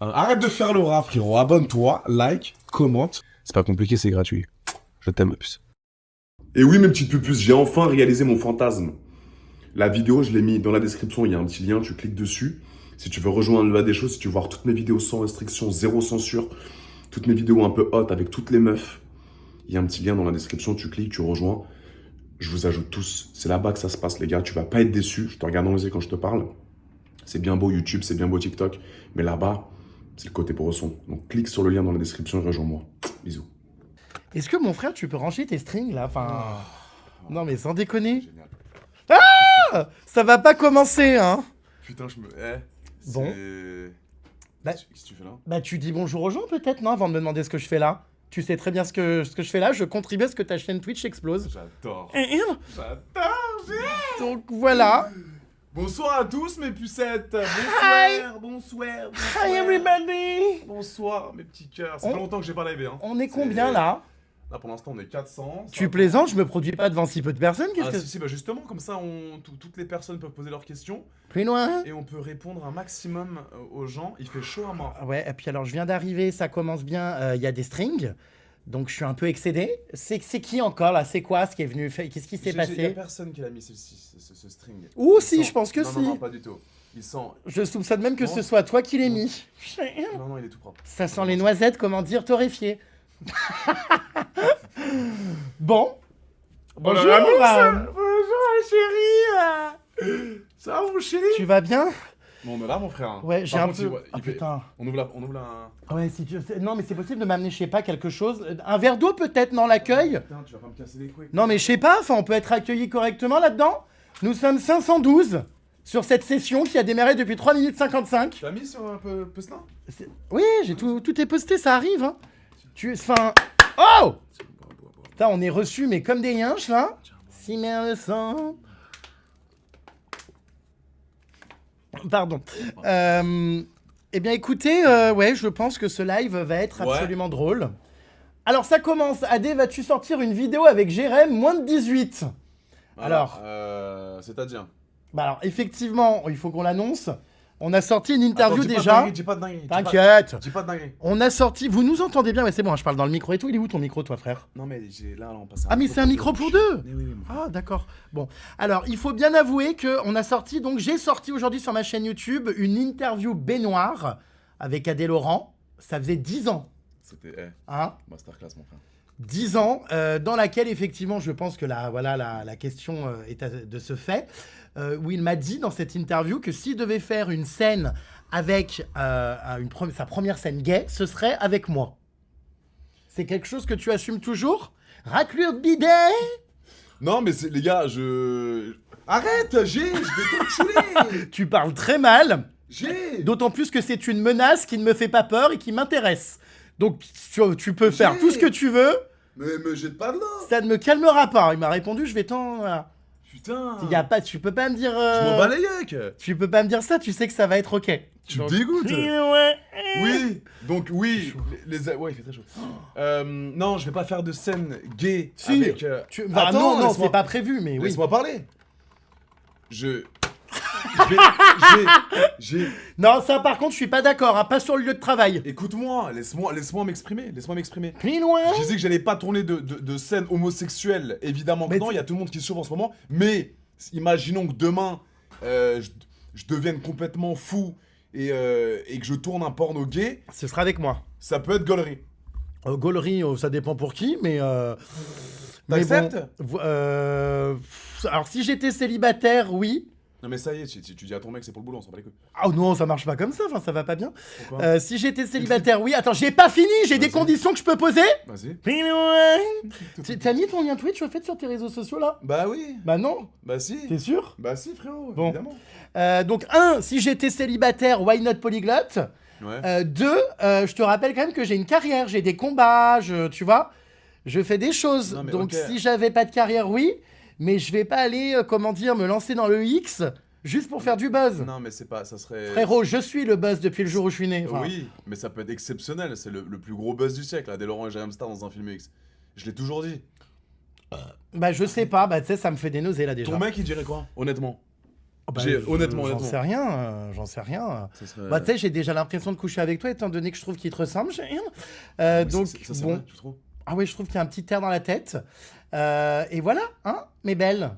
Arrête de faire le rat, frérot. Abonne-toi, like, commente. C'est pas compliqué, c'est gratuit. Je t'aime, puce. Et oui, mes petites pupus, j'ai enfin réalisé mon fantasme. La vidéo, je l'ai mis dans la description, il y a un petit lien, tu cliques dessus. Si tu veux rejoindre le bas des choses, si tu veux voir toutes mes vidéos sans restriction, zéro censure, toutes mes vidéos un peu hot avec toutes les meufs, il y a un petit lien dans la description, tu cliques, tu rejoins. Je vous ajoute tous. C'est là-bas que ça se passe, les gars. Tu vas pas être déçu. Je te regarde dans les yeux quand je te parle. C'est bien beau YouTube, c'est bien beau TikTok. Mais là-bas, c'est le côté bresson. Donc clique sur le lien dans la description et rejoins-moi. Bisous. Est-ce que mon frère, tu peux ranger tes strings là? Enfin. Non, mais sans déconner. Génial. Ça va pas commencer, hein? Putain, je me... Bon. Bah- Qu'est-ce que tu fais là? Bah, tu dis bonjour aux gens peut-être, non? Avant de me demander ce que je fais là. Tu sais très bien ce que je fais là. Je contribue à ce que ta chaîne Twitch explose. J'adore. Donc voilà. Bonsoir à tous, mes pucettes. Hi. Bonsoir. Hi everybody. Bonsoir, mes petits cœurs. Ça On- fait longtemps que j'ai pas livé, hein. On est combien là? Là, pour l'instant, on est 400. Tu plaisantes? Je me produis pas devant si peu de personnes. Qu'est-ce Ah, que si, bah justement, comme ça, toutes les personnes peuvent poser leurs questions Plus loin. et on peut répondre un maximum aux gens. Il fait chaud à mort. Ouais, et puis alors je viens d'arriver, ça commence bien, il y a des strings, donc je suis un peu excédé. C'est qui encore là? C'est quoi ce qui est venu? Qu'est-ce qui s'est Il y a passé? personne qui a mis ce string. Ouh, Il si, sent- je pense que non, si. Non, non, pas du tout. Il sent... Je soupçonne même que Non. ce soit toi qui l'ai Non. mis. Non, non, il est tout propre. Ça sent les noisettes, comment dire, torréfiées. Bon. Bonjour. Bonjour, chérie. Ça va, mon chéri? Tu vas bien? Bon, on est là, mon frère. Ouais, j'ai Par un contre, peu... il Ah fait- putain. On ouvre la... Ouais, si tu... Non, mais c'est possible de m'amener, je sais pas, quelque chose. Un verre d'eau peut-être dans l'accueil? Putain, tu vas pas me casser les couilles. Non, mais je sais pas, enfin, on peut être accueilli correctement là-dedans. Nous sommes 512 sur cette session qui a démarré depuis 3 minutes 55. Tu l'as mis sur un peu Pestin? Oui, j'ai tout est posté, ça arrive. Hein. Enfin... Oh! Putain, on est reçus, mais comme des yinches, là. Si merde le sang. Pardon. Eh bien, écoutez, ouais, je pense que ce live va être Ouais. absolument drôle. Alors, ça commence. Adé, vas-tu sortir une vidéo avec Jérém, moins de 18? Alors. C'est-à-dire... Bah alors, effectivement, il faut qu'on l'annonce. On a sorti une interview Attends, déjà. Dis pas de dinguerie. T'inquiète. Dis pas de dinguerie. On a sorti... Vous nous entendez bien? Ouais, c'est bon, hein, je parle dans le micro et tout. Il est où ton micro, toi, frère? Non, mais là, on passe à Ah, mais c'est un micro pour deux. Oui, mon frère. Ah, d'accord. Bon, alors, il faut bien avouer que on a sorti, donc j'ai sorti aujourd'hui sur ma chaîne YouTube une interview baignoire avec Adé Laurent. Ça faisait 10 ans, C'était... hein, masterclass, mon frère. 10 ans, dans laquelle, effectivement, je pense que la question est de ce fait, où il m'a dit dans cette interview que s'il devait faire une scène avec sa première scène gay, ce serait avec moi. C'est quelque chose que tu assumes toujours? Raclure de bidet? Non, mais les gars, Arrête, je vais t'enculer. Tu parles très mal. J'ai... D'autant plus que c'est une menace qui ne me fait pas peur et qui m'intéresse. Donc tu peux faire tout ce que tu veux, Mais me jette pas de là. ça ne me calmera pas. Il m'a répondu, je vais voilà. Putain. Il y a pas, tu peux pas me dire. Je m'en bats les yeux. Tu peux pas me dire ça, tu sais que ça va être ok. Tu me Donc- dégoûtes. Ouais. Oui, donc oui, ouais, il fait très chaud. Non, je vais pas faire de scène gay Si. avec... Bah, Attends, non, laisse-moi- c'est pas prévu, mais oui. Laisse-moi parler. J'ai... Non, ça par contre, je suis pas d'accord, hein, pas sur le lieu de travail. Écoute-moi, laisse-moi m'exprimer. Plus loin. Je disais que j'allais pas tourner de scène homosexuelle, évidemment que Mais non, il y a tout le monde qui se chauffe en ce moment, mais imaginons que demain, je devienne complètement fou et que je tourne un porno gay, Ce sera avec moi. ça peut être gaulerie. Gaulerie, ça dépend pour qui, mais. Mais T'acceptes? Alors, si j'étais célibataire, oui. Non mais ça y est, tu dis à ton mec c'est pour le boulot, on s'en bat les couilles. Ah non, ça marche pas comme ça, enfin ça va pas bien. Pourquoi? Si j'étais célibataire, oui. Attends, j'ai pas fini, j'ai des Vas-y. conditions que je peux poser. Vas-y. T'as mis ton lien Twitch au fait sur tes réseaux sociaux là? Bah oui. Bah non, Bah si. t'es sûr? Bah si frérot, Bon. évidemment. Donc si j'étais célibataire, why not polyglotte? Ouais. 2, je te rappelle quand même que j'ai une carrière, j'ai des combats, tu vois, je fais des choses. Non, mais Donc ok. si j'avais pas de carrière, oui, mais je vais pas aller, me lancer dans le X juste pour faire du buzz. Non mais c'est pas, ça serait... Frérot, je suis le buzz depuis le jour où je suis né. Enfin, Oui, mais ça peut être exceptionnel, c'est le plus gros buzz du siècle, Adé Laurent et Jérém Star dans un film X. Je l'ai toujours dit. Bah je sais pas, bah tu sais, ça me fait des nausées là déjà. Ton mec il dirait quoi, honnêtement? Oh, bah, Honnêtement. J'en sais rien, j'en sais rien. Ça serait... Bah, tu sais, j'ai déjà l'impression de coucher avec toi, étant donné que je trouve qu'il te ressemble, j'ai rien. Donc, ça, c'est bon. vrai, tu trouves? Ah oui, je trouve qu'il y a un petit air dans la tête. Et voilà, hein, mes belles.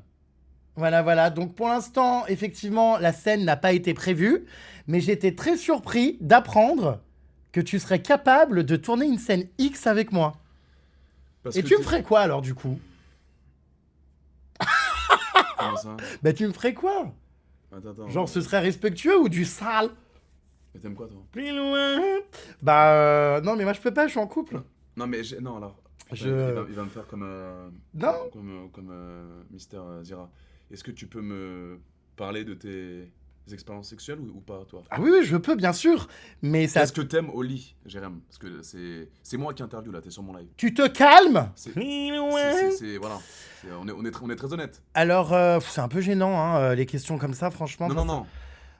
Voilà. Donc, pour l'instant, effectivement, la scène n'a pas été prévue. Mais j'étais très surpris d'apprendre que tu serais capable de tourner une scène X avec moi. Parce Et que tu me ferais quoi, alors, du coup? Comment ça? Bah, tu me ferais quoi? Attends. Genre, ce serait respectueux ou du sale? Mais t'aimes quoi, toi? Plus loin. Bah, non, mais moi, je peux pas, je suis en couple. Non, mais non, alors. Je- Il va me faire comme. Non. Comme Mister Zira. Est-ce que tu peux me parler de tes expériences sexuelles ou pas, toi? Ah oui, je peux, bien sûr. Mais ça... Qu'est-ce que t'aimes au lit, Jérém? Parce que c'est moi qui interview là, t'es sur mon live. Tu te calmes? Voilà. On est très honnête. Alors, c'est un peu gênant, hein, les questions comme ça, franchement. Non.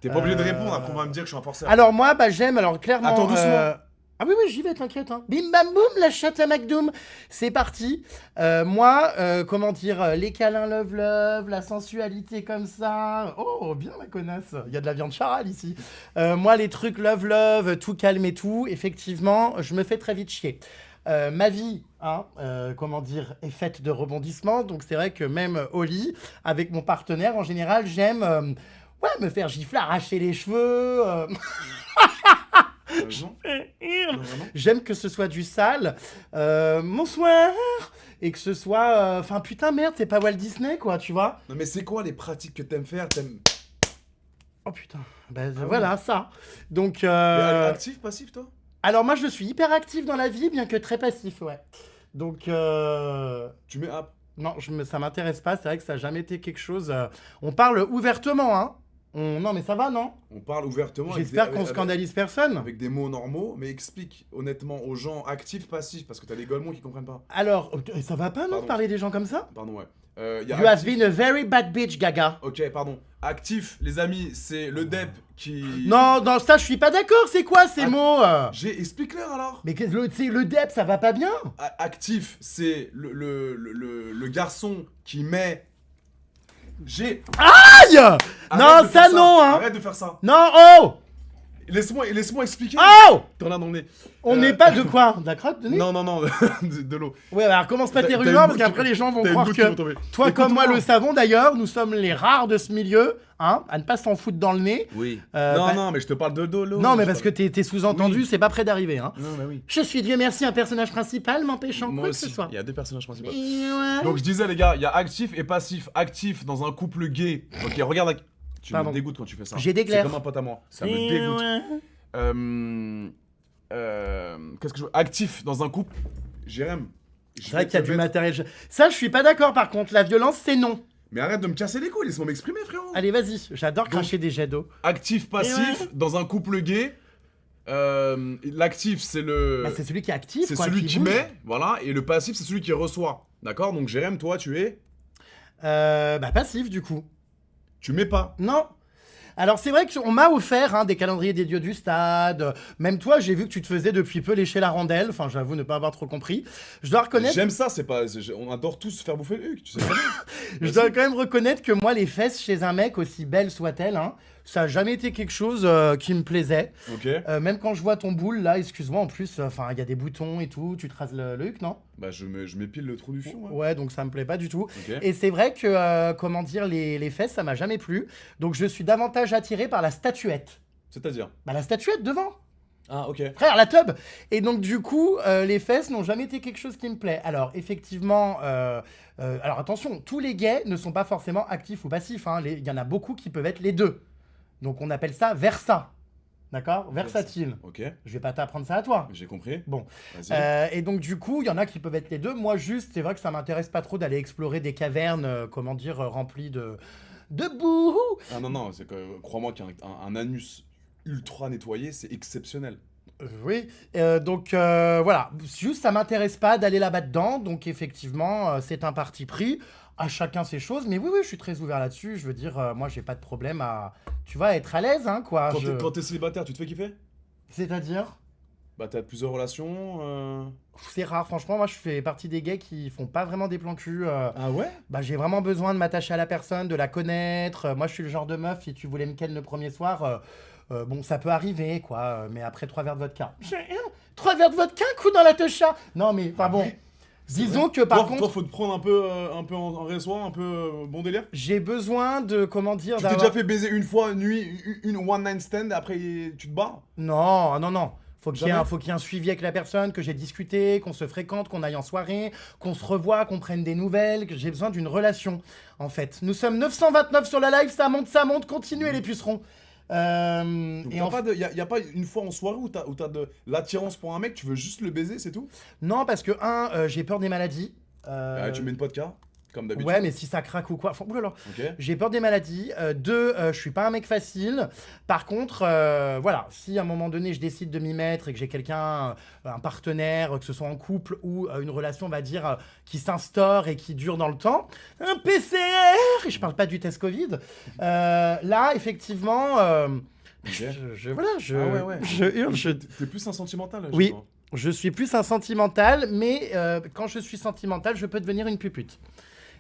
T'es pas obligé de répondre, après on va me dire que je suis un forceur. Alors moi, bah j'aime, alors clairement... Attends, doucement. Ah oui, j'y vais, t'inquiète. Hein. Bim bam boum, la chatte à McDoom. C'est parti. Moi, comment dire, les câlins love, la sensualité comme ça. Oh, bien la connasse. Il y a de la viande charal ici. Moi, les trucs love, tout calme et tout, effectivement, je me fais très vite chier. Ma vie, hein, comment dire, est faite de rebondissements. Donc c'est vrai que même au lit, avec mon partenaire, en général, j'aime me faire gifler, arracher les cheveux. Non, vraiment? J'aime que ce soit du sale. Bonsoir. Et que ce soit... Enfin, putain, merde, c'est pas Walt Disney, quoi, tu vois. Non, mais c'est quoi les pratiques que t'aimes faire? Oh, putain. Bah, voilà, ça. Donc... Mais actif, passif, toi? Alors, moi, je suis hyper actif dans la vie, bien que très passif, ouais. Donc... Tu mets app? Non, ça m'intéresse pas. C'est vrai que ça n'a jamais été quelque chose... On parle ouvertement, hein. Non, mais ça va, non? On parle ouvertement. J'espère qu'on scandalise personne. Avec des mots normaux, mais explique honnêtement aux gens actifs, passifs, parce que t'as des golemons qui comprennent pas. Alors, ça va pas, non, Pardon. de parler des gens comme ça? Pardon, ouais. You have been a very bad bitch, Gaga. Ok, pardon. Actif, les amis, c'est le DEP qui... Non, ça, je suis pas d'accord. C'est quoi ces mots Explique-leur alors. Mais le DEP, ça va pas bien? Actif, c'est le garçon qui met... Aïe! Non, Arrête de ça faire non, hein. Arrête de faire ça. Non, oh! Laisse-moi expliquer. Oh! T'en as dans le nez. On n'est pas de quoi? De la crotte de nez? Non, de l'eau. Ouais, alors commence pas tes T'as une rumeurs, parce goutte qu'après qui- les gens vont t'as une croire goutte qui va que... tomber. Toi comme moi Écoute-moi. le savons d'ailleurs, nous sommes les rares de ce milieu, hein, à ne pas s'en foutre dans le nez. Oui. bah- Non, mais je te parle de l'eau. Non, mais parce que t'es sous-entendu, Oui. c'est pas près d'arriver, hein. Non, mais oui. Je suis, Dieu merci, un personnage principal m'empêchant Moi quoi que aussi. ce soit. Il y a deux personnages principaux. Ouais. Donc je disais les gars, il y a actif et passif. Actif dans un couple gay. Ok, regarde. Tu Pardon. me dégoûtes quand tu fais ça. J'ai des glaires. C'est comme un pote à moi. Ça me dégoûte. Qu'est-ce que je veux? Actif dans un couple. Jérém. C'est vrai qu'il y a du matériel. Ça, je suis pas d'accord par contre. La violence, c'est non. Mais arrête de me casser les couilles, laisse-moi m'exprimer, frérot. Allez, vas-y. J'adore cracher des jets d'eau. Actif, passif dans un couple gay. L'actif, c'est le. Bah, c'est celui qui est actif. C'est quoi, celui qui bouge. met, voilà, et le passif, c'est celui qui reçoit. D'accord? Donc, Jérém, toi, tu es. Bah, passif du coup. Tu mets pas. Non. Alors c'est vrai qu'on m'a offert hein, des calendriers des dieux du stade. Même toi, j'ai vu que tu te faisais depuis peu lécher la rondelle. Enfin, j'avoue ne pas avoir trop compris. Je dois reconnaître. J'aime ça, c'est pas. On adore tous se faire bouffer le huc, tu sais très bien. Je dois quand même reconnaître que moi, les fesses chez un mec, aussi belles soient-elles, hein, ça a jamais été quelque chose qui me plaisait. Ok. Même quand je vois ton boule, là, excuse-moi, en plus, enfin, il y a des boutons et tout, tu te rases le huc, non? Bah, je m'épile le trou du fion. Ouais. Ouais, donc ça me plaît pas du tout. Ok. Et c'est vrai que, comment dire, les fesses, ça m'a jamais plu. Donc je suis davantage attiré par la statuette. C'est-à-dire. Bah, la statuette devant. Ah, ok. Frère, la tub. Et donc, du coup, les fesses n'ont jamais été quelque chose qui me plaît. Alors, effectivement, alors attention, tous les gays ne sont pas forcément actifs ou passifs. Hein. Il y en a beaucoup qui peuvent être les deux. Donc, on appelle ça versa. D'accord? Versatile. Ok, Je vais pas t'apprendre ça à toi. j'ai compris. Bon. Vas-y. Et donc, du coup, il y en a qui peuvent être les deux. Moi, juste, c'est vrai que ça m'intéresse pas trop d'aller explorer des cavernes, comment dire, remplies de boue. Ah non, c'est que crois-moi qu'un anus ultra nettoyé, c'est exceptionnel. Oui, donc voilà, juste ça m'intéresse pas d'aller là-bas dedans, donc effectivement c'est un parti pris, à chacun ses choses, mais oui, je suis très ouvert là-dessus, je veux dire, moi j'ai pas de problème à, tu vois, être à l'aise, hein, quoi. Quand t'es célibataire, tu te fais kiffer? C'est-à-dire? Bah, t'as plusieurs relations. C'est rare, franchement, moi je fais partie des gays qui font pas vraiment des plans cul. Ah ouais? Bah, j'ai vraiment besoin de m'attacher à la personne, de la connaître. Moi je suis le genre de meuf, si tu voulais me ken le premier soir, bon ça peut arriver quoi, mais après 3 verres de vodka. 3 verres de vodka, coup dans la techa. Non mais, enfin bon, disons que par Toi, contre, faut te prendre un peu en réseau, un peu bon délire. j'ai besoin de, comment dire, Tu t'es déjà fait baiser une fois, une nuit, une one night stand, après tu te barres? Non, non, non. Faut qu'il y ait Jamais. faut qu'il y ait un suivi avec la personne, que j'ai discuté, qu'on se fréquente, qu'on aille en soirée, qu'on se revoie, qu'on prenne des nouvelles, que j'ai besoin d'une relation, en fait. Nous sommes 929 sur la live, ça monte, continuez les pucerons. Donc Et y a pas une fois en soirée où t'as de l'attirance pour un mec, tu veux juste le baiser, c'est tout? Non, parce que, j'ai peur des maladies. Tu mets une vodka, comme d'habitude. Ouais, mais si ça craque ou quoi. Enfin, oulala. Ok. J'ai peur des maladies. Deux, je suis pas un mec facile. Par contre, voilà, si à un moment donné je décide de m'y mettre et que j'ai quelqu'un, un partenaire, que ce soit en couple ou une relation, on va dire, qui s'instaure et qui dure dans le temps, un PCR, et je parle pas du test Covid, là, effectivement, Ok. voilà, Ah ouais. je hurle, T'es plus un sentimental, je Oui. crois. je suis plus un sentimental, mais quand je suis sentimental, je peux devenir une pupute.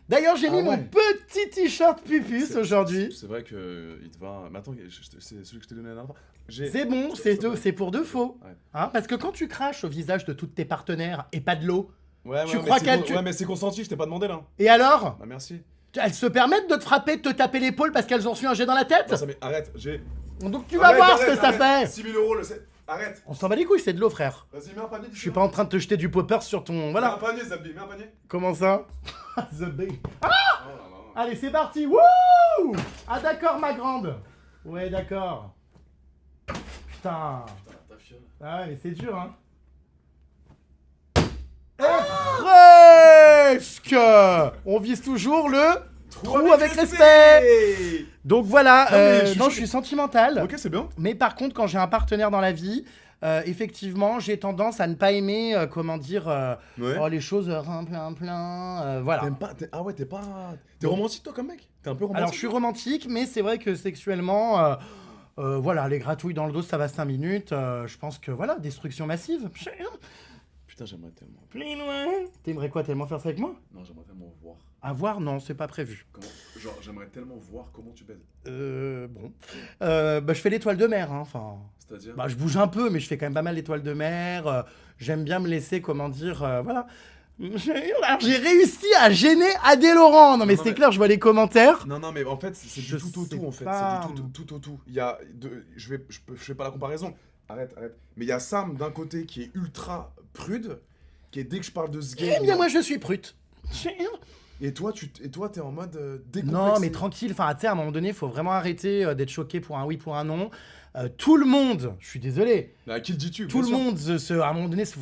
D'ailleurs, j'ai Ah mis mon ouais. petit t-shirt pupus aujourd'hui. C'est vrai que il te va. Mais attends, c'est celui que je t'ai donné la dernière fois. C'est bon, c'est pour de faux. Ouais. Hein, parce que quand tu craches au visage de toutes tes partenaires et pas de l'eau, Ouais, Tu mais crois c'est qu'elle- ouais, mais c'est consenti, je t'ai pas demandé là. et alors Bah merci. elles se permettent de te frapper, de te taper l'épaule parce qu'elles ont reçu un jet dans la tête. Non, ça, mais arrête, j'ai. Donc tu vas voir ce que ça fait. 6 000 euros, arrête. On s'en bat les couilles, c'est de l'eau, frère. Vas-y, mets un panier. Je suis pas en train de te jeter du poppers sur ton... Mets un Voilà. panier, Zabdi, mets un panier. Comment ça? The big. Oh là là. Allez, c'est parti. Wouh! Ah d'accord, ma grande. Ouais, d'accord. Putain. Putain, ta fiole. Ah ouais, mais c'est dur, hein. Et presque. On vise toujours le trou avec respect. Donc voilà, Non, mais je choqué. suis sentimental. Ok, c'est bien. Mais par contre, quand j'ai un partenaire dans la vie, effectivement, j'ai tendance à ne pas aimer, comment dire, Ouais. oh, les choses plein, voilà. T'aimes pas. Ah ouais, t'es pas. T'es romantique toi comme mec? T'es un peu romantique? Alors, je suis romantique, mais c'est vrai que sexuellement, voilà, les gratouilles dans le dos, ça va 5 minutes. Je pense que, voilà, destruction massive. Putain, j'aimerais tellement. Plus loin. T'aimerais quoi, tellement faire ça avec moi? Non, j'aimerais tellement voir. À voir? Non, c'est pas prévu. Comment. Genre, j'aimerais tellement voir comment tu baises. Bon. Bah, je fais l'étoile de mer, hein, enfin... C'est-à-dire. Bah, je bouge un peu, mais je fais quand même pas mal l'étoile de mer. J'aime bien me laisser, comment dire, voilà. Alors, j'ai réussi à gêner Adé Laurent. Non, mais Non, c'est mais- clair, je vois les commentaires. Non, non, mais en fait, c'est Je du tout au sais tout, en fait. pas. C'est du tout au tout. Il y a. Je fais pas la comparaison. Arrête. Mais il y a Sam d'un côté qui est ultra prude, qui est dès que je parle de ce Eh game. bien, moi, je suis prute. Et toi, t'es en mode décomplexé. Non, mais tranquille. Enfin, tu sais, à un moment donné, il faut vraiment arrêter d'être choqué pour un oui, pour un non. Tout le monde, je suis désolé, À qui le dis-tu? tout bien le sûr. monde, à un moment donné, faut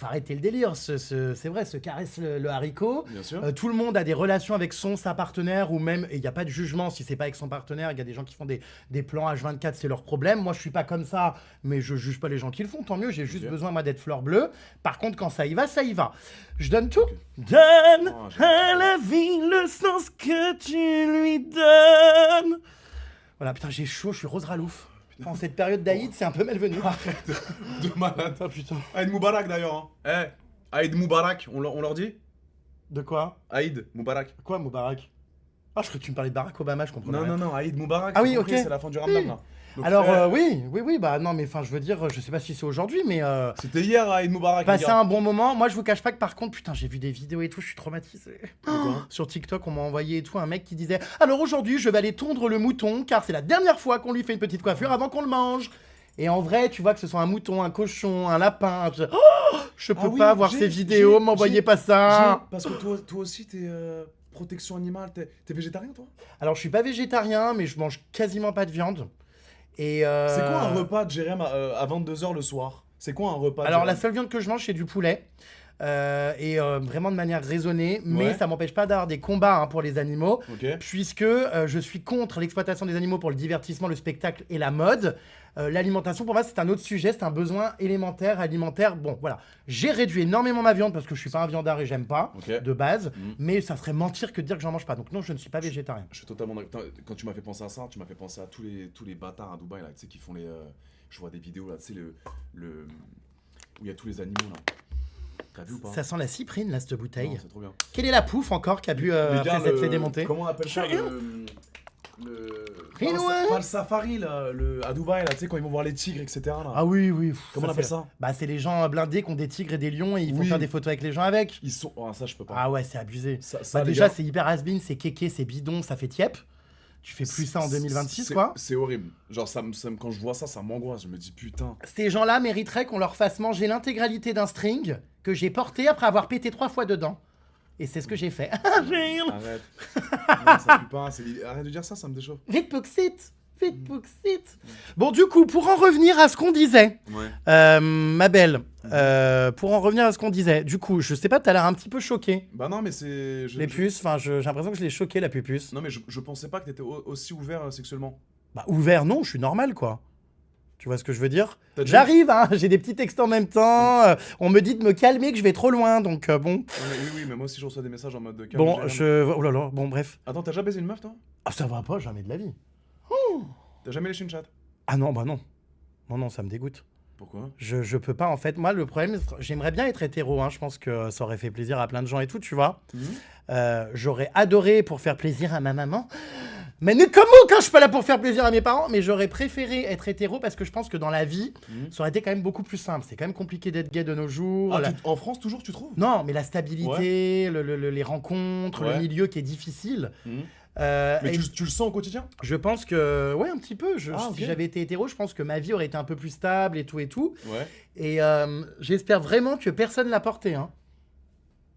arrêter le délire. C'est vrai, se caresse le haricot. Bien sûr. Tout le monde a des relations avec sa partenaire ou même, et il n'y a pas de jugement si c'est pas avec son partenaire. Il y a des gens qui font des plans H24, c'est leur problème. Moi, je suis pas comme ça, mais je juge pas les gens qui le font. Tant mieux, j'ai juste Ok. besoin, moi, d'être fleur bleue. Par contre, quand ça y va, ça y va. Je donne tout. Ok. Donne Oh, j'aime à trop. la vie le sens que tu lui donnes. Voilà, putain, j'ai chaud, je suis Rose Ralouf. En cette période d'Aïd, c'est un peu malvenu. De malade. Ah putain. Aïd Moubarak d'ailleurs. Hein. Aïd Moubarak, on leur dit? De quoi? Aïd Moubarak. Quoi, Moubarak? Ah, je croyais que tu me parlais de Barack Obama, je comprends rien. Non, Aïd Moubarak. Ah j'ai oui, compris, ok. C'est la fin du Ramadan là. Donc, Alors, oui, bah non, mais enfin, je veux dire, je sais pas si c'est aujourd'hui, mais C'était hier Aïd Moubarak. les passer gars. un bon moment. Moi, je vous cache pas que par contre, putain, j'ai vu des vidéos et tout, je suis traumatisé. quoi Sur TikTok, on m'a envoyé et tout un mec qui disait alors aujourd'hui, je vais aller tondre le mouton car c'est la dernière fois qu'on lui fait une petite coiffure avant qu'on le mange. Et en vrai, tu vois que ce soit un mouton, un cochon, un lapin, je peux Ah oui, pas voir j'ai- ces vidéos, j'ai- m'envoyez j'ai- pas ça. Parce que toi aussi t'es protection animale, t'es végétarien toi? Alors, je suis pas végétarien, mais je mange quasiment pas de viande. Et C'est quoi un repas de Jérém à 22h le soir? C'est quoi un repas de Alors, la Jérém? seule viande que je mange, c'est du poulet. Et vraiment de manière raisonnée, mais Ouais. ça m'empêche pas d'avoir des combats pour les animaux, Ok. puisque je suis contre l'exploitation des animaux pour le divertissement, le spectacle et la mode. L'alimentation, pour moi, c'est un autre sujet, c'est un besoin élémentaire, alimentaire. Bon, voilà. J'ai réduit énormément ma viande parce que je suis pas un viandard et j'aime pas, Ok. de base, Mhm. mais ça serait mentir que de dire que j'en mange pas. Donc non, je ne suis pas végétarien. Je suis totalement d'accord. Quand tu m'as fait penser à ça, tu m'as fait penser à tous les bâtards à Dubaï là, tu sais qui font les. Je vois des vidéos là, tu sais le où il y a tous les animaux là. T'as vu ou pas? Ça sent la cyprine, là, cette bouteille. Non, c'est trop bien. Quelle est la pouffe encore qui a pu, Les gars, après s'être fait démonter? Comment on appelle ça Rinouin. pas le safari là, à Dubaï là, tu sais quand ils vont voir les tigres etc là. Ah oui, oui. Comment on appelle ça? Bah, c'est les gens blindés qui ont des tigres et des lions et ils font Oui. faire des photos avec les gens avec. Ils sont, oh, ça je peux pas. Ah ouais, c'est abusé. Ça, Bah, les déjà, gars, c'est hyper has-been, c'est kéké, c'est bidon, ça fait tiep. Tu fais plus ça en 2026, quoi. C'est horrible. Genre quand je vois ça, ça m'angoisse. Je me dis putain. Ces gens-là mériteraient qu'on leur fasse manger l'intégralité d'un string que j'ai porté après avoir pété 3 fois dedans. Et c'est ce que j'ai fait. Arrête. Non, ça pue pas. Arrête de dire ça, ça me déchauffe. Vite, Poxit. Vite, Poxit. Bon, du coup, pour en revenir à ce qu'on disait, Ouais. ma belle, pour en revenir à ce qu'on disait, du coup, je sais pas, t'as l'air un petit peu choqué. Bah non, mais c'est. Les puces, enfin, j'ai l'impression que je l'ai choqué, la pupuce. Non, mais je pensais pas que t'étais aussi ouvert sexuellement. Bah, ouvert, non, je suis normal, quoi. Tu vois ce que je veux dire? T'as déjà- J'arrive, hein, j'ai des petits textes en même temps. On me dit de me calmer, que je vais trop loin, donc bon. Non, mais oui, mais moi aussi je reçois des messages en mode. Bon, calme, oh là là, bon, bref. Attends, t'as déjà baisé une meuf toi? Ah, ça va pas, jamais de la vie. T'as jamais léché une chatte? Ah non, bah non. Non, non, ça me dégoûte. Pourquoi? Je peux pas, en fait. Moi, le problème, j'aimerais bien être hétéro, hein. Je pense que ça aurait fait plaisir à plein de gens et tout, tu vois. J'aurais adoré pour faire plaisir à ma maman. Mais comment quand je suis pas là pour faire plaisir à mes parents? Mais j'aurais préféré être hétéro parce que je pense que dans la vie, ça aurait été quand même beaucoup plus simple. C'est quand même compliqué d'être gay de nos jours. Ah, en France toujours tu trouves? Non, mais la stabilité, les rencontres, le Ouais. milieu qui est difficile. Mais Et tu le sens au quotidien? je pense que, ouais, un petit peu. Ah, ok. Si j'avais été hétéro, je pense que ma vie aurait été un peu plus stable et tout et tout. Ouais. Et j'espère vraiment que personne l'a porté. Hein.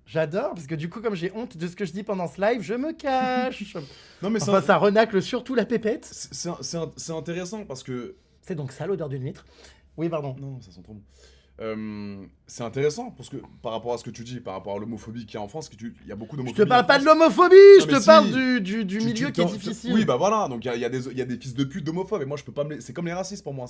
J'adore, parce que du coup, comme j'ai honte de ce que je dis pendant ce live, je me cache. Non, mais Enfin, ça renacle surtout la pépette. c'est intéressant parce que. C'est donc ça l'odeur d'une huître. Oui, pardon. Non, ça sent trop bon. C'est intéressant parce que par rapport à ce que tu dis, par rapport à l'homophobie qu'il y a en France, il y a beaucoup Je d'homophobie. te parle en pas de France. l'homophobie, Non, je mais te si. parle du milieu qui est t'en- difficile. Oui, bah voilà, donc il y a des fils de pute d'homophobes et moi je peux pas me. C'est comme les racistes pour moi,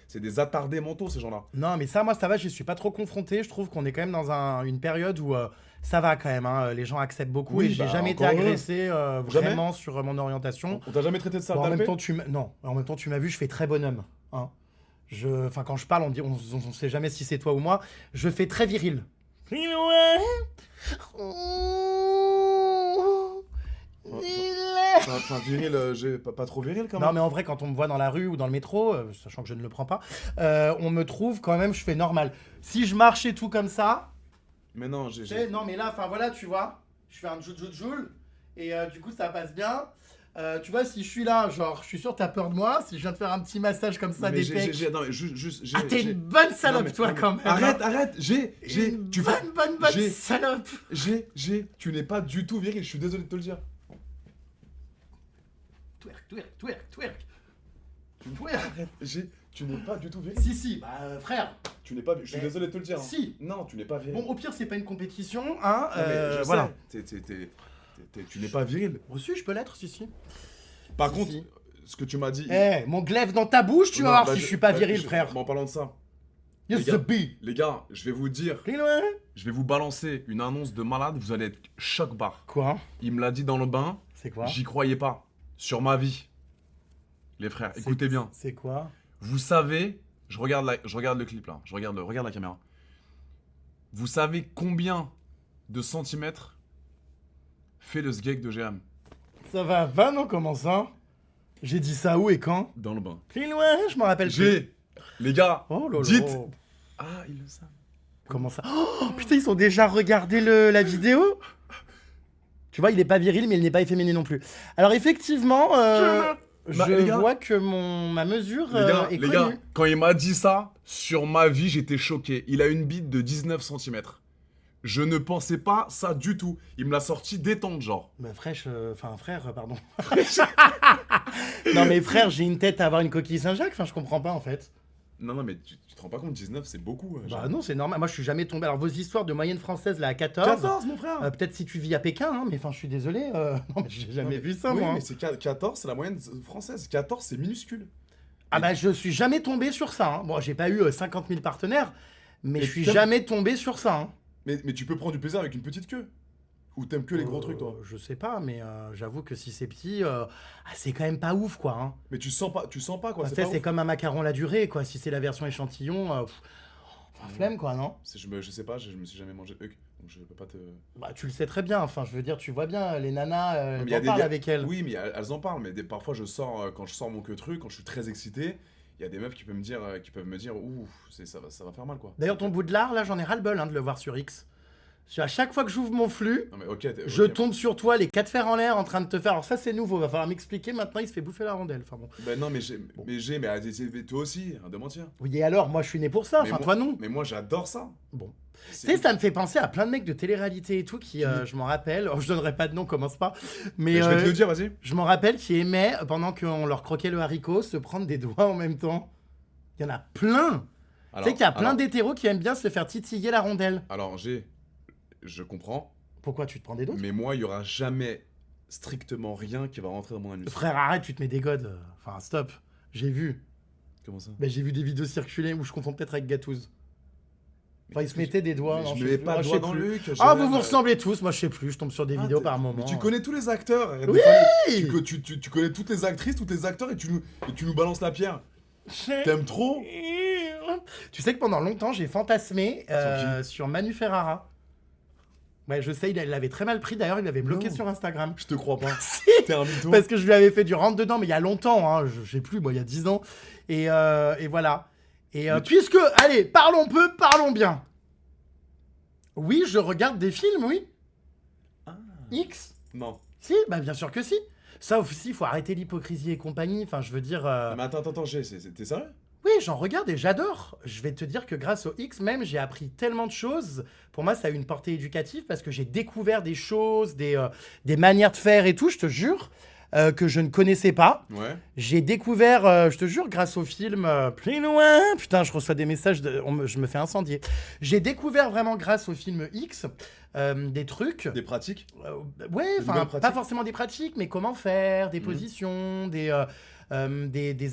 c'est des attardés mentaux ces gens-là. Non, mais ça, moi, ça va, je suis pas trop confronté. Je trouve qu'on est quand même dans une période où ça va quand même. Hein, les gens acceptent beaucoup Oui, et j'ai bah, jamais été encore heureux. agressé vraiment sur mon orientation. On t'a jamais traité de sale Bon, en même talpé? temps, non, en même temps, tu m'as vu, je fais très bonhomme. Hein. Enfin, quand je parle, on sait jamais si c'est toi ou moi. Je fais très viril. Enfin, viril, pas trop viril quand même. Non, mais en vrai, quand on me voit dans la rue ou dans le métro, sachant que je ne le prends pas, on me trouve quand même, je fais normal. Si je marche et tout comme ça, Mais non, tu sais, non, mais là, enfin voilà, tu vois, je fais un joule et du coup, ça passe bien. Tu vois, si je suis là, genre, je suis sûr que t'as peur de moi. Si je viens de faire un petit massage comme ça, des pecs. Non, mais juste. Ah, t'es une bonne salope, Non, mais- toi, non, mais- quand même. Arrête, hein. arrête, Une tu bonne j'ai- salope. tu n'es pas du tout viril, je suis désolé de te le dire. Twerk. Arrête, tu n'es pas du tout viril. Si, bah, frère. Tu n'es pas, je suis Mais- désolé de te le dire. hein. Si. Non, tu n'es pas viril. Bon, au pire, c'est pas une compétition, hein. Non, mais je voilà. sais, tu n'es pas viril. Reçu, je peux l'être, si. Par Si, contre, si. ce que tu m'as dit. Eh, mon glaive dans ta bouche, tu vas Non, voir bah, si je suis pas viril, frère. En parlant de ça, Yes, les gars. the bee. les gars, je vais vous dire, Quoi? je vais vous balancer une annonce de malade, vous allez être choc barre. Il me l'a dit dans le bain, C'est quoi? j'y croyais pas. Sur ma vie. Les frères, écoutez bien. C'est quoi? Vous savez, je regarde le clip là, regarde la caméra. Vous savez combien de centimètres fait le sgeg de GM Ça va, non? Comment ça? J'ai dit ça où et quand? dans le bain? Je m'en rappelle plus. Les gars, Oh là là. dites. Ah, ils le savent. Comment ça? Oh putain, ils ont déjà regardé la vidéo? Tu vois, il est pas viril, mais il n'est pas efféminé non plus. Alors effectivement, Bah, les gars. vois que ma mesure est Les connue. gars, quand il m'a dit ça, sur ma vie, j'étais choqué. Il a une bite de 19 cm. Je ne pensais pas ça du tout. Il me l'a sorti détente, genre. Bah, frère, pardon. Non mais frère, j'ai une tête à avoir une coquille Saint-Jacques, enfin je comprends pas en fait. Non, mais tu te rends pas compte, 19, c'est beaucoup. Bah non, c'est normal, moi je suis jamais tombé. Alors vos histoires de moyenne française là à 14, 14, mon frère. peut-être si tu vis à Pékin, hein, mais enfin je suis désolé, non mais j'ai jamais vu ça oui, moi. mais c'est 14, c'est la moyenne française. 14, c'est minuscule. Ah bah je suis jamais tombé sur ça. Hein. Bon, j'ai pas eu 50 000 partenaires, mais Et je suis t'aimes- jamais tombé sur ça. Hein. Mais tu peux prendre du plaisir avec une petite queue. Ou t'aimes que les gros trucs, toi. Je sais pas, mais j'avoue que si c'est petit, c'est quand même pas ouf quoi. Hein. Mais tu sens pas quoi. Enfin, C'est tu sais, pas c'est ouf. comme un macaron la durée quoi. Si c'est la version échantillon, Flemme, quoi, non? Je sais pas, je me suis jamais mangé de Huck, donc je peux pas te... Bah, tu le sais très bien. Enfin, je veux dire, tu vois bien, les nanas, Non, mais y a t'en parles y a- avec elles. Oui, mais elles en parlent, mais parfois je sors, quand je sors mon queutru, quand je suis très excité, il y a des meufs qui peuvent me dire, ouh, ça va faire mal, quoi. D'ailleurs, ton bout de lard, là, j'en ai ras-le-bol hein, de le voir sur X. Parce que à chaque fois que j'ouvre mon flux, Non, mais ok, je ok. tombe sur toi, les 4 fers en l'air, en train de te faire. Alors, ça, c'est nouveau. Va falloir m'expliquer. Maintenant, il se fait bouffer la rondelle. Enfin, bon. Ben non, mais toi aussi, hein, de mentir. Oui, et alors, moi, je suis né pour ça. Mais Enfin, moi- toi, non. Mais moi, j'adore ça. Bon. Tu C'est- sais, ça me fait penser à plein de mecs de télé-réalité et tout qui, je m'en rappelle. Oh, je donnerai pas de nom, commence pas. Mais Mais je vais te le dire, vas-y. je m'en rappelle qui aimaient, pendant qu'on leur croquait le haricot, se prendre des doigts en même temps. Il y en a plein. Tu sais qu'il y a plein d'hétéros qui aiment bien se faire titiller la rondelle. Alors, je comprends, Pourquoi tu te prends des doigts? mais moi, il y aura jamais strictement rien qui va rentrer dans mon anus. Frère, arrête, tu te mets des godes. Enfin, stop. J'ai vu. Comment ça? Ben, j'ai vu des vidéos circuler où je confonds peut-être avec Gatouze. Enfin, il se mettait des doigts. Mais non, je sais mets plus. pas Ah, de je doigts sais dans plus. le cul. Ah, vous vous ressemblez tous. Moi, je sais plus. Je tombe sur des vidéos t'es- par moment. Mais tu connais tous les acteurs. arrête de Oui. faire- tu connais toutes les actrices, tous les acteurs et tu nous balances la pierre. T'aimes trop? Tu sais que pendant longtemps, j'ai fantasmé Sur sur Manu Ferrara. Ouais, je sais, il l'avait très mal pris. D'ailleurs, il m'avait bloqué Non. sur Instagram. Je te crois pas. Si. T'es un mytho. Parce que je lui avais fait du rentre-dedans, mais il y a longtemps, hein, je sais plus, moi, il y a 10 ans. Et voilà. Et Mais puisque, allez, parlons peu, parlons bien. Oui, je regarde des films, oui. Ah. X. Non. Si, bah bien sûr que si. Ça aussi, il faut arrêter l'hypocrisie et compagnie. Enfin, je veux dire... Non, mais attends, t'es sérieux? Oui, j'en regarde et j'adore. Je vais te dire que grâce au X même, j'ai appris tellement de choses. Pour moi, ça a eu une portée éducative parce que j'ai découvert des choses, des manières de faire et tout, je te jure, que je ne connaissais pas. Ouais. J'ai découvert, je te jure, grâce au film Plus loin. Putain, je reçois des messages, je me fais incendier. J'ai découvert vraiment grâce au film X des trucs. Des pratiques? Ouais, Des enfin, nouvelles pas pratiques. forcément des pratiques, mais comment faire, des positions, des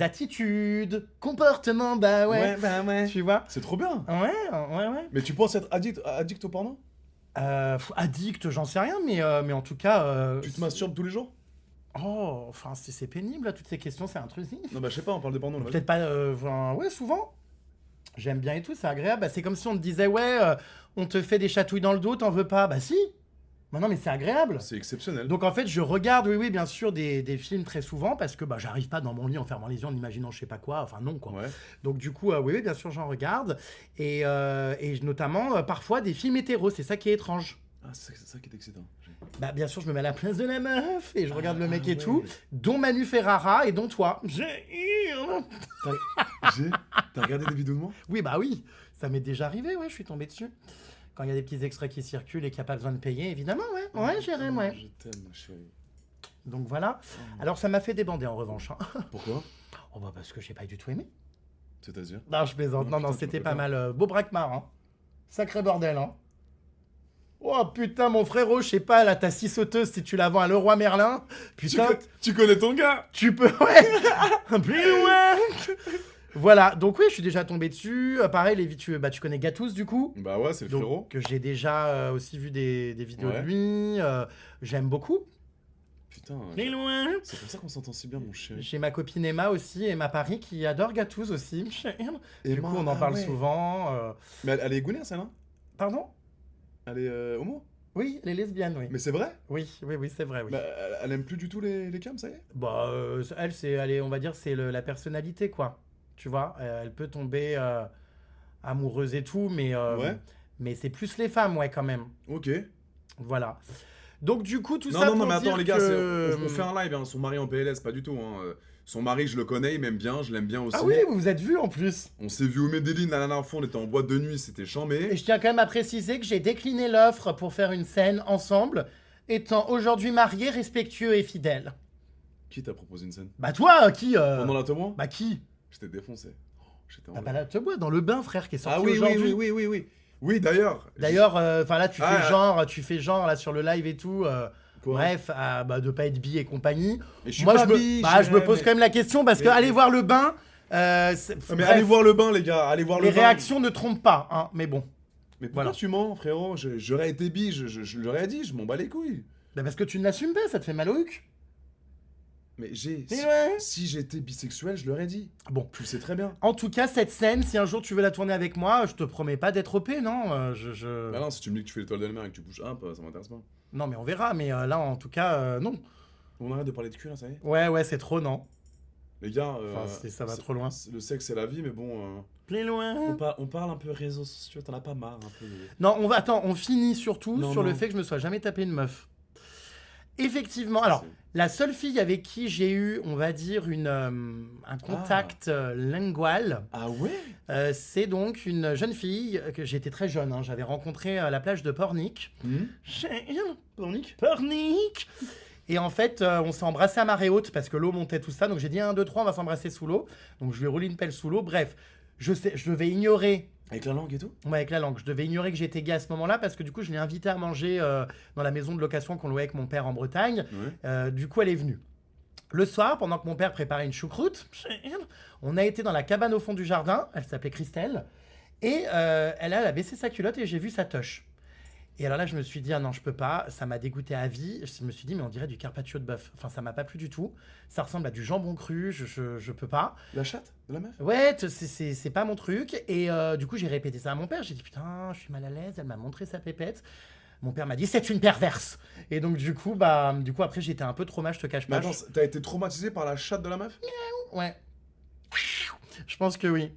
attitudes, comportements, bah ouais. bah ouais. Tu vois? C'est trop bien. Ouais. Mais tu penses être addict au porno? Addict, j'en sais rien, mais en tout cas. Tu te masturbes tous les jours? Oh, enfin, c'est pénible, là, toutes ces questions, c'est intrusif. Non, bah je sais pas, on parle de porno là. Peut-être pas. Enfin, ouais, souvent. J'aime bien et tout, c'est agréable. Bah, c'est comme si on te disait, ouais, on te fait des chatouilles dans le dos, t'en veux pas? Bah si. Bah non, mais c'est agréable. C'est exceptionnel. Donc en fait, je regarde, oui, bien sûr, des films très souvent parce que bah, j'arrive pas dans mon lit en fermant les yeux, en imaginant je sais pas quoi, enfin non quoi. Ouais. Donc du coup, oui, bien sûr, j'en regarde. Et notamment, parfois, des films hétéros, c'est ça qui est étrange. Ah, c'est ça qui est excitant. Bah bien sûr, je me mets à la place de la meuf et je regarde le mec et ouais. tout, dont Manu Ferrara et dont toi. T'as regardé des vidéos de moi? Oui, bah oui, ça m'est déjà arrivé, ouais, je suis tombé dessus. Quand il y a des petits extraits qui circulent et qu'il n'y a pas besoin de payer, évidemment, ouais. Ouais, j'irai, ouais. Je t'aime, ma chérie. Donc voilà. Alors ça m'a fait débander en revanche. Hein. Pourquoi? Oh bah parce que j'ai pas du tout aimé. C'est-à-dire? Non, je plaisante. Non, putain, tu c'était me pas fais mal. Beau braquemar, hein. Sacré bordel, hein. Oh putain, mon frérot, je sais pas, là, ta scie sauteuse, si tu la vends à Leroy Merlin, putain, Tu connais ton gars? tu peux, ouais, plus loin. Voilà, donc oui, je suis déjà tombé dessus. Pareil, tu connais Gatouze, du coup. Bah ouais, c'est le frérot. Donc, que j'ai déjà aussi vu des vidéos Ouais. de lui. J'aime beaucoup. Putain, Plus loin. c'est pour ça qu'on s'entend si bien, mon chéri. J'ai ma copine Emma aussi, Emma Paris, qui adore Gatouze aussi. Du coup, on en parle souvent. Mais elle est gounaire, celle-là? Pardon? Elle est homo? Oui, les lesbiennes, oui. Mais c'est vrai? Oui, c'est vrai, oui. Bah, elle aime plus du tout les cams, ça y est? Bah, elle, on va dire, c'est la personnalité, quoi. Tu vois, elle peut tomber amoureuse et tout, Ouais. mais c'est plus les femmes, ouais, quand même. Ok. Voilà. Donc, du coup, tout Non, ça non, pour non, mais attends, dire les gars, que... on fait un live, hein. Son mari en PLS, pas du tout. Hein. Son mari, je le connais, il m'aime bien, je l'aime bien aussi. Ah oui, vous vous êtes vus, en plus. On s'est vu au Medellin la dernière fois, on était en boîte de nuit, c'était chambé. Et je tiens quand même à préciser que j'ai décliné l'offre pour faire une scène ensemble, étant aujourd'hui marié, respectueux et fidèle. Qui t'a proposé une scène? Bah toi, qui Pendant la témoin? Bah qui? J'étais défoncé. Oh, j'étais en Bah là, te bois dans le bain, frère, qui est sorti Ah oui, aujourd'hui. oui. Oui, d'ailleurs. D'ailleurs, enfin là, tu Ah, fais genre là sur le live et tout. Quoi? Bref, de pas être bi et compagnie. Mais je suis Moi, pas je me, bi, je me pose quand même la question parce que mais- aller voir le bain, Mais bref, allez voir le bain, les gars, allez voir les le bain. réactions ne trompent pas, hein. Mais bon, Mais pourquoi Voilà. tu mens, frérot? J'aurais été bi, je l'aurais dit, je m'en bats les couilles. bah parce que tu ne l'assumes pas, ça te fait mal au huc. Mais ouais. si j'étais bisexuel, je l'aurais dit. Bon. Tu le sais très bien. En tout cas, cette scène, si un jour tu veux la tourner avec moi, je te promets pas d'être OP, non Bah non, si tu me dis que tu fais l'étoile de la mer et que tu bouges un peu, ça m'intéresse pas. Non, mais on verra, mais là, en tout cas, non. On arrête de parler de cul là, ça y est. Ouais, c'est trop, non. Les gars, Ça va trop loin. le sexe c'est la vie, mais bon, Plus loin. on parle un peu réseaux sociaux, t'en as pas marre un peu. Non, on finit surtout Non, sur le non. fait que je me sois jamais tapé une meuf. Effectivement, alors, la seule fille avec qui j'ai eu, on va dire, un contact lingual, Ah ouais. c'est donc une jeune fille que j'étais très jeune, hein, j'avais rencontrée à la plage de Pornic. Pornic. Et en fait, on s'est embrassé à marée haute parce que l'eau montait tout ça. Donc j'ai dit 1, 2, 3, on va s'embrasser sous l'eau. Donc je lui ai roulé une pelle sous l'eau. Bref, je devais ignorer. Avec la langue et tout. Ouais, avec la langue. Je devais ignorer que j'étais gay à ce moment-là parce que du coup, je l'ai invitée à manger dans la maison de location qu'on louait avec mon père en Bretagne. Ouais. Du coup, elle est venue. Le soir, pendant que mon père préparait une choucroute, on a été dans la cabane au fond du jardin. Elle s'appelait Christelle. Et elle a baissé sa culotte et j'ai vu sa toche. Et alors là, je me suis dit, ah non, je peux pas, ça m'a dégoûté à vie. Je me suis dit, mais on dirait du carpaccio de bœuf. Enfin, ça m'a pas plu du tout. Ça ressemble à du jambon cru, je peux pas. La chatte de la meuf. Ouais, c'est pas mon truc. Et du coup, j'ai répété ça à mon père. J'ai dit, putain, je suis mal à l'aise. Elle m'a montré sa pépette. Mon père m'a dit, c'est une perverse. Et donc, du coup, après, j'étais un peu trauma, je te cache Mais pas. attends, t'as été traumatisé par la chatte de la meuf? Ouais. Je pense que oui.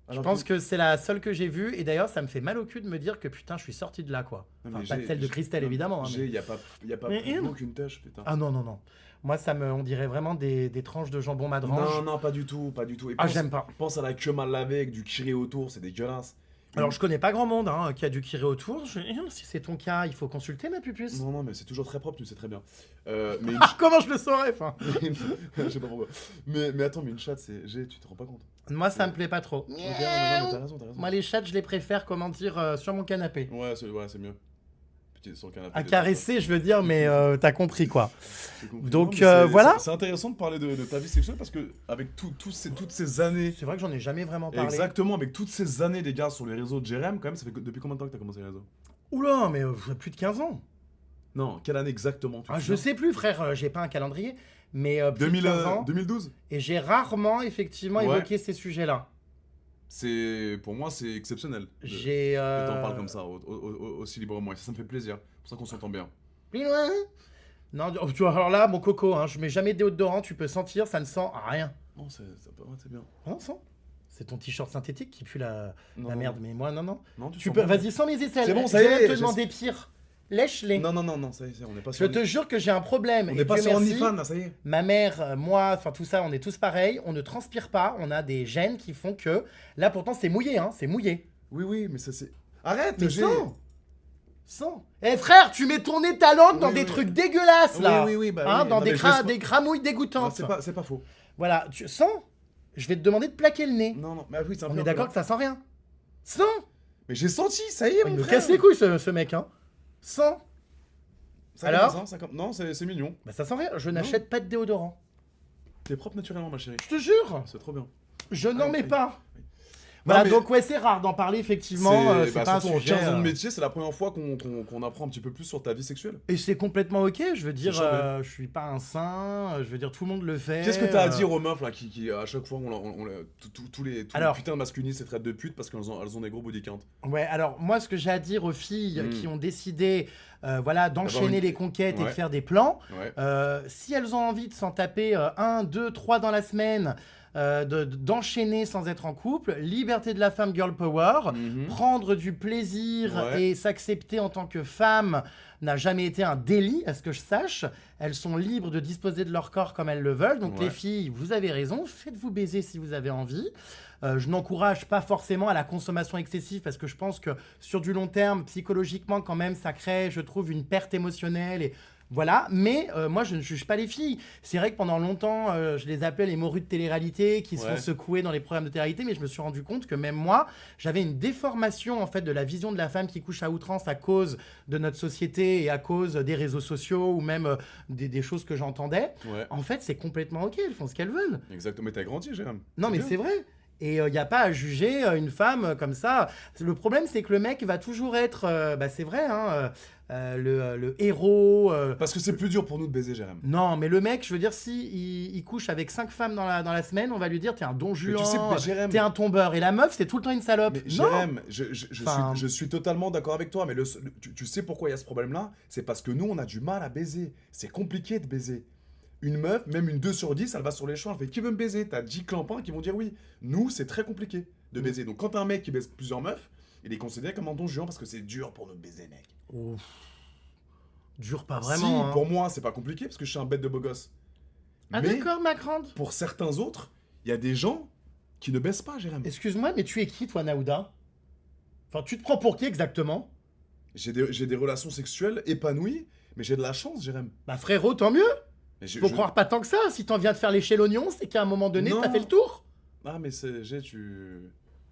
Alors Je pense que c'est la seule que j'ai vue. Et d'ailleurs, ça me fait mal au cul de me dire que putain, je suis sorti de là, quoi. Non, Enfin, mais pas de celle de Christelle, évidemment. hein, mais- Il y a pas Mais plus une. beau qu'une tâche, putain. Ah non. Moi, on dirait vraiment des tranches de jambon madrange. Non, pas du tout, pas du tout. Et Ah, pense- j'aime pas. Pense à la queue mal lavée avec du kiré autour, c'est dégueulasse. Alors, je connais pas grand monde qui a du kiré autour. Si c'est ton cas, il faut consulter ma pupuce. Non, mais c'est toujours très propre, tu le sais très bien. Mais Ah, comment je le saurais, enfin. je sais pas pourquoi. Mais attends, mais une chatte, tu te rends pas compte. Moi, ça me plaît pas trop. Ok, non, mais t'as raison. Moi, les chattes, je les préfère, comment dire, sur mon canapé. Ouais, c'est mieux. Petit sur le canapé. À caresser, je veux dire, mais t'as compris, quoi. J'ai compris. Donc, Non, mais voilà. C'est intéressant de parler de ta vie sexuelle parce que avec toutes ces années. C'est vrai que j'en ai jamais vraiment parlé. Exactement, avec toutes ces années, les gars, sur les réseaux de Jérém, quand même, ça fait depuis combien de temps que t'as commencé les réseaux? Oula, mais plus de 15 ans. Non, quelle année exactement tu te Ah, je souviens sais plus, frère, j'ai pas un calendrier. Mais plus de 2000, 15 ans. 2012. Et j'ai rarement, effectivement, Ouais. évoqué ces sujets-là. Pour moi, c'est exceptionnel. J'ai. Que t'en parles comme ça, aussi librement. Et ça me fait plaisir. C'est pour ça qu'on s'entend bien. Plus loin. Non, tu vois, alors là, mon coco, je mets jamais de déodorant, tu peux sentir, ça ne sent rien. Non, c'est bien. Ah non, sent. C'est ton t-shirt synthétique qui pue la Non, merde, non. mais moi, non. Non, Tu sens peux, pas. vas-y, sens mes aisselles. C'est bon, Je ça y vais est, même te j'ai- demander pire. Lèche-les. Non, ça y est, on n'est pas Je sur. te jure que j'ai un problème. On Et n'est pas Dieu sur merci, OnlyFans, là, ça y est. ma mère, moi, enfin tout ça, on est tous pareils. On ne transpire pas. On a des gènes qui font que. Là, pourtant, c'est mouillé, c'est mouillé. Oui, mais ça c'est. Arrête, Mais j'ai. Sens. Eh frère, tu mets ton nez ta langue dans Oui, des oui. trucs dégueulasses là. Oui, bah oui. Dans Non, des, mais je laisse pas- des gramouilles Non, dégoûtantes. c'est pas faux. Voilà, tu sens. Je vais te demander de plaquer le nez. Non, mais oui, c'est un On peu. est d'accord que ça sent rien. Sens. Mais j'ai senti, ça y est, Il mon me frère. casse les couilles ce mec, Sens. Ça Alors commence, hein, Non, c'est mignon. Bah ça sent rien. Je n'achète pas de déodorant. T'es propre naturellement, ma chérie. Je te jure. C'est trop bien. Je n'en oui, mets oui. pas. Oui. Voilà, Non, mais- donc ouais, c'est rare d'en parler, effectivement. C'est pas un surtout en sujet. 15 ans de métier, c'est la première fois qu'on apprend un petit peu plus sur ta vie sexuelle. Et c'est complètement ok, je veux dire, C'est charmé. je suis pas un saint, je veux dire, tout le monde le fait. Qu'est-ce que t'as à dire aux meufs là qui à chaque fois tous les Alors- putains de masculinistes se traitent de putes parce qu'elles ont des gros body count. Ouais, alors moi, ce que j'ai à dire aux filles Mm. qui ont décidé d'enchaîner une- les conquêtes et de Ouais. faire des plans, Ouais. si elles ont envie de s'en taper 1, 2, 3 dans la semaine, d'enchaîner sans être en couple, liberté de la femme, girl power, Mhm. prendre du plaisir Ouais. et s'accepter en tant que femme n'a jamais été un délit, à ce que je sache. Elles sont libres de disposer de leur corps comme elles le veulent. Donc Ouais. les filles, vous avez raison, faites-vous baiser si vous avez envie. Je n'encourage pas forcément à la consommation excessive parce que je pense que sur du long terme, psychologiquement quand même, ça crée, je trouve, une perte émotionnelle et voilà, mais moi je ne juge pas les filles. C'est vrai que pendant longtemps, je les appelais les morues de télé-réalité qui se Ouais. font secouer dans les programmes de télé-réalité, mais je me suis rendu compte que même moi, j'avais une déformation en fait de la vision de la femme qui couche à outrance à cause de notre société et à cause des réseaux sociaux ou même des choses que j'entendais. Ouais. En fait, c'est complètement ok, elles font ce qu'elles veulent. Exactement. Mais t'as grandi, Jérém. Non, mais bien. c'est vrai. Et il n'y a pas à juger une femme comme ça. Le problème, c'est que le mec va toujours être, c'est vrai, hein, le héros. Parce que c'est plus dur pour nous de baiser, Jérém. Non, mais le mec, je veux dire, si il couche avec 5 femmes dans la semaine, on va lui dire t'es un don Juan, Jérém, t'es un tombeur. Et la meuf, c'est tout le temps une salope. mais Non. Jérém, je suis totalement d'accord avec toi, mais tu sais pourquoi il y a ce problème-là? C'est parce que nous, on a du mal à baiser. C'est compliqué de baiser. Une meuf, même une 2 sur 10, elle va sur les champs, elle fait qui veut me baiser? T'as 10 clampins qui vont dire oui. Nous, c'est très compliqué de baiser. Donc quand t'as un mec qui baise plusieurs meufs, il est considéré comme un don Juan parce que c'est dur pour nous de baiser, mec. Ouf. Dure pas vraiment. Si, pour moi, c'est pas compliqué parce que je suis un bête de beau gosse. Ah Mais d'accord, ma grande. pour certains autres, il y a des gens qui ne baissent pas, Jérém. Excuse-moi, mais tu es qui, toi, Naouda? Enfin, tu te prends pour qui exactement? J'ai des relations sexuelles épanouies, mais j'ai de la chance, Jérém. Bah frérot, tant mieux. Mais Faut croire pas tant que ça. Si t'en viens de faire lécher l'oignon, c'est qu'à un moment donné, Non. t'as fait le tour. Ah, mais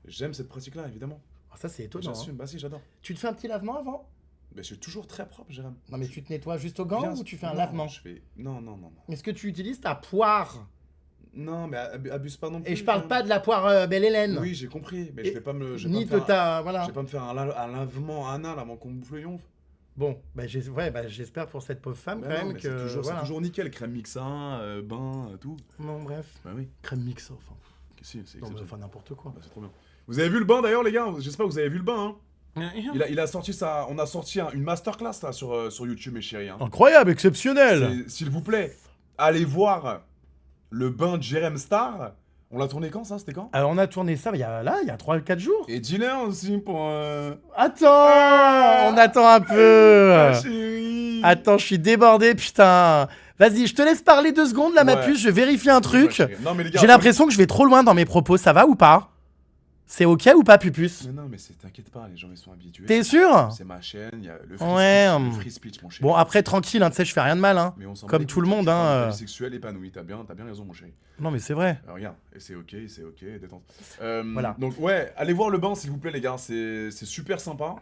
j'aime cette pratique-là, évidemment. Ah, ça, c'est étonnant. J'assume, bah si, j'adore. Tu te fais un petit lavement avant? Mais je suis toujours très propre, Jérém. Non, mais tu te nettoies juste au gant Bien ou sûr. tu fais un Non, lavement? Non, non, non, non. Est-ce que tu utilises ta poire? Non, mais abuse pas non plus. Et je parle Jérém. pas de la poire Belle Hélène. Oui, j'ai compris, mais Et je vais pas me... Ni de ta... Je Voilà. vais pas me faire un lavement anal avant qu'on me bouffe le yonf. Bon, j'espère pour cette pauvre femme Bah quand non, même mais que... c'est voilà. toujours nickel, crème mixin, bain, tout. Non, bref. Bah oui, Crème mix, enfin. si, c'est Non, mais exceptionnel. enfin, n'importe quoi. Bah, c'est trop bien. Vous avez vu le bain d'ailleurs, les gars? J'espère que vous avez vu le bain, hein. Il a sorti on a sorti une masterclass là sur YouTube, mes chéris. Hein. Incroyable, exceptionnel. S'il vous plaît, allez voir le bain de Jérém Star. On l'a tourné quand ça? C'était quand? Alors, on a tourné ça il y a 3-4 jours. Et dis-leur aussi pour... Attends, on attend un peu. Ah, chérie. Attends, je suis débordé, putain. Vas-y, je te laisse parler 2 secondes, là, ma Ouais. puce, je vérifie un truc. Ouais, chérie. Non, mais les gars, J'ai l'impression que je vais trop loin dans mes propos, ça va ou pas? C'est ok ou pas, Pupus? Mais non, mais t'inquiète pas, les gens ils sont habitués. T'es sûr? C'est ma chaîne, il y a le Ouais, le free speech, mon chéri. Bon, après, tranquille, hein, tu sais, je fais rien de mal, hein. Mais on s'en comme bat les tout le couilles, monde, je parle hein, de ta vie sexuelle épanouie, t'as bien raison, mon chéri. Non, mais c'est vrai. Regarde, et c'est ok, détente. Voilà. Donc ouais, allez voir le bain s'il vous plaît les gars, c'est super sympa.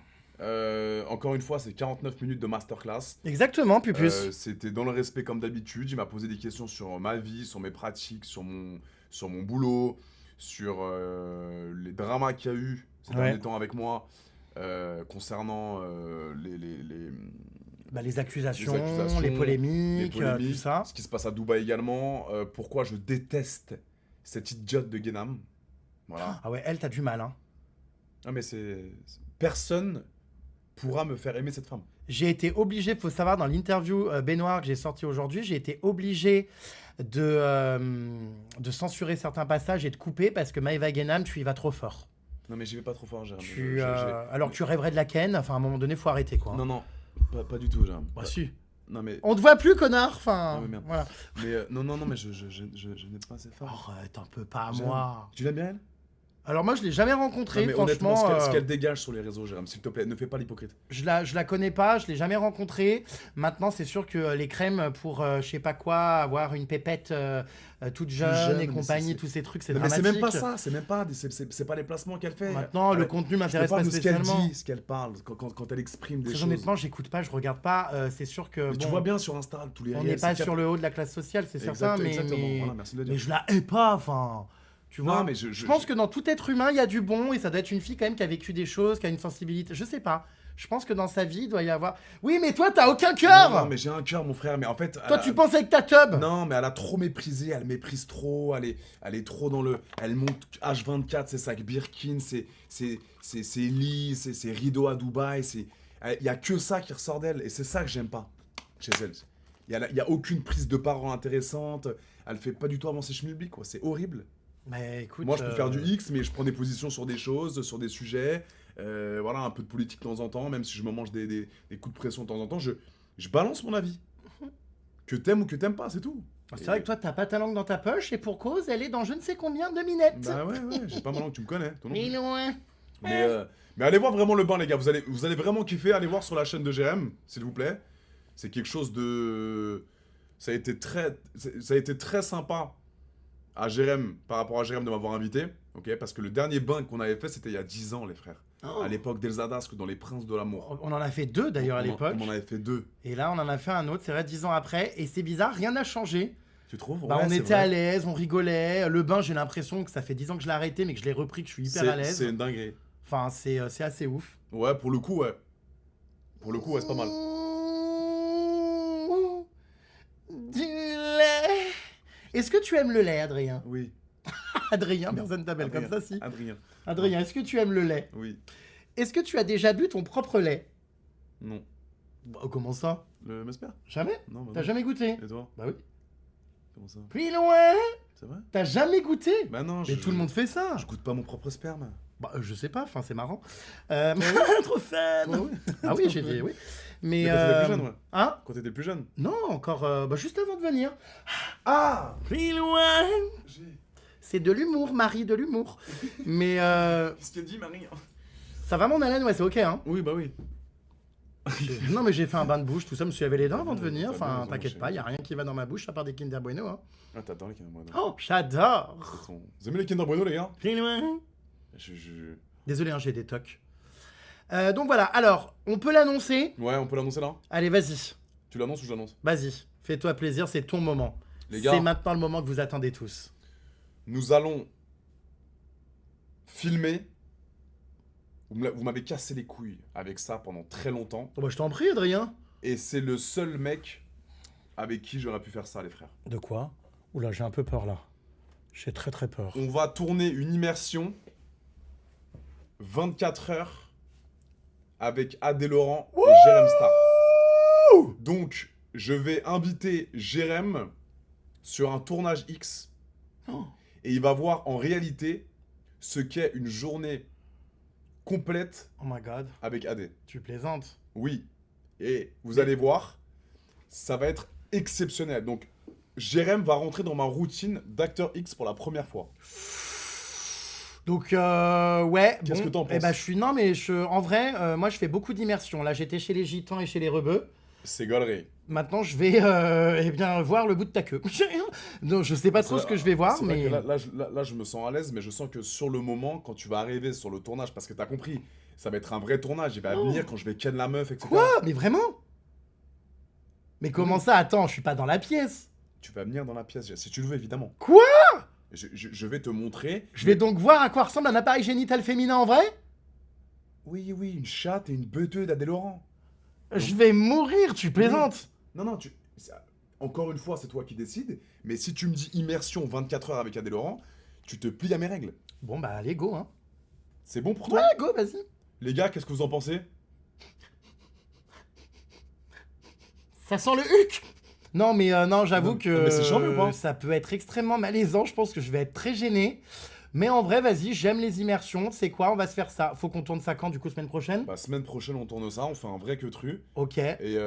Encore une fois, c'est 49 minutes de masterclass. Exactement, Pupus. C'était dans le respect comme d'habitude. Il m'a posé des questions sur ma vie, sur mes pratiques, sur mon boulot, sur les dramas qu'il y a eu ces derniers temps avec moi, concernant Les accusations, accusations, les polémiques, les tout ça. ce qui se passe à Dubaï également, pourquoi je déteste cette idiote de Guénam. Voilà. Ah ouais, elle, t'as du mal, hein. Ah mais personne pourra me faire aimer cette femme. J'ai été obligé, faut savoir, dans l'interview Baignoire que j'ai sorti aujourd'hui, j'ai été obligé de censurer certains passages et de couper parce que Maëva Guénam, tu y vas trop fort. Non mais j'y vais pas trop fort, Jérém. Alors que tu rêverais de la ken, enfin à un moment donné, faut arrêter quoi. Non, pas du tout, Jérém. Bah si. Non mais... On te voit plus, connard. Enfin, Non, mais merde. voilà. Mais non, mais je n'aime pas cette femme. Arrête un peu, pas à Jérém, moi. Tu l'aimes bien elle? Alors moi, je l'ai jamais rencontrée, Non, mais franchement. honnêtement, ce qu'elle dégage sur les réseaux, Jérém, s'il te plaît, ne fais pas l'hypocrite. Je la connais pas, je l'ai jamais rencontrée. Maintenant, c'est sûr que les crèmes pour je sais pas quoi, avoir une pépette toute jeune et mais compagnie, tous ces trucs, c'est Non, mais dramatique. c'est même pas ça, c'est pas les placements qu'elle fait. Maintenant, le contenu m'intéresse pas de ce qu'elle spécialement. dit, ce qu'elle parle, quand elle exprime des Très choses. honnêtement, j'écoute pas, je regarde pas. C'est sûr que Mais tu bon, vois bien sur Insta tous les on réels, n'est pas c'est sur le haut de la classe sociale, c'est certain, Exactement, mais voilà, merci de le dire. mais je la hais pas, enfin. Tu Non, vois, mais je pense que dans tout être humain, il y a du bon et ça doit être une fille quand même qui a vécu des choses, qui a une sensibilité. Je sais pas. Je pense que dans sa vie, il doit y avoir. Oui, mais toi, t'as aucun cœur. Non, mais j'ai un cœur, mon frère, mais en fait. Toi, tu penses avec ta tub. Non, mais elle a trop méprisé, elle méprise trop, elle est trop dans le. Elle monte H24, ses sacs Birkin, ses lits, ses rideaux à Dubaï, il y a que ça qui ressort d'elle, et c'est ça que j'aime pas chez elle. Il y a aucune prise de parole intéressante, elle fait pas du tout avancer Schmilblick, quoi, c'est horrible. Mais écoute. Moi, je peux faire du X, mais je prends des positions sur des choses, sur des sujets. Voilà, un peu de politique de temps en temps, même si je me mange des coups de pression de temps en temps, je balance mon avis. Que t'aimes ou que t'aimes pas, c'est tout. C'est vrai que toi, t'as pas ta langue dans ta poche et pour cause, elle est dans je ne sais combien de minettes. Bah ouais, j'ai pas ma langue, tu me connais. Toi non Mais plus. loin. Mais allez voir vraiment le bain, les gars. Vous allez vraiment kiffer. Allez voir sur la chaîne de GM, s'il vous plaît. C'est quelque chose de... Ça a été très sympa à Jérém, par rapport à Jérém, de m'avoir invité, ok, parce que le dernier bain qu'on avait fait, c'était il y a 10 ans, les frères. Oh. À l'époque d'Elsa Dasque, dans Les Princes de l'amour. On en a fait 2 d'ailleurs à l'époque. On en avait fait 2. Et là, on en a fait un autre, c'est vrai, 10 ans après. Et c'est bizarre, rien n'a changé. Tu trouves? Bah, Ouais, on c'est était à vrai. l'aise, on rigolait. Le bain, j'ai l'impression que ça fait 10 ans que je l'ai arrêté, mais que je l'ai repris, que je suis hyper à l'aise. C'est une dinguerie. Enfin, c'est assez ouf. Ouais, pour le coup, ouais. Pour le coup, ouais, c'est pas mal. Du lait. Est-ce que tu aimes le lait, Adrien? Oui. Adrien, personne t'appelle comme Adrien. ça, si. Adrien. Adrien, est-ce que tu aimes le lait? Oui. Est-ce que tu as déjà bu ton propre lait? Non. Bah, comment ça? Le Mesper? Jamais? Non, bah T'as non. jamais goûté? Et toi? Bah oui. Comment ça? Plus loin. C'est vrai? T'as jamais goûté? Bah non, Mais tout le monde fait ça. Je goûte pas mon propre sperme. Bah, je sais pas, enfin, c'est marrant. Trop fan. Toi, oui. Ah oui, j'ai dit oui. Mais Mais quand t'étais plus jeune, ouais. Hein? Quand t'étais plus jeune. Non, encore bah, juste avant de venir. Ah! Plus loin. C'est de l'humour, Marie, de l'humour. Mais Qu'est-ce qu'elle dit, Marie? ça va mon haleine, ouais, c'est ok, hein. Oui, bah oui. Non, mais j'ai fait un bain de bouche, tout ça, me suis lavé les dents avant de venir. T'as bien Enfin, raison, t'inquiète chérie. pas, y a rien qui va dans ma bouche à part des Kinder Bueno, hein. Ah, t'adores les Kinder Bueno. Oh, j'adore. Vous aimez les Kinder Bueno, les gars? Plus loin. Je- Désolé, hein, j'ai des tocs. Donc voilà, alors, on peut l'annoncer. Ouais, on peut l'annoncer là? Allez, vas-y. Tu l'annonces ou j'annonce? Vas-y, fais-toi plaisir, c'est ton moment. Les gars. C'est maintenant le moment que vous attendez tous. Nous allons filmer. Vous m'avez cassé les couilles avec ça pendant très longtemps. Oh, bah, je t'en prie, Adrien. Et c'est le seul mec avec qui j'aurais pu faire ça, les frères. De quoi? Oula, j'ai un peu peur là. J'ai très très peur. On va tourner une immersion 24 heures avec Adé Laurent et Jérém Star. Donc, je vais inviter Jérém sur un tournage X Oh. et il va voir en réalité ce qu'est une journée complète Oh my god, avec Adé. tu plaisantes. Oui. Et vous allez voir, ça va être exceptionnel. Donc, Jérém va rentrer dans ma routine d'acteur X pour la première fois. Donc ouais, Qu'est-ce que t'en Eh penses? ben, en vrai, moi je fais beaucoup d'immersion. Là, j'étais chez les Gitans et chez les Rebeux. C'est gaulerie. Maintenant, je vais eh bien voir le bout de ta queue. Donc, je sais pas trop ce que je vais voir, C'est vrai mais que là, je me sens à l'aise, mais je sens que sur le moment, quand tu vas arriver sur le tournage, parce que t'as compris, ça va être un vrai tournage, il va venir quand je vais ken la meuf, etc. quoi? Mais vraiment? Mais comment ça? Attends, je suis pas dans la pièce. Tu vas venir dans la pièce, si tu le veux, évidemment. Quoi? Je vais te montrer. Je vais donc voir à quoi ressemble un appareil génital féminin en vrai? Oui, oui, une chatte et une beuteux d'Adé Laurent. Je vais mourir, tu plaisantes. Non, encore une fois, c'est toi qui décides, mais si tu me dis immersion 24 heures avec Adé Laurent, tu te plies à mes règles. Bon bah allez, go hein. C'est bon pour toi? Ouais, go, vas-y. Les gars, qu'est-ce que vous en pensez? Ça sent le huc. Non mais non, j'avoue Non, que mais c'est charmé ou pas? ça peut être extrêmement malaisant. Je pense que je vais être très gêné. Mais en vrai, vas-y, j'aime les immersions. C'est quoi? On va se faire ça. Faut qu'on tourne ça quand, du coup, semaine prochaine? Bah, semaine prochaine, on tourne ça, on fait un vrai queutru, Ok. et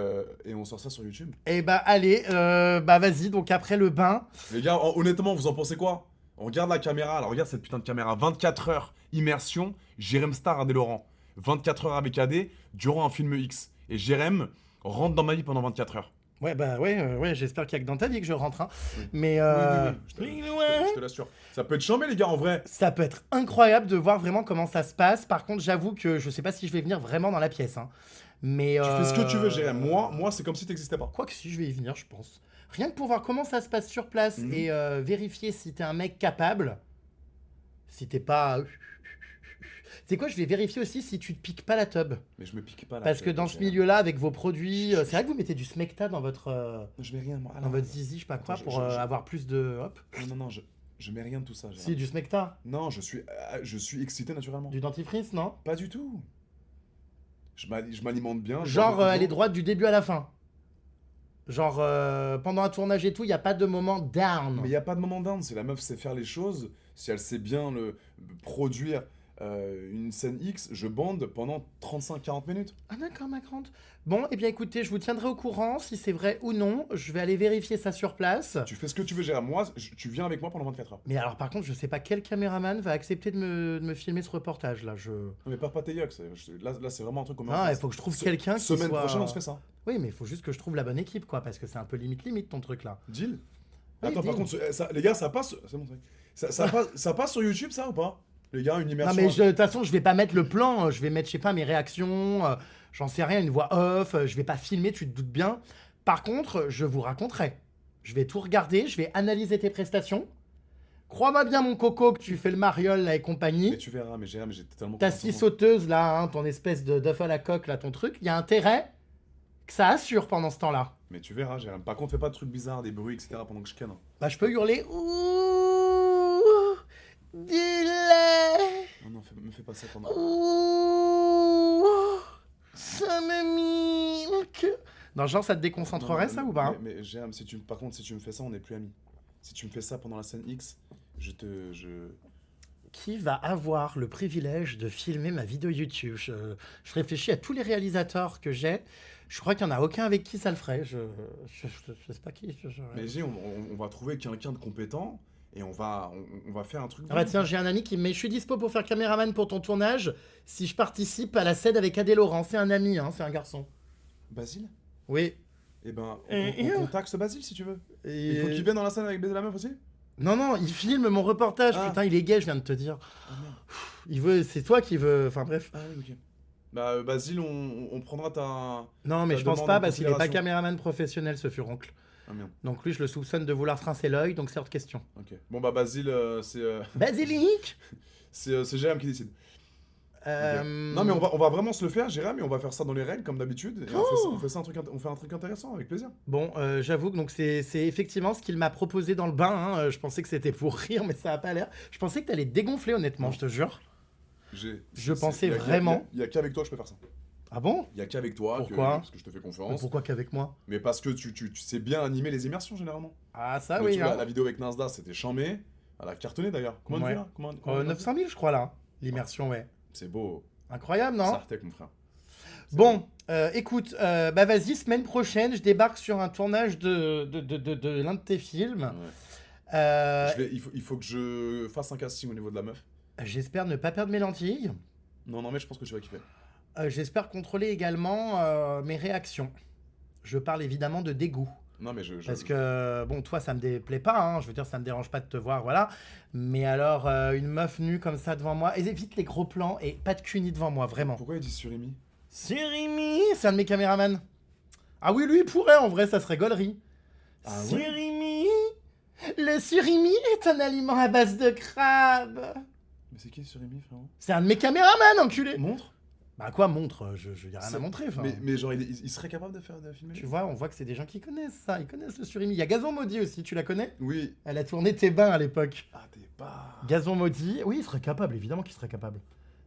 on sort ça sur YouTube. Et bah allez, bah vas-y. Donc après le bain, Les gars, honnêtement, vous en pensez quoi? On regarde la caméra, alors regarde cette putain de caméra. 24 heures, immersion, Jérém Star, Adé Laurent. 24 heures avec Adé, durant un film X. Et Jérém rentre dans ma vie pendant 24 heures. ouais bah ouais, j'espère qu'il y a que dans ta vie que je rentre. Hein. Oui. Mais Oui, je te l'assure. Ça peut être chambé, les gars, en vrai. ça peut être incroyable de voir vraiment comment ça se passe. Par contre, j'avoue que je sais pas si je vais venir vraiment dans la pièce. Hein. Mais Tu fais ce que tu veux, Jérém. Moi c'est comme si t'existais pas. Quoi que si, je vais y venir, je pense. Rien que pour voir comment ça se passe sur place Mhm. et vérifier si t'es un mec capable. Si t'es pas... C'est quoi, je vais vérifier aussi si tu te piques pas la tub. Mais je me pique pas là. Parce que dans ce milieu-là, avec vos produits, c'est vrai que vous mettez du smecta dans votre Je mets rien, moi. dans votre zizi, je sais pas quoi, Attends, pour avoir plus de... Hop. Non, je mets rien de tout ça, Jérém. Si, du smecta. Non, je suis excité naturellement. Du dentifrice, non? Pas du tout. Je m'alimente bien. je Genre, bois beaucoup elle est d'eau. droite du début à la fin. Genre, pendant un tournage et tout, il n'y a pas de moment down. Mais il n'y a pas de moment down. Si la meuf sait faire les choses, si elle sait bien produire une scène X, je bande pendant 35-40 minutes. Ah d'accord, ma grande. Bon, eh bien écoutez, je vous tiendrai au courant si c'est vrai ou non. Je vais aller vérifier ça sur place. Tu fais ce que tu veux, Jérém. Moi, tu viens avec moi pendant 24 heures. Mais alors par contre, je sais pas quel caméraman va accepter de me filmer ce reportage là. Non, Mais pas tes yucks. Là, c'est vraiment un truc qu'on met en il place. faut que je trouve quelqu'un qui Semaine soit... prochaine, on se fait ça. Oui, mais il faut juste que je trouve la bonne équipe, quoi, parce que c'est un peu limite ton truc là. Deal. Oui, Attends, par deal. contre, les gars, ça passe. C'est bon, ça passe sur YouTube, ça ou pas? Les gars, une Non immersion. mais de toute façon, je vais pas mettre le plan, je vais mettre, je sais pas, mes réactions, j'en sais rien, une voix off, je vais pas filmer, tu te doutes bien. Par contre, je vous raconterai. Je vais tout regarder, je vais analyser tes prestations. Crois-moi bien, mon coco, que tu fais le mariole là, et Mais compagnie. tu verras, mais Jérém, j'ai totalement Ta confiance en scie toi. sauteuse, là, hein, ton espèce d'œuf à la coque, là, ton truc, il y a intérêt que ça assure pendant ce temps-là. Mais tu verras, Jérém. Par contre, fais pas de trucs bizarres, des bruits, etc. pendant que je canne. Bah, je peux hurler. Ouh, du lait. Non, non, me fais pas ça pendant. Ouh, ça me milk. Non, genre, ça te déconcentrerait, Non, ça, ou pas? mais Jérém, par contre, si tu me fais ça, on n'est plus amis. Si tu me fais ça pendant la scène X, je. Qui va avoir le privilège de filmer ma vidéo YouTube? Je réfléchis à tous les réalisateurs que j'ai. Je crois qu'il n'y en a aucun avec qui ça le ferait. Je sais pas qui. Mais on va trouver quelqu'un de compétent et on va faire un truc. Ah bah tiens, j'ai un ami qui me met « Je suis dispo pour faire caméraman pour ton tournage si je participe à la scène avec Adé Laurent. » C'est un ami, hein, c'est un garçon. Basile. Oui. Eh ben, Et- on contacte ce Basile si tu veux. Et- Il faut qu'il vienne dans la scène avec baiser la meuf aussi. Non, non, il filme mon reportage. Ah. Putain, il est gay, je viens de te dire. Ah merde. Il veut, c'est toi qui veux. Enfin bref. Ah oui, ok. Bah, Basile, on prendra ta. Non, mais Ta je pense demande pas en parce qu'il est pas considération. caméraman professionnel, ce furoncle. Ah merde. Donc lui, je le soupçonne de vouloir trincer l'œil, donc c'est hors de question. Ok. Bon, bah, Basile, Basilic c'est Jérém qui décide. Euh, Ok. Non, mais on va vraiment se le faire, Jérém, et on va faire ça dans les règles, comme d'habitude. Et on fait ça on fait un truc intéressant, avec plaisir. Bon, j'avoue que donc c'est effectivement ce qu'il m'a proposé dans le bain. Hein. Je pensais que c'était pour rire, mais ça a pas l'air. Je pensais que t'allais te dégonfler, honnêtement, je te jure. Je pensais vraiment. Il y a qu'avec toi que je peux faire ça. Ah bon? Il y a qu'avec toi. Pourquoi parce que je te fais Mais confiance. pourquoi qu'avec moi? Mais parce que tu sais bien animer les immersions, généralement. Ah, ça Donc, oui. tu vois, Hein. la vidéo avec Nasdaq, c'était chambé. Elle a cartonné d'ailleurs. Comment Ouais. on fait là Comment 900 000, je crois, là. L'immersion, ouais. C'est beau. Incroyable, non? Sartec, mon frère. C'est Bon, beau. écoute, bah vas-y, semaine prochaine, je débarque sur un tournage de l'un de tes films. Ouais. Euh, Il faut que je fasse un casting au niveau de la meuf. J'espère ne pas perdre mes lentilles. Non, mais je pense que tu vas kiffer. J'espère contrôler également mes réactions. Je parle évidemment de dégoût. Non, mais Parce que, bon, toi, ça me déplaît pas, hein. Je veux dire, ça me dérange pas de te voir, voilà. Mais alors, une meuf nue comme ça devant moi, et évite les gros plans et pas de cul ni devant moi, vraiment. Pourquoi il dit Surimi C'est Rémi, c'est un de mes caméramans. Ah oui, lui, il pourrait, en vrai, ça serait gaulerie. Ah ouais Surimi, le surimi est un aliment à base de crabe. Mais c'est qui Surimi, frérot C'est un de mes caméramans, enculé. Montre. Bah quoi, montre, je y a rien à C'est- montrer, enfin. Mais genre, il serait capable de filmer Tu vois, on voit que c'est des gens qui connaissent ça, ils connaissent le surimi. Il y a Gazon Maudit aussi, tu la connais? Oui. Elle a tourné Tes bains à l'époque. Ah, t'es pas. Gazon Maudit, oui, il serait capable, évidemment qu'il serait capable.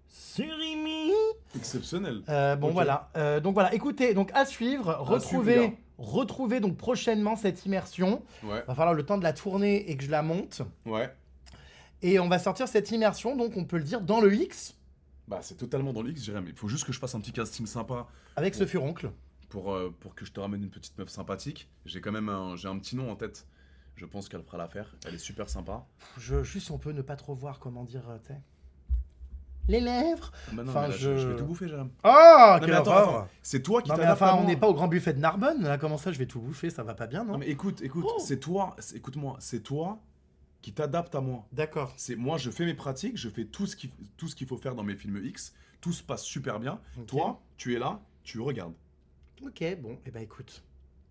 Surimi. Exceptionnel. Bon Ok. voilà, donc voilà, écoutez, donc à suivre, suivre, les gars. retrouvez donc prochainement cette immersion. Ouais. Va falloir le temps de la tourner et que je la monte. Ouais. Et on va sortir cette immersion, donc on peut le dire, dans le X, Bah, c'est totalement dans l'X, Jérém. Il faut juste que je fasse un petit casting sympa avec ce furoncle. pour que je te ramène une petite meuf sympathique. J'ai quand même j'ai un petit nom en tête. Je pense qu'elle fera l'affaire. Elle est super sympa. Juste, on peut ne pas trop voir, comment dire, tu sais. Les lèvres. Ah bah non, Enfin, mais là, je vais tout bouffer, Jérém. Oh, Non, quelle mais attends, horreur. attends. C'est toi qui Non mais t'adaptes à enfin, on moi. n'est pas au grand buffet de Narbonne, là, comment ça, je vais tout bouffer, ça va pas bien, non? Non, mais écoute, Oh. c'est toi, écoute-moi, c'est toi qui t'adapte à moi. D'accord. C'est moi, je fais mes pratiques, je fais tout ce qu'il faut faire dans mes films X. Tout se passe super bien. Ok. Toi, tu es là, tu regardes. Ok, bon, et bah écoute.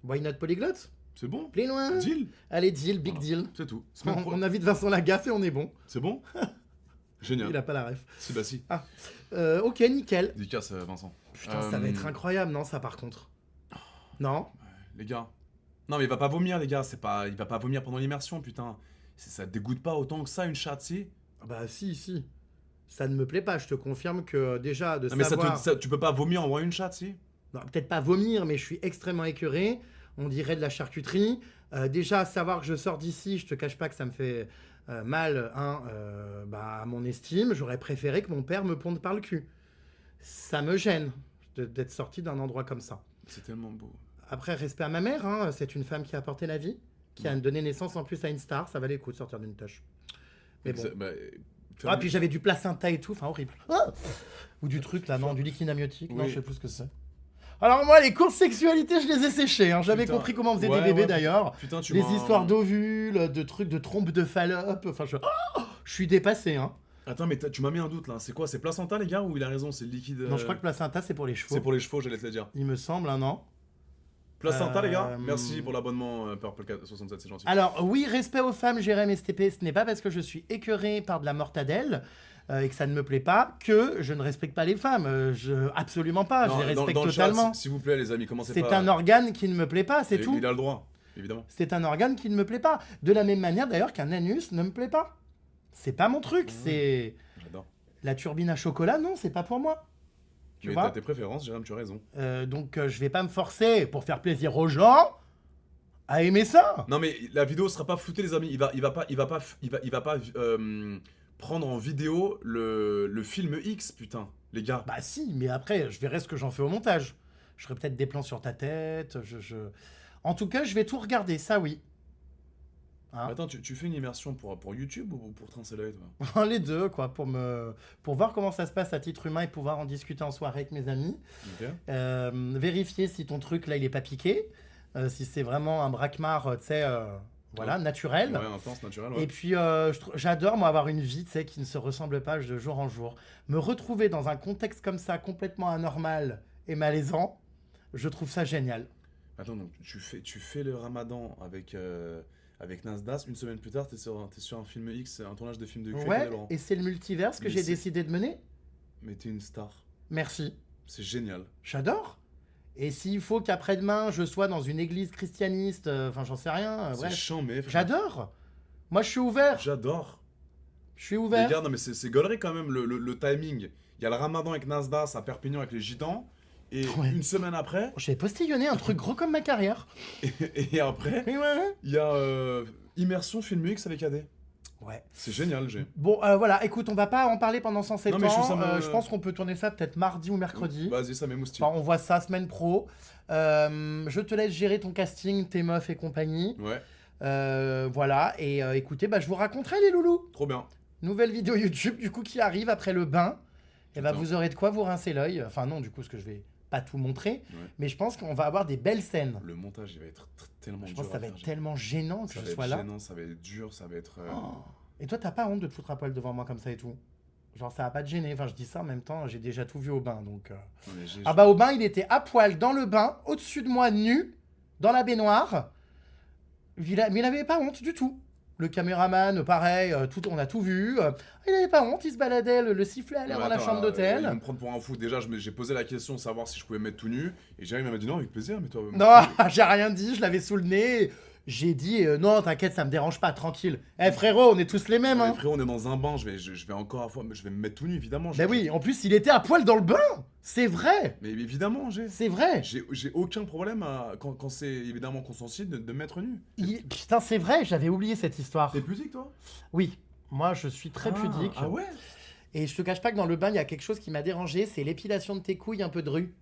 Why not polyglotte? C'est bon. Plus loin. Deal. Allez, deal, big Voilà. deal. C'est tout. On invite Vincent Lagaffe et on est bon. C'est bon. Génial. Il a pas la ref. Si, bah si. Ok, nickel. Dédicace, Vincent. Putain, ça va être incroyable, non, ça par contre? Non? Les gars. Non, mais il va pas vomir, les gars. Il va pas vomir pendant l'immersion, putain. Ça te dégoûte pas autant que ça, une chatte, si. Bah si. Ça ne me plaît pas, je te confirme que déjà de Non, mais savoir... tu peux pas vomir en voyant une chatte, si. Non, peut-être pas vomir, mais je suis extrêmement écœuré. On dirait de la charcuterie. Déjà, savoir que je sors d'ici, je te cache pas que ça me fait mal à mon estime. J'aurais préféré que mon père me ponde par le cul. Ça me gêne d'être sorti d'un endroit comme ça. C'est tellement beau. Après, respect à ma mère, hein, c'est une femme qui a apporté la vie, qui a donné naissance en plus à une star. Ça valait le coup de sortir d'une tâche. Mais bon. Ah, puis j'avais du placenta et tout, enfin horrible. Ah ou du truc là, non, du liquide amniotique, non, Oui. je sais plus ce que c'est. Alors moi, les cours de sexualité, je les ai séchés. Hein. J'avais Putain. compris comment on faisait Ouais, des bébés ouais, d'ailleurs. Putain, tu Les m'as- histoires d'ovules, de trucs de trompes de Fallope. Enfin, je suis dépassé. Hein. Attends, mais tu m'as mis un doute là. C'est quoi? C'est placenta, les gars, ou il a raison? C'est le liquide. Non, je crois que placenta, c'est pour les chevaux. C'est pour les chevaux, j'allais te le dire. Il me semble, hein, non? Placenta, les gars, merci pour l'abonnement Purple67, c'est gentil. Alors, oui, respect aux femmes, Jérém STP, ce n'est pas parce que je suis écœuré par de la mortadelle et que ça ne me plaît pas que je ne respecte pas les femmes. Absolument pas, je les respecte dans le chat, totalement. s'il vous plaît, les amis, commencez pas. C'est un organe qui ne me plaît pas, c'est tout. Il a le droit, évidemment. C'est un organe qui ne me plaît pas. De la même manière, d'ailleurs, qu'un anus ne me plaît pas. C'est pas mon truc, c'est... J'adore. La turbine à chocolat, non, c'est pas pour moi. Mais t'as tes préférences, Jérém, tu as raison. Donc, je vais pas me forcer pour faire plaisir aux gens à aimer ça. Non, mais la vidéo sera pas floutée, les amis. Il va pas prendre en vidéo le film X, putain, les gars. Bah si, mais après, je verrai ce que j'en fais au montage. Je ferai peut-être des plans sur ta tête. En tout cas, je vais tout regarder, ça oui. Hein? Attends, tu fais une immersion pour YouTube ou pour Translate, toi? Les deux, quoi, pour voir comment ça se passe à titre humain et pouvoir en discuter en soirée avec mes amis. Ok. Vérifier si ton truc, là, il est pas piqué. Si c'est vraiment un braquemar, tu sais, voilà, naturel. Ouais, intense, naturel, ouais. Et puis, j'adore, moi, avoir une vie, tu sais, qui ne se ressemble pas de jour en jour. Me retrouver dans un contexte comme ça, complètement anormal et malaisant, je trouve ça génial. Attends, donc tu fais le ramadan avec Nasdaq, une semaine plus tard, t'es sur un film X, un tournage de film de cul. Ouais, et c'est le multiverse que j'ai décidé de mener. Mais t'es une star. Merci. C'est génial. J'adore. Et s'il faut qu'après-demain, je sois dans une église christianiste, enfin, j'en sais rien, C'est bref. chambé, frère. J'adore. Moi, je suis ouvert. J'adore. Je suis ouvert. Les gars, non mais c'est gaulerie quand même, le timing. Il y a le ramadan avec Nasdaq à Perpignan avec les gitans, et Ouais. une semaine après, J'ai postillonné un truc gros comme ma carrière. et après, Mais ouais. il y a immersion film X avec AD. Ouais. C'est génial, j'ai. Bon, voilà, écoute, on va pas en parler pendant 107 Non, mais ans. Je pense qu'on peut tourner ça peut-être mardi ou mercredi. Vas-y, ça m'émoustille. Enfin, on voit ça semaine pro. Je te laisse gérer ton casting, tes meufs et compagnie. Ouais, Voilà, et écoutez, je vous raconterai les loulous. trop bien. Nouvelle vidéo YouTube du coup qui arrive après le bain. Et Putain. vous aurez de quoi vous rincer l'œil. Enfin non, du coup, ce que je vais pas tout montrer. Ouais. Mais je pense qu'on va avoir des belles scènes. Le montage, il va être tellement Je dur pense que ça à va faire, être j'ai. tellement gênant que Ça je va sois être là. gênant, ça va être dur, ça va être... Oh. Et toi, t'as pas honte de te foutre à poil devant moi comme ça et tout? Genre, ça va pas te gêner. Enfin, je dis ça en même temps, j'ai déjà tout vu au bain, donc... Non, mais j'ai- Ah bah, au bain, il était à poil dans le bain, au-dessus de moi, nu, dans la baignoire. Mais il avait pas honte du tout. Le caméraman, pareil, on a tout vu. Il avait pas honte, il se baladait, le sifflet allait Non, dans mais la attends, chambre Ils vont d'hôtel. me prendre pour un fou. Déjà, j'ai posé la question de savoir si je pouvais me mettre tout nu. Et Jérémy m'a dit non, avec plaisir, mais toi... Non, j'ai rien dit, je l'avais sous le nez. J'ai dit, non, t'inquiète, ça me dérange pas, tranquille. Eh frérot, on est tous les mêmes, Mais hein. frérot, on est dans un bain, je vais encore je vais me mettre tout nu, évidemment. Ben oui, en plus, il était à poil dans le bain. C'est vrai, Mais évidemment, c'est vrai. j'ai aucun problème quand c'est évidemment consensuel de me mettre nu. Putain, c'est vrai, j'avais oublié cette histoire. T'es pudique, toi? Oui, moi, je suis très pudique. Ah ouais? Et je te cache pas que dans le bain, il y a quelque chose qui m'a dérangé, c'est l'épilation de tes couilles un peu drue.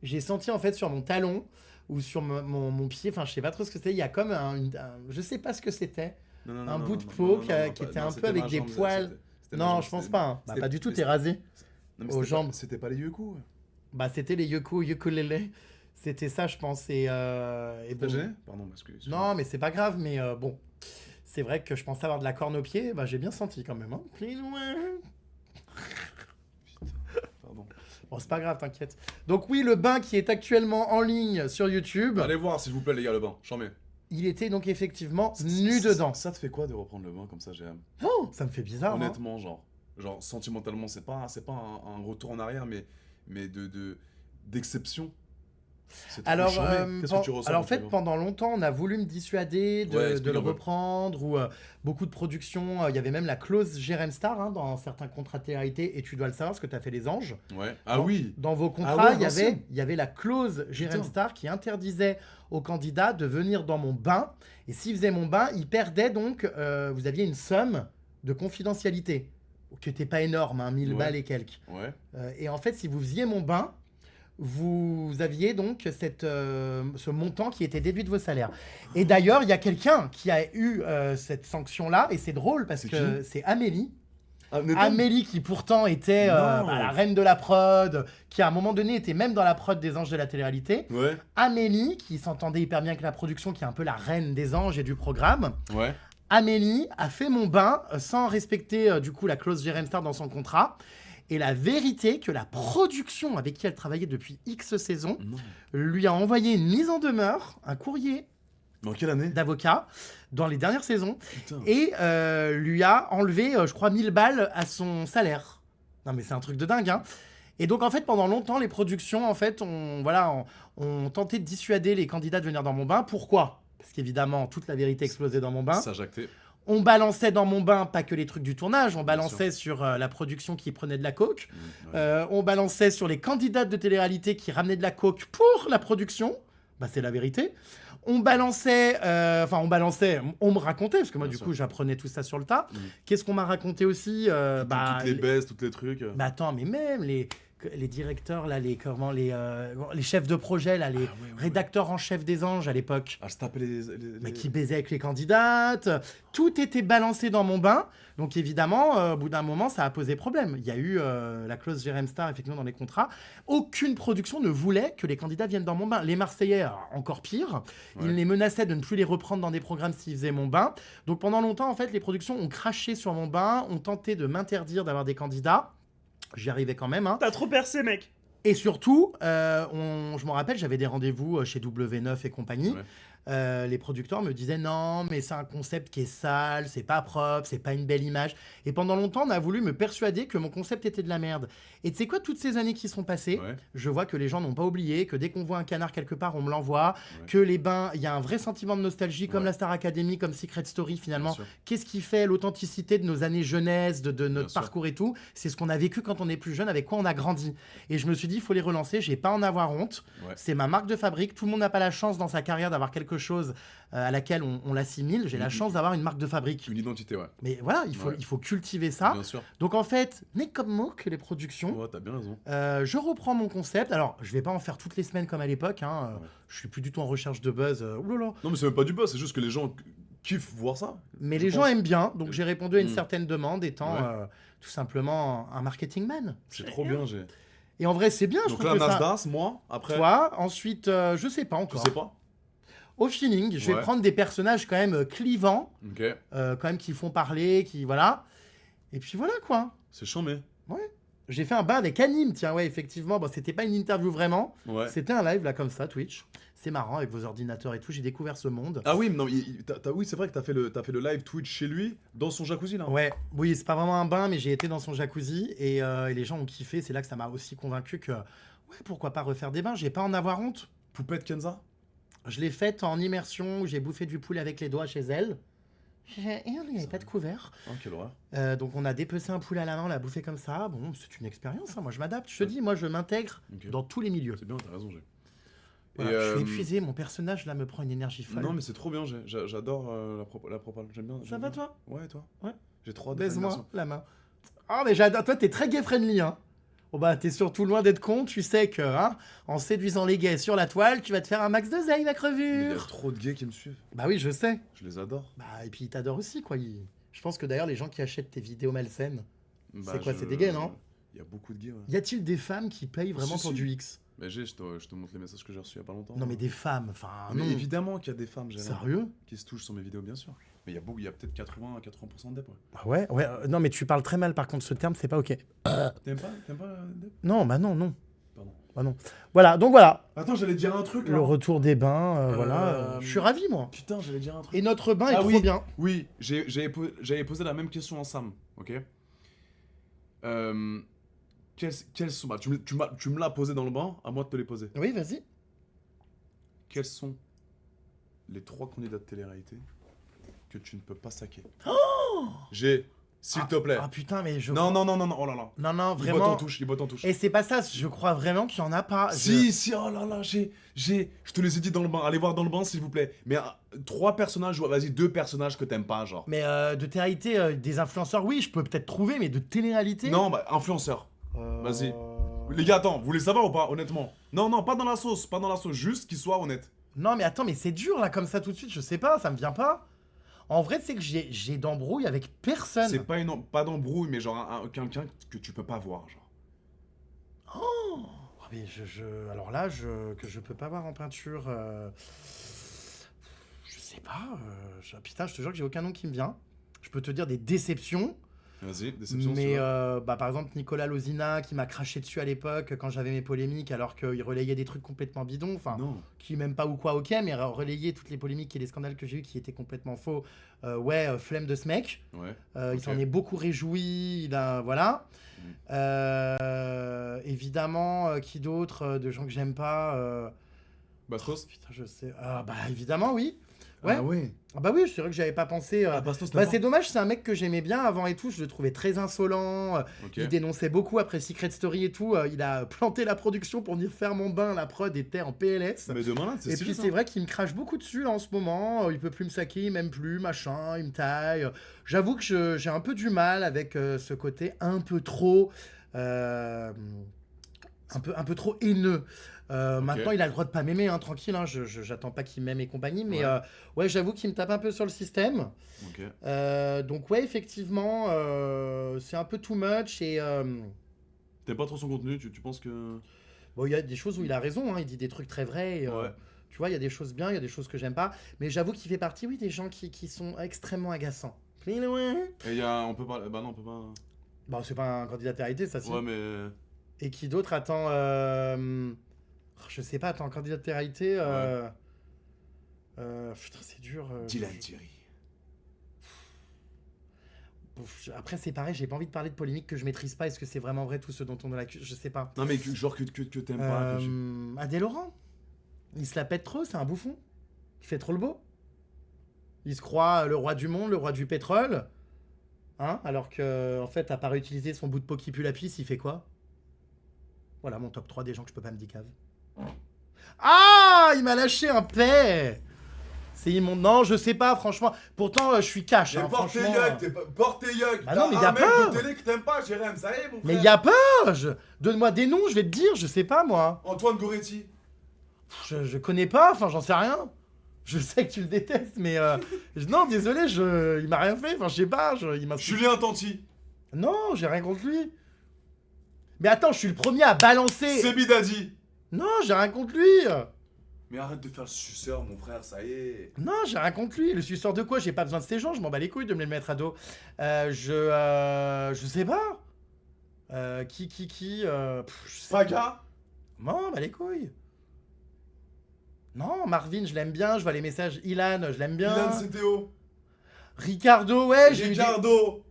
J'ai senti en fait sur mon talon ou sur mon pied, enfin je sais pas trop ce que c'était, il y a comme je sais pas ce que c'était. Non, Un non, bout non, de non, peau non, qui non, était non, un peu c'était avec ma des jambe, poils. c'était ma Non, jambe, je pense c'était- pas. Bah, c'était- pas du tout, c'était- t'es rasé. Non, mais aux c'était jambes. C'était pas les yeux-coups. Bah c'était les ukulélé. C'était ça, je pense. Et T'as bon. gêné? Pardon, parce que... Non, mais c'est pas grave, mais bon. C'est vrai que je pensais avoir de la corne au pied, bah j'ai bien senti quand même. Hein. Plus loin. Pardon. Bon, c'est pas grave, t'inquiète. Donc oui, le bain qui est actuellement en ligne sur YouTube, Allez voir, s'il vous plaît, les gars, le bain. J'en mets. il était donc effectivement nu dedans. Ça te fait quoi de reprendre le bain comme ça, Jérémy? Oh, ça me fait bizarre. Hein. Honnêtement, genre sentimentalement, c'est pas un retour en arrière, mais d'exception. C'est trop Alors, chambé. Qu'est-ce que tu ressens alors en quand fait, tu le vois? pendant longtemps, on a voulu me dissuader de, Ouais, de explique le un peu. reprendre, ou beaucoup de productions. Il y avait même la clause Jérém Star hein, dans certains contrats de télé-réalité, et tu dois le savoir parce que tu as fait Les Anges. Ouais. Ah Dans- oui. Dans vos contrats, Ah ouais, il y avait, ancien. il y avait la clause Jérém Putain. Star qui interdisait aux candidats de venir dans mon bain. Et s'ils faisaient mon bain, ils perdaient donc, vous aviez une somme de confidentialité, qui n'était pas énorme, hein, 1000 Ouais. balles et quelques. Ouais. Et en fait, si vous faisiez mon bain, vous aviez donc ce montant qui était déduit de vos salaires. Et d'ailleurs, il y a quelqu'un qui a eu cette sanction-là, et c'est drôle parce C'est que c'est Amélie. Ah, mais Amélie qui pourtant était Non. la reine de la prod, qui à un moment donné était même dans la prod des Anges de la télé-réalité. Ouais. Amélie, qui s'entendait hyper bien avec la production, qui est un peu la reine des Anges et du programme. Ouais. Amélie a fait mon bain sans respecter du coup la clause Jérém Star dans son contrat. Et la vérité, que la production avec qui elle travaillait depuis X saisons Non. lui a envoyé une mise en demeure, un courrier Dans quelle année? d'avocat dans les dernières saisons Putain. et lui a enlevé, je crois, 1000 balles à son salaire. Non, mais c'est un truc de dingue, hein. Et donc, en fait, pendant longtemps, les productions, en fait, ont tenté de dissuader les candidats de venir dans mon bain. Pourquoi? Parce qu'évidemment, toute la vérité explosait dans mon bain. Ça jacté. On balançait dans mon bain pas que les trucs du tournage, on Bien balançait sur la production qui prenait de la coke, Ouais. on balançait sur les candidates de télé-réalité qui ramenaient de la coke pour la production. Bah, c'est la vérité. On balançait, on me racontait, parce que moi, Bien du sûr. coup, j'apprenais tout ça sur le tas. Mhm. Qu'est-ce qu'on m'a raconté aussi Toutes les baisses, toutes les trucs. Bah attends, mais même les directeurs, là, les chefs de projet, là, les ouais, rédacteurs en chef des anges à l'époque, À se taper mais qui baisaient avec les candidates, tout était balancé dans mon bain. Donc évidemment, au bout d'un moment, ça a posé problème. Il y a eu la clause Jérém Star, effectivement, dans les contrats. Aucune production ne voulait que les candidats viennent dans mon bain. Les Marseillais, encore pire, Ouais. ils les menaçaient de ne plus les reprendre dans des programmes s'ils faisaient mon bain. Donc pendant longtemps, en fait, les productions ont craché sur mon bain, ont tenté de m'interdire d'avoir des candidats. J'y arrivais quand même, hein. T'as trop percé, mec. Et surtout, je me rappelle, j'avais des rendez-vous chez W9 et compagnie. Ouais. Les producteurs me disaient non, mais c'est un concept qui est sale, c'est pas propre, c'est pas une belle image. Et pendant longtemps, on a voulu me persuader que mon concept était de la merde. Et tu sais quoi, toutes ces années qui sont passées, Ouais. je vois que les gens n'ont pas oublié, que dès qu'on voit un canard quelque part, on me l'envoie, Ouais. que les bains, il y a un vrai sentiment de nostalgie, comme Ouais. la Star Academy, comme Secret Story finalement. Bien sûr. Qu'est-ce qui fait l'authenticité de nos années jeunesse, de notre sûr. parcours et tout? C'est ce qu'on a vécu quand on est plus jeune, avec quoi on a grandi. Et je me suis dit, il faut les relancer, j'ai pas à en avoir honte. Ouais. C'est ma marque de fabrique. Tout le monde n'a pas la chance dans sa carrière d'avoir quelque chose à laquelle on l'assimile. J'ai la Mhm. chance d'avoir une marque de fabrique. Une identité, ouais. Mais voilà, Ouais. il faut cultiver ça. Bien sûr. Donc en fait, n'est comme mot que les productions. Ouais, t'as bien raison. Je reprends mon concept. Alors, je vais pas en faire toutes les semaines comme à l'époque. Hein. Ouais. Je suis plus du tout en recherche de buzz. Oulala. Non, mais c'est même pas du buzz, c'est juste que les gens kiffent voir ça. Mais Je les gens pense. aiment bien. Donc j'ai répondu à une Mm. certaine demande, étant Ouais. tout simplement un marketing man. C'est trop bien, j'ai. Et en vrai, c'est bien. Je Donc trouve là, que ça. Nasdaq, moi, après. Toi, ensuite, je sais pas Tu encore. sais pas? Au feeling, je vais Ouais. prendre des personnages quand même clivants, Ok. quand même qui font parler, qui voilà. Et puis voilà quoi. C'est chambé. J'ai fait un bain avec Anime, tiens, ouais, effectivement. Bon, c'était pas une interview vraiment. Ouais. C'était un live là comme ça, Twitch. C'est marrant avec vos ordinateurs et tout. J'ai découvert ce monde. Ah oui, mais non, oui, c'est vrai que t'as fait le live Twitch chez lui, dans son jacuzzi, là. Ouais, oui, c'est pas vraiment un bain, mais j'ai été dans son jacuzzi et les gens ont kiffé. C'est là que ça m'a aussi convaincu que, ouais, pourquoi pas refaire des bains. J'ai pas à en avoir honte. Poupette Kenza. Je l'ai faite en immersion où j'ai bouffé du poulet avec les doigts chez elle. Et il n'y avait pas de couvert. Oh, quelle horreur. Donc on a dépecé un poulet à la main, on l'a bouffé comme ça. Bon, c'est une expérience, hein. Moi je m'adapte. Je te Ouais. dis, moi je m'intègre Ok. dans tous les milieux. C'est bien, t'as raison, j'ai. Voilà, Et, je suis épuisé, mon personnage là me prend une énergie folle. Non, mais c'est trop bien, j'adore la propale. J'aime bien. Ça j'aime va bien. toi? Ouais, et toi? Ouais. J'ai trop hâte de Baise-moi faire la main. Ah mais j'adore, toi t'es très gay friendly hein. Bon bah t'es surtout loin d'être con, tu sais que hein, en séduisant les gays sur la toile, tu vas te faire un max de zeille ma Mais il y a crevure. trop de gays qui me suivent. Bah oui je sais. Je les adore. Bah et puis ils t'adorent aussi quoi. Je pense que d'ailleurs les gens qui achètent tes vidéos malsaines, Bah, c'est quoi, c'est des gays, non? Il y a beaucoup de gays, ouais. y a-t-il des femmes qui payent vraiment Si, pour si. du X? Mais je te montre les messages que j'ai reçus il y a pas longtemps. Non mais des femmes, enfin Mais non. évidemment qu'il y a des femmes, j'ai Sérieux? qui se touchent sur mes vidéos, bien sûr. Mais il y a peut-être 80% de dep, ouais. Ah ouais, ouais. Non mais tu parles très mal par contre ce terme, c'est pas ok. T'aimes pas dep? Non, bah non, non. Pardon. Bah non. Voilà, donc voilà, Attends, j'allais dire un truc, là. le retour des bains, voilà. Je suis ravi moi. Putain, j'allais dire un truc. Et notre bain est Ah trop oui. bien. Oui, j'avais posé la même question à Sam, ok? Quelles sont... Bah, tu me l'as posé dans le bain, à moi de te les poser. Oui, vas-y. Quels sont les 3 candidats de télé-réalité que tu ne peux pas saquer? S'il te plaît. Ah putain, mais je. Non, non, non, non, non, oh là là. Non, non, Il botte en vraiment. touche, il botte en touche. Et c'est pas ça, je crois vraiment qu'il y en a pas. Si, si, oh là là, je te les ai dit dans le bain. Allez voir dans le bain, s'il vous plaît. Mais 3 personnages, vas-y, 2 personnages que t'aimes pas, genre. Mais de télé-réalité, des influenceurs, oui, je peux peut-être trouver, mais de télé-réalité. Non, bah, influenceur. Euh, vas-y. Les gars, attends, vous voulez savoir ou pas, honnêtement? Non, non, pas dans la sauce, juste qu'il soit honnête. Non, mais attends, mais c'est dur là, comme ça tout de suite, je sais pas, ça me vient pas. En vrai, c'est que j'ai d'embrouille avec personne. C'est pas d'embrouille, mais genre quelqu'un que tu peux pas voir, genre. Oh, mais alors là, que je peux pas voir en peinture. Je sais pas. Putain, je te jure que j'ai aucun nom qui me vient. Je peux te dire des déceptions. Vas-y, déception. Mais par exemple, Nicolas Lozina qui m'a craché dessus à l'époque quand j'avais mes polémiques alors qu'il relayait des trucs complètement bidons, enfin, Non. qui m'aime pas ou quoi, ok, mais relayer toutes les polémiques et les scandales que j'ai eu qui étaient complètement faux. Flemme de ce mec. Ouais. Il s'en est beaucoup réjoui. Voilà. Évidemment, qui d'autre de gens que j'aime pas Bastos. Putain, je sais. Évidemment, oui. Ouais. Ah ouais. Ah bah oui, c'est vrai que j'avais pas pensé. Bastos, C'est dommage, c'est un mec que j'aimais bien avant et tout. Je le trouvais très insolent. Ok. Il dénonçait beaucoup après Secret Story et tout. Il a planté la production pour venir faire mon bain. La prod était en PLS. Mais demain, là, c'est Et stylé, puis ça. c'est vrai qu'il me crache beaucoup dessus là en ce moment. Il peut plus me saquer, il m'aime plus, machin, il me taille. J'avoue que j'ai un peu du mal avec ce côté un peu trop. Un peu trop haineux. Maintenant, il a le droit de pas m'aimer, hein, tranquille. Hein, j'attends pas qu'il m'aime et compagnie, mais j'avoue qu'il me tape un peu sur le système. Ok. Donc ouais, effectivement, c'est un peu too much et T'aimes pas trop son contenu, tu penses que. bon, il y a des choses où il a raison. Hein, il dit des trucs très vrais. Et, Ouais. tu vois, il y a des choses bien, il y a des choses que j'aime pas, mais j'avoue qu'il fait partie, oui, des gens qui sont extrêmement agaçants. Et on peut pas. Bah non, on peut pas. Bon, c'est pas un candidat à réalité, ça si. Ouais, mais. Et qui d'autre attend je sais pas, attends, candidat de réalité. Putain, c'est dur. Dylan Thierry. Après, c'est pareil, j'ai pas envie de parler de polémique que je maîtrise pas. Est-ce que c'est vraiment vrai tout ce dont on l'accuse? Je sais pas. Non, mais genre que t'aimes pas. Adèle Laurent. Il se la pète trop, c'est un bouffon. Il fait trop le beau. Il se croit le roi du monde, le roi du pétrole. Hein, alors que, en fait, à part utiliser son bout de peau qui pue la pisse, il fait quoi? Voilà mon top 3 des gens que je peux pas me dire cave. Ah, il m'a lâché un paix. C'est immonde. Non, je sais pas, franchement. Pourtant, je suis cash. Hein, franchement. Porte tes yeux. Bah non, mais y a pas. de télé que t'aimes pas, Jérém, ça y est, mon frère. Mais y a pas. Donne-moi des noms, je vais te dire. Je sais pas, moi. Antoine Goretti. Je connais pas, enfin, j'en sais rien. Je sais que tu le détestes, mais non, désolé, il m'a rien fait. Enfin, je sais pas. Il m'a. Julien Tanti. Non, j'ai rien contre lui. Mais attends, je suis le premier à balancer. Sebi Dadi. Non, j'ai rien contre lui. Mais arrête de faire le suceur, mon frère, ça y est. Non, j'ai rien contre lui. Le suceur de quoi? J'ai pas besoin de ces gens, je m'en bats les couilles de me les mettre à dos. Je sais pas. Qui je sais Faga. Non, bah les couilles. Non, Marvin, je l'aime bien, je vois les messages. Ilan, je l'aime bien. Ilan CTO. Ricardo, ouais, j'ai eu des... Ricardo.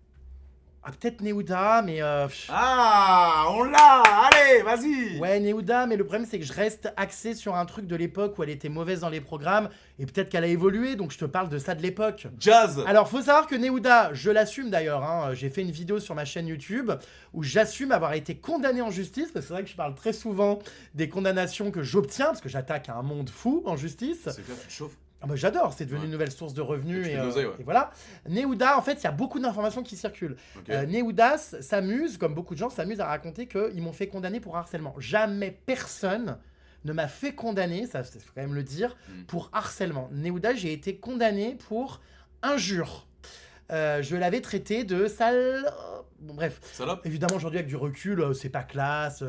Ah, peut-être Neuda, mais... Ah, on l'a. Allez, vas-y. Ouais, Neuda, mais le problème, c'est que je reste axé sur un truc de l'époque où elle était mauvaise dans les programmes, et peut-être qu'elle a évolué, donc je te parle de ça de l'époque. Jazz. Alors, faut savoir que Neuda, je l'assume d'ailleurs, hein, j'ai fait une vidéo sur ma chaîne YouTube où j'assume avoir été condamné en justice, parce que c'est vrai que je parle très souvent des condamnations que j'obtiens, parce que j'attaque un monde fou en justice. C'est clair, tu te chauffes. Ah bah, j'adore, c'est devenu une nouvelle source de revenus. Et tu fais de l'oseille, ouais. Et voilà. Neuda, en fait, il y a beaucoup d'informations qui circulent. Ok. Neuda s'amuse, comme beaucoup de gens s'amusent à raconter qu'ils m'ont fait condamner pour harcèlement. Jamais personne ne m'a fait condamner, ça faut quand même le dire, pour harcèlement. Neuda, j'ai été condamné pour injure. Je l'avais traité de sale... Bon, bref. Salope. Évidemment, aujourd'hui, avec du recul, c'est pas classe.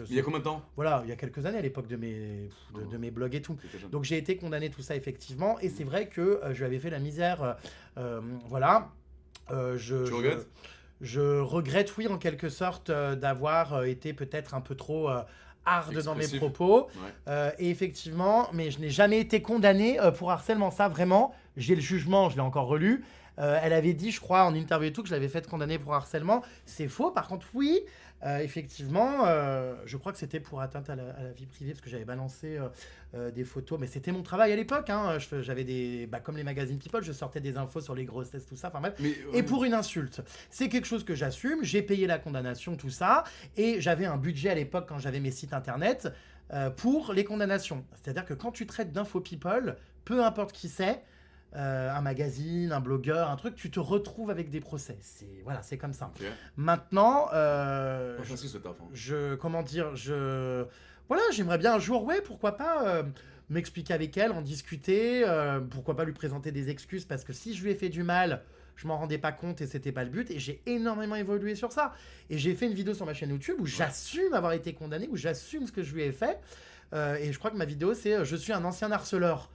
Il y a combien de temps? Voilà, il y a quelques années, à l'époque de mes blogs et tout. Donc j'ai été condamné, tout ça, effectivement. Et c'est vrai que je lui avais fait la misère. Voilà. Tu regrettes? Je regrette, oui, en quelque sorte, d'avoir été peut-être un peu trop hard dans mes Expressif. propos. Ouais. Et effectivement, mais je n'ai jamais été condamné pour harcèlement. Ça, vraiment, j'ai le jugement, je l'ai encore relu. Elle avait dit, je crois, en interview et tout, que je l'avais fait condamner pour harcèlement. C'est faux. Par contre, oui, effectivement, je crois que c'était pour atteinte à la vie privée, parce que j'avais balancé des photos. Mais c'était mon travail à l'époque. Hein. J'avais des... comme les magazines People, je sortais des infos sur les grossesses, tout ça. Enfin bref. Mais, Et pour une insulte. C'est quelque chose que j'assume. J'ai payé la condamnation, tout ça. Et j'avais un budget à l'époque, quand j'avais mes sites internet, pour les condamnations. C'est-à-dire que quand tu traites d'info People, peu importe qui c'est, un magazine, un blogueur, un truc, tu te retrouves avec des procès. Voilà, c'est comme ça. Ok. Maintenant, Pas facile ce taf. Hein. comment dire, voilà, j'aimerais bien un jour, ouais, pourquoi pas m'expliquer avec elle, en discuter, pourquoi pas lui présenter des excuses, parce que si je lui ai fait du mal, je m'en rendais pas compte et c'était pas le but, et j'ai énormément évolué sur ça. Et j'ai fait une vidéo sur ma chaîne YouTube où j'assume avoir été condamné, où j'assume ce que je lui ai fait, et je crois que ma vidéo c'est « Je suis un ancien harceleur ».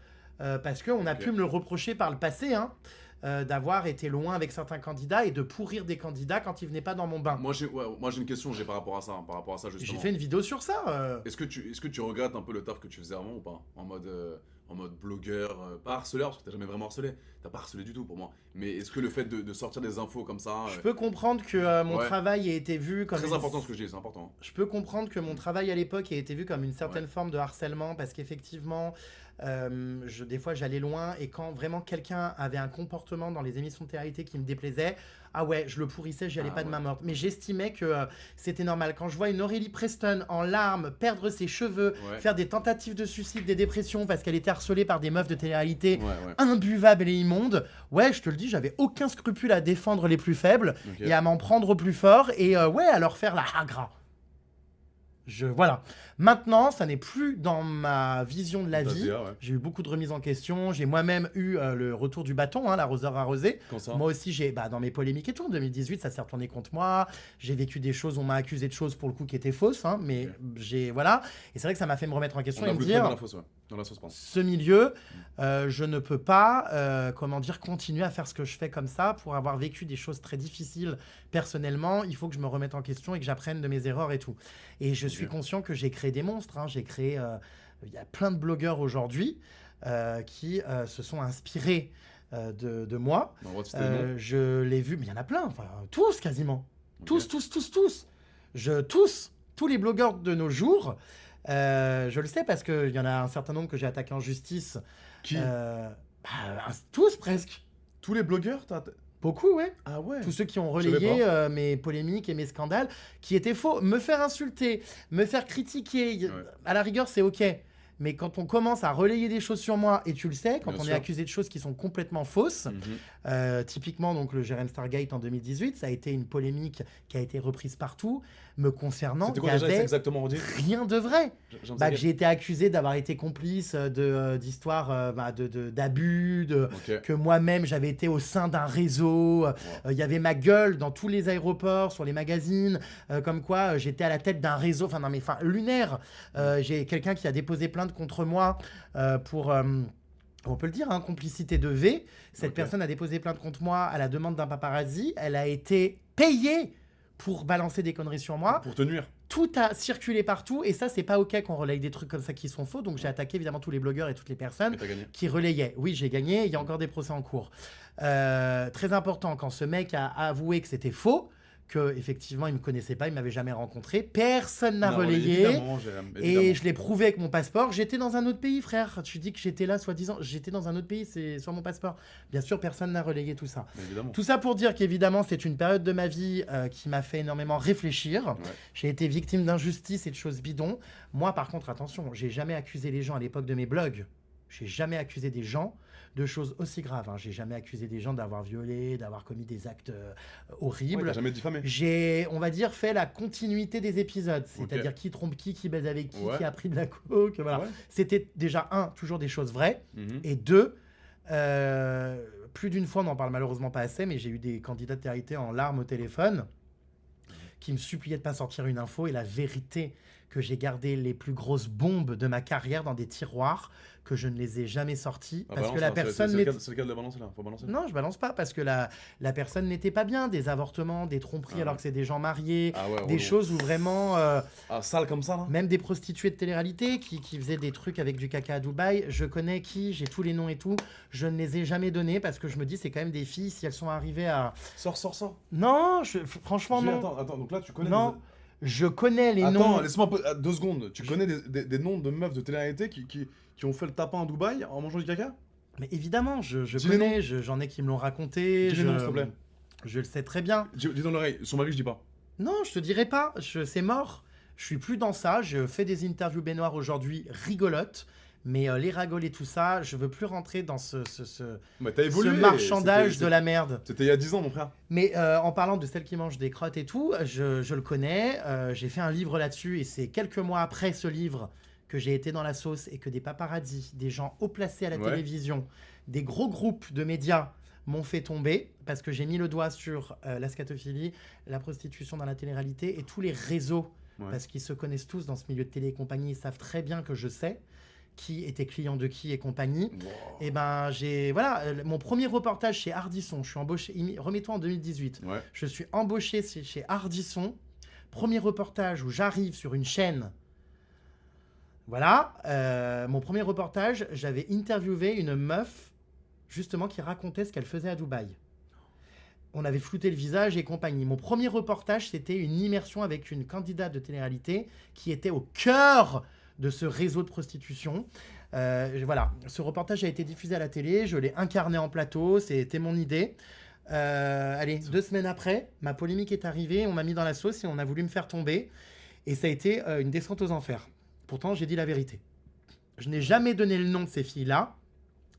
Parce qu'on a pu me le reprocher par le passé. Hein. d'avoir été loin avec certains candidats et de pourrir des candidats quand ils venaient pas dans mon bain. Moi, j'ai une question par rapport à ça, J'ai justement. fait une vidéo sur ça. Est-ce que tu regrettes un peu le taf que tu faisais avant ou pas? En mode blogueur, pas harceleur, parce que t'as jamais vraiment harcelé. T'as pas harcelé du tout pour moi. Mais est-ce que le fait de sortir des infos comme ça. Je peux comprendre que mon Ouais. travail ait été vu comme... Très important ce que je dis, c'est important. Je peux comprendre que mon travail à l'époque ait été vu comme une certaine forme de harcèlement parce qu'effectivement, des fois j'allais loin et quand vraiment quelqu'un avait un comportement dans les émissions de télé-réalité qui me déplaisait, ah ouais, je le pourrissais, j'y allais pas de main morte. Mais j'estimais que c'était normal. Quand je vois une Aurélie Preston en larmes perdre ses cheveux, faire des tentatives de suicide, des dépressions parce qu'elle était harcelée par des meufs de télé-réalité imbuvables et immondes, ouais, je te le dis, j'avais aucun scrupule à défendre les plus faibles et à m'en prendre au plus fort et à leur faire la hagra. Voilà. Maintenant, ça n'est plus dans ma vision de la vie. J'ai eu beaucoup de remises en question. J'ai moi-même eu le retour du bâton, l'arroseur arrosé. Quand ça? Moi aussi, dans mes polémiques et tout, en 2018, ça s'est retourné contre moi. J'ai vécu des choses, on m'a accusé de choses pour le coup qui étaient fausses. Mais voilà. Et c'est vrai que ça m'a fait me remettre en question et me dire... Dans la sauce, pardon. Ce milieu, je ne peux pas, continuer à faire ce que je fais comme ça pour avoir vécu des choses très difficiles personnellement. Il faut que je me remette en question et que j'apprenne de mes erreurs et tout. Et je suis conscient que j'ai créé des monstres. J'ai créé... Il y a plein de blogueurs aujourd'hui qui se sont inspirés de moi. Je l'ai vu, mais il y en a plein. Enfin, tous quasiment. Tous. Tous les blogueurs de nos jours... je le sais parce qu'il y en a un certain nombre que j'ai attaqué en justice. Qui? Tous presque. Tous les blogueurs Beaucoup, ouais. Ah ouais. Tous ceux qui ont relayé mes polémiques et mes scandales qui étaient faux. Me faire insulter, me faire critiquer, à la rigueur, c'est ok. Mais quand on commence à relayer des choses sur moi, et tu le sais, quand on est accusé de choses qui sont complètement fausses, typiquement donc le Jérém Stargate en 2018, ça a été une polémique qui a été reprise partout. Me concernant, c'était quoi déjà, c'est exactement redit rien de vrai. Que j'ai été accusé d'avoir été complice d'histoires d'abus, que moi-même j'avais été au sein d'un réseau. Il y avait ma gueule dans tous les aéroports, sur les magazines, comme quoi j'étais à la tête d'un réseau. Enfin, lunaire. J'ai quelqu'un qui a déposé plainte contre moi pour... on peut le dire, complicité de V. Cette personne a déposé plainte contre moi à la demande d'un paparazzi. Elle a été payée pour balancer des conneries sur moi. Pour te nuire. Tout a circulé partout et ça, c'est pas ok qu'on relaye des trucs comme ça qui sont faux. Donc j'ai attaqué évidemment tous les blogueurs et toutes les personnes qui relayaient. Oui, j'ai gagné. Il y a encore des procès en cours. Très important, quand ce mec a avoué que c'était faux, qu'effectivement, il ne me connaissait pas, il ne m'avait jamais rencontré. Personne n'a relayé. Évidemment. Et je l'ai prouvé avec mon passeport. J'étais dans un autre pays, frère. Tu dis que j'étais là, soi-disant. J'étais dans un autre pays, c'est sur mon passeport. Bien sûr, personne n'a relayé tout ça. Évidemment. Tout ça pour dire qu'évidemment, c'est une période de ma vie qui m'a fait énormément réfléchir. J'ai été victime d'injustice et de choses bidons. Moi, par contre, attention, j'ai jamais accusé les gens à l'époque de mes blogs. J'ai jamais accusé des gens de choses aussi graves. J'ai jamais accusé des gens d'avoir violé, d'avoir commis des actes horribles. T'as jamais diffamé. J'ai, on va dire, fait la continuité des épisodes. C'est-à-dire qui trompe qui baise avec qui a pris de la coke. Voilà. C'était déjà, toujours des choses vraies. Et deux, plus d'une fois, on n'en parle malheureusement pas assez, mais j'ai eu des candidats de télé-réalité en larmes au téléphone qui me suppliaient de pas sortir une info. Et la vérité, que j'ai gardé les plus grosses bombes de ma carrière dans des tiroirs, que je ne les ai jamais sorties parce que la personne... C'est le cas de la balancer là, faut balancer. Non, je balance pas parce que la personne n'était pas bien. Des avortements, des tromperies alors que c'est des gens mariés, des choses où vraiment... sale comme ça là. Même des prostituées de télé-réalité qui faisaient des trucs avec du caca à Dubaï. Je connais j'ai tous les noms et tout. Je ne les ai jamais donnés parce que je me dis c'est quand même des filles, si elles sont arrivées à... Sors. Non, franchement non. Attends, donc là tu connais... Non. Je connais les noms. Attends, laisse-moi 2 secondes. Tu connais des noms de meufs de télé-réalité qui ont fait le tapin à Dubaï en mangeant du caca? Mais évidemment, je connais, j'en ai qui me l'ont raconté. Dis les noms, s'il te plaît. Je le sais très bien. Dis dans l'oreille, son mari, je dis pas. Non, je te dirai pas. C'est mort. Je suis plus dans ça. Je fais des interviews baignoires aujourd'hui rigolotes. Mais les ragoles et tout ça, je veux plus rentrer dans ce marchandage de la merde. C'était il y a 10 ans, mon frère. Mais en parlant de celle qui mange des crottes et tout, je le connais. J'ai fait un livre là-dessus et c'est quelques mois après ce livre que j'ai été dans la sauce et que des paparazzis, des gens haut placés à la télévision, des gros groupes de médias m'ont fait tomber parce que j'ai mis le doigt sur la scatophilie, la prostitution dans la télé-réalité et tous les réseaux. Parce qu'ils se connaissent tous dans ce milieu de télé et compagnie, ils savent très bien que je sais. qui était client de qui et compagnie. Wow. Et ben, mon premier reportage chez Ardisson. Je suis embauché, remets-toi en 2018. Ouais. Je suis embauché chez Ardisson. Premier reportage où j'arrive sur une chaîne. Voilà, mon premier reportage, j'avais interviewé une meuf, justement, qui racontait ce qu'elle faisait à Dubaï. On avait flouté le visage et compagnie. Mon premier reportage, c'était une immersion avec une candidate de télé-réalité qui était au cœur de ce réseau de prostitution. Voilà, ce reportage a été diffusé à la télé, je l'ai incarné en plateau, c'était mon idée. Allez, 2 semaines après, ma polémique est arrivée, on m'a mis dans la sauce et on a voulu me faire tomber. Et ça a été une descente aux enfers. Pourtant, j'ai dit la vérité. Je n'ai jamais donné le nom de ces filles-là,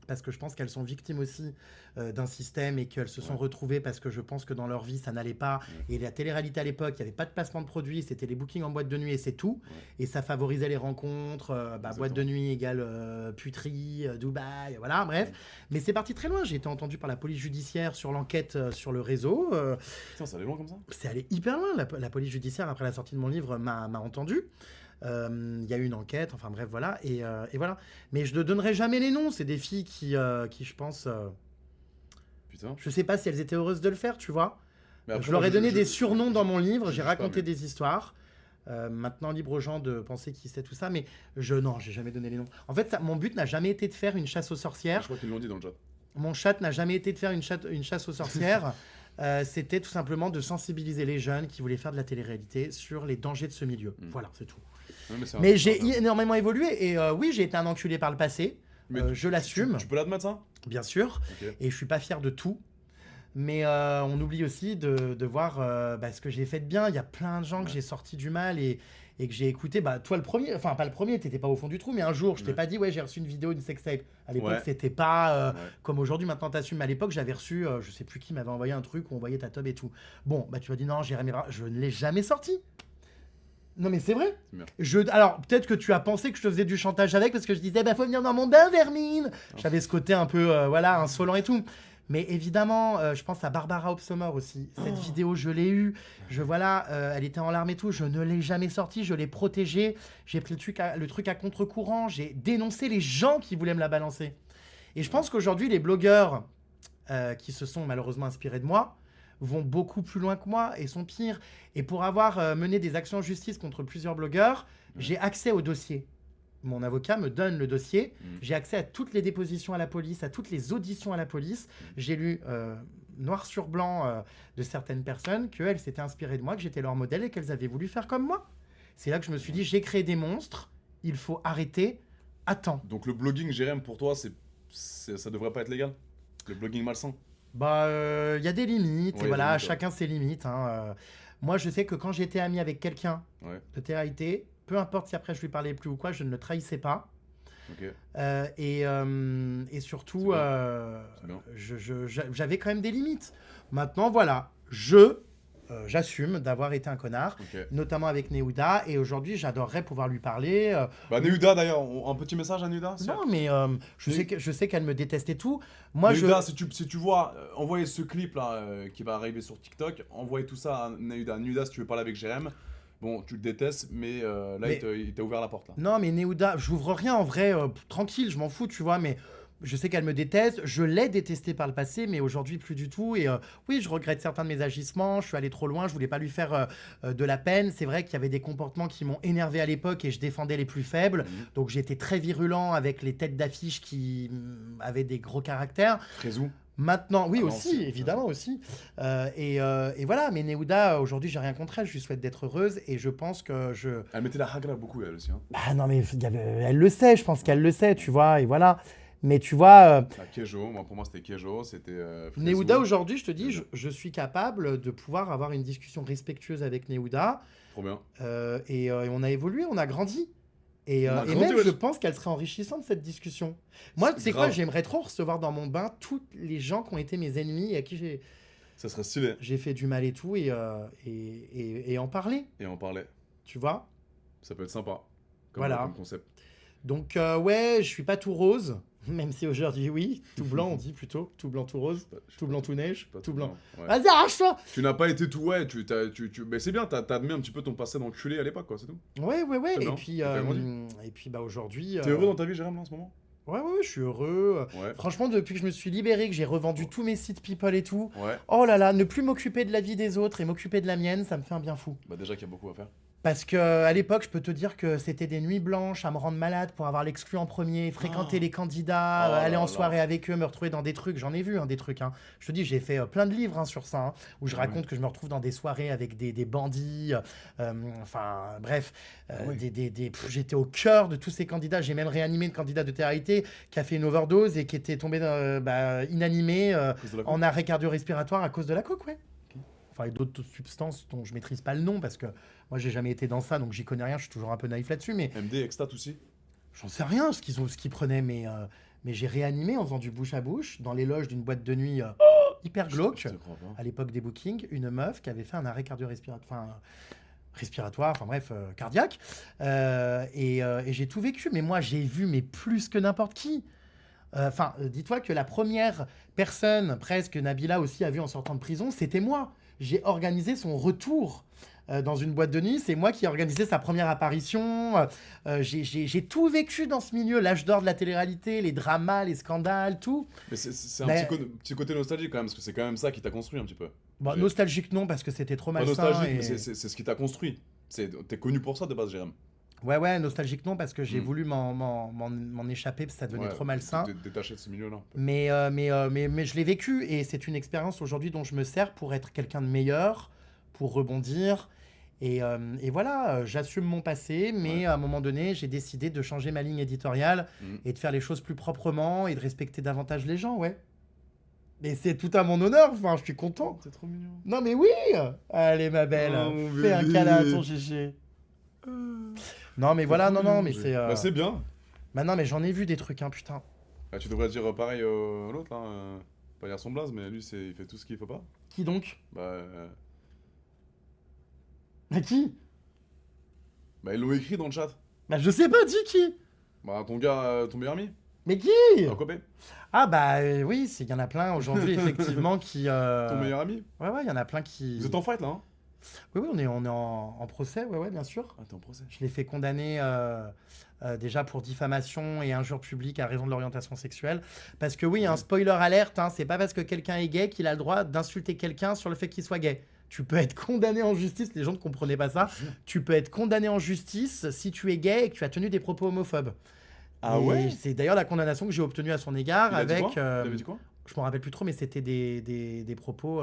parce que je pense qu'elles sont victimes aussi d'un système et qu'elles se sont retrouvées parce que je pense que dans leur vie, ça n'allait pas. Et la télé-réalité à l'époque, il n'y avait pas de placement de produits, c'était les bookings en boîte de nuit et c'est tout. Et ça favorisait les rencontres, boîte de nuit égale puterie, Dubaï, voilà, bref. Mais c'est parti très loin. J'ai été entendu par la police judiciaire sur l'enquête sur le réseau. Putain, ça allait loin comme ça? C'est allé hyper loin. La police judiciaire, après la sortie de mon livre, m'a entendu. Il y a eu une enquête, enfin bref, voilà. Et voilà. Mais je ne donnerai jamais les noms. C'est des filles qui je pense... Putain. Je sais pas si elles étaient heureuses de le faire, tu vois. Mais après, Je leur ai donné des je- surnoms dans mon livre, j'ai sais pas, raconté mais- des histoires. Maintenant, libre aux gens de penser qui sait tout ça, mais non, j'ai jamais donné les noms. En fait, mon but n'a jamais été de faire une chasse aux Je sorcières. crois qu'ils l'ont dit dans le chat. Mon chat n'a jamais été de faire une chasse aux sorcières. C'était tout simplement de sensibiliser les jeunes qui voulaient faire de la télé-réalité sur les dangers de ce milieu. Voilà, c'est tout. Ouais, c'est Mais un- j'ai c'est un- énormément évolué et oui, j'ai été un enculé par le passé. Mais Je l'assume, Tu peux l'admettre ça? bien sûr, Ok. et je suis pas fier de tout. Mais on oublie aussi de voir ce que j'ai fait de bien. Il y a plein de gens que j'ai sorti du mal et que j'ai écouté. Bah, toi, le premier, enfin, pas le premier, t'étais pas au fond du trou, mais un jour, je t'ai Ouais. pas dit, ouais, j'ai reçu une vidéo, une sextape. À l'époque, Ouais. c'était pas Ouais. comme aujourd'hui, maintenant t'assumes. Mais à l'époque, j'avais reçu, je sais plus qui m'avait envoyé un truc où on voyait ta tub et tout. Bon, bah, tu m'as dit, non, Jérémy, je ne l'ai jamais sorti. Non, mais c'est vrai. C'est bien. Alors, peut-être que tu as pensé que je te faisais du chantage avec parce que je disais, bah, faut venir dans mon bain, Vermine. J'avais ce côté un peu, voilà, insolent et tout. Mais évidemment, je pense à Barbara Obsomor aussi. Cette vidéo, je l'ai eue. Elle était en larmes et tout. Je ne l'ai jamais sortie. Je l'ai protégée. J'ai pris le truc à contre-courant. J'ai dénoncé les gens qui voulaient me la balancer. Et je pense qu'aujourd'hui, les blogueurs qui se sont malheureusement inspirés de moi vont beaucoup plus loin que moi et sont pires. Et pour avoir mené des actions en justice contre plusieurs blogueurs, j'ai accès au dossier. Mon avocat me donne le dossier. J'ai accès à toutes les dépositions à la police, à toutes les auditions à la police. J'ai lu noir sur blanc de certaines personnes qu'elles s'étaient inspirées de moi, que j'étais leur modèle et qu'elles avaient voulu faire comme moi. C'est là que je me suis dit, j'ai créé des monstres, il faut arrêter. Attends. Donc le blogging, Jérém, pour toi, ça devrait pas être légal? Le blogging malsain? Bah, il y a des limites, Ouais, et voilà, des limites, chacun ses limites. Moi, je sais que quand j'étais ami avec quelqu'un Ouais. de télé-réalité, peu importe si après je lui parlais plus ou quoi, je ne le trahissais pas. Ok. Et surtout, C'est bien. j'avais quand même des limites. Maintenant, voilà, j'assume d'avoir été un connard, Ok. notamment avec Neouda, et aujourd'hui, j'adorerais pouvoir lui parler. Bah, Nehuda d'ailleurs, un petit message à Nehuda? Non, mais je sais qu'elle me déteste et tout. Moi, Moi, Nehuda, si tu vois, envoyez ce clip là qui va arriver sur TikTok, envoyez tout ça à Nehuda. Nehuda, si tu veux parler avec Jérém, bon, tu le détestes, mais là, Mais- il t'a ouvert la porte là. Non, mais Neouda, j'ouvre rien en vrai, tranquille, je m'en fous, tu vois, mais je sais qu'elle me déteste, je l'ai détestée par le passé, mais aujourd'hui plus du tout. Et oui, je regrette certains de mes agissements, je suis allé trop loin, je voulais pas lui faire de la peine. C'est vrai qu'il y avait des comportements qui m'ont énervé à l'époque et je défendais les plus faibles. Donc j'étais très virulent avec les têtes d'affiche qui avaient des gros caractères. Frézou. Maintenant, oui Ah non, aussi, c'est- évidemment aussi. Et voilà, mais Neouda, aujourd'hui, j'ai rien contre elle. Je lui souhaite d'être heureuse et je pense que Elle mettait la hagra beaucoup, elle aussi. Hein. bah non, mais elle le sait, je pense qu'elle le sait, tu vois, et voilà. Mais tu vois, La Kejo, moi pour moi c'était Kejo, c'était. Frézou. Neouda, aujourd'hui, je te dis, je suis capable de pouvoir avoir une discussion respectueuse avec Neouda. Trop bien. Et on a évolué, on a grandi. Et On a grandi, même, ouais. je pense qu'elle serait enrichissante, cette discussion. Moi, C'est tu sais quoi, grave. j'aimerais trop recevoir dans mon bain tous les gens qui ont été mes ennemis et à qui Ça serait stylé. j'ai fait du mal et tout, et en parler, Et on parlait. tu vois. Ça peut être sympa. Voilà. Comme concept. Donc, ouais, je suis pas tout rose. Même si aujourd'hui, oui, tout blanc, on dit plutôt. Tout blanc, tout rose. Tout blanc, tout neige. Pas Tout blanc. Ouais. Vas-y, arrache-toi! Tu n'as pas été tout, ouais, mais c'est bien, t'as admis un petit peu ton passé d'enculé à l'époque, quoi, c'est tout. Ouais. C'est Et bien, puis, t'as grandi. bah, aujourd'hui. T'es heureux dans ta vie, Jérém, là, en ce moment? Ouais, je suis heureux. Ouais, Franchement, depuis que je me suis libéré, que j'ai revendu tous mes sites People et tout, ouais. oh là là, ne plus m'occuper de la vie des autres et m'occuper de la mienne, ça me fait un bien fou. Bah, déjà qu'il y a beaucoup à faire. Parce que à l'époque, je peux te dire que c'était des nuits blanches à me rendre malade pour avoir l'exclu en premier, fréquenter les candidats, Oh aller là en là. soirée avec eux, me retrouver dans des trucs. J'en ai vu des trucs. Je te dis, j'ai fait plein de livres sur ça, où je Ah raconte que je me retrouve dans des soirées avec des bandits. Enfin, bref, Ah ouais. j'étais au cœur de tous ces candidats. J'ai même réanimé une candidate de télé qui a fait une overdose et qui était tombée inanimée À cause de la en arrêt cardio-respiratoire à cause de la coke, ouais. Enfin, et d'autres substances dont je maîtrise pas le nom parce que moi j'ai jamais été dans ça, donc j'y connais rien, je suis toujours un peu naïf là-dessus, mais MD, Extat aussi. j'en sais rien ce qu'ils prenaient, mais j'ai réanimé en faisant du bouche à bouche dans les loges d'une boîte de nuit hyper glauque, Je te crois pas. à l'époque des bookings, une meuf qui avait fait un arrêt respiratoire, enfin bref, cardiaque, et j'ai tout vécu, mais moi j'ai vu mais plus que n'importe qui. Enfin, dis-toi que la première personne, presque Nabila aussi a vu en sortant de prison, c'était moi. J'ai organisé son retour dans une boîte de nuit. C'est moi qui ai organisé sa première apparition. J'ai tout vécu dans ce milieu, l'âge d'or de la télé-réalité, les dramas, les scandales, tout. Mais c'est un Mais- petit côté nostalgique quand même, parce que c'est quand même ça qui t'a construit un petit peu. Bon, J'ai- nostalgique non, parce que c'était trop Pas malsain. nostalgique, et- mais c'est ce qui t'a construit. T'es connu pour ça de base, Jérém. Ouais, nostalgique non, parce que j'ai Mm. voulu m'en échapper, parce que ça devenait Ouais, trop malsain. Détaché de ce milieu-là. Mais je l'ai vécu et c'est une expérience aujourd'hui dont je me sers pour être quelqu'un de meilleur, pour rebondir. Et voilà, j'assume mon passé, mais Ouais. à un moment donné, j'ai décidé de changer ma ligne éditoriale Mhm. et de faire les choses plus proprement et de respecter davantage les gens, ouais. Et c'est tout à mon honneur, enfin, je suis content. C'est trop mignon. Non mais oui! Allez ma belle, Oh, mon fais un bébé. câlin à ton GG. Non mais voilà, non, mais c'est... Bah, c'est bien. Bah non mais j'en ai vu des trucs, putain. Bah, tu devrais dire pareil à l'autre, là. Pas dire son blaze, mais lui, il fait tout ce qu'il faut pas. Qui donc? Bah, Bah qui? ils l'ont écrit dans le chat. Bah je sais pas, dis qui? Bah, ton gars, ton meilleur ami, Mais qui? Akobé, Ah bah oui, il y en a plein aujourd'hui effectivement qui... ton meilleur ami. Ouais, il y en a plein qui... Vous êtes en fight là, hein? Oui, on est en procès, ouais, bien sûr. Ah, t'es en procès. Je l'ai fait condamner déjà pour diffamation et injure publique à raison de l'orientation sexuelle. Parce que oui, un spoiler alerte, c'est pas parce que quelqu'un est gay qu'il a le droit d'insulter quelqu'un sur le fait qu'il soit gay. Tu peux être condamné en justice, les gens ne comprenaient pas ça. Tu peux être condamné en justice si tu es gay et que tu as tenu des propos homophobes. Ah Et ouais? c'est d'ailleurs la condamnation que j'ai obtenue à son égard Il a dit avec... quoi Il avait dit quoi? je me rappelle plus trop, mais c'était des propos.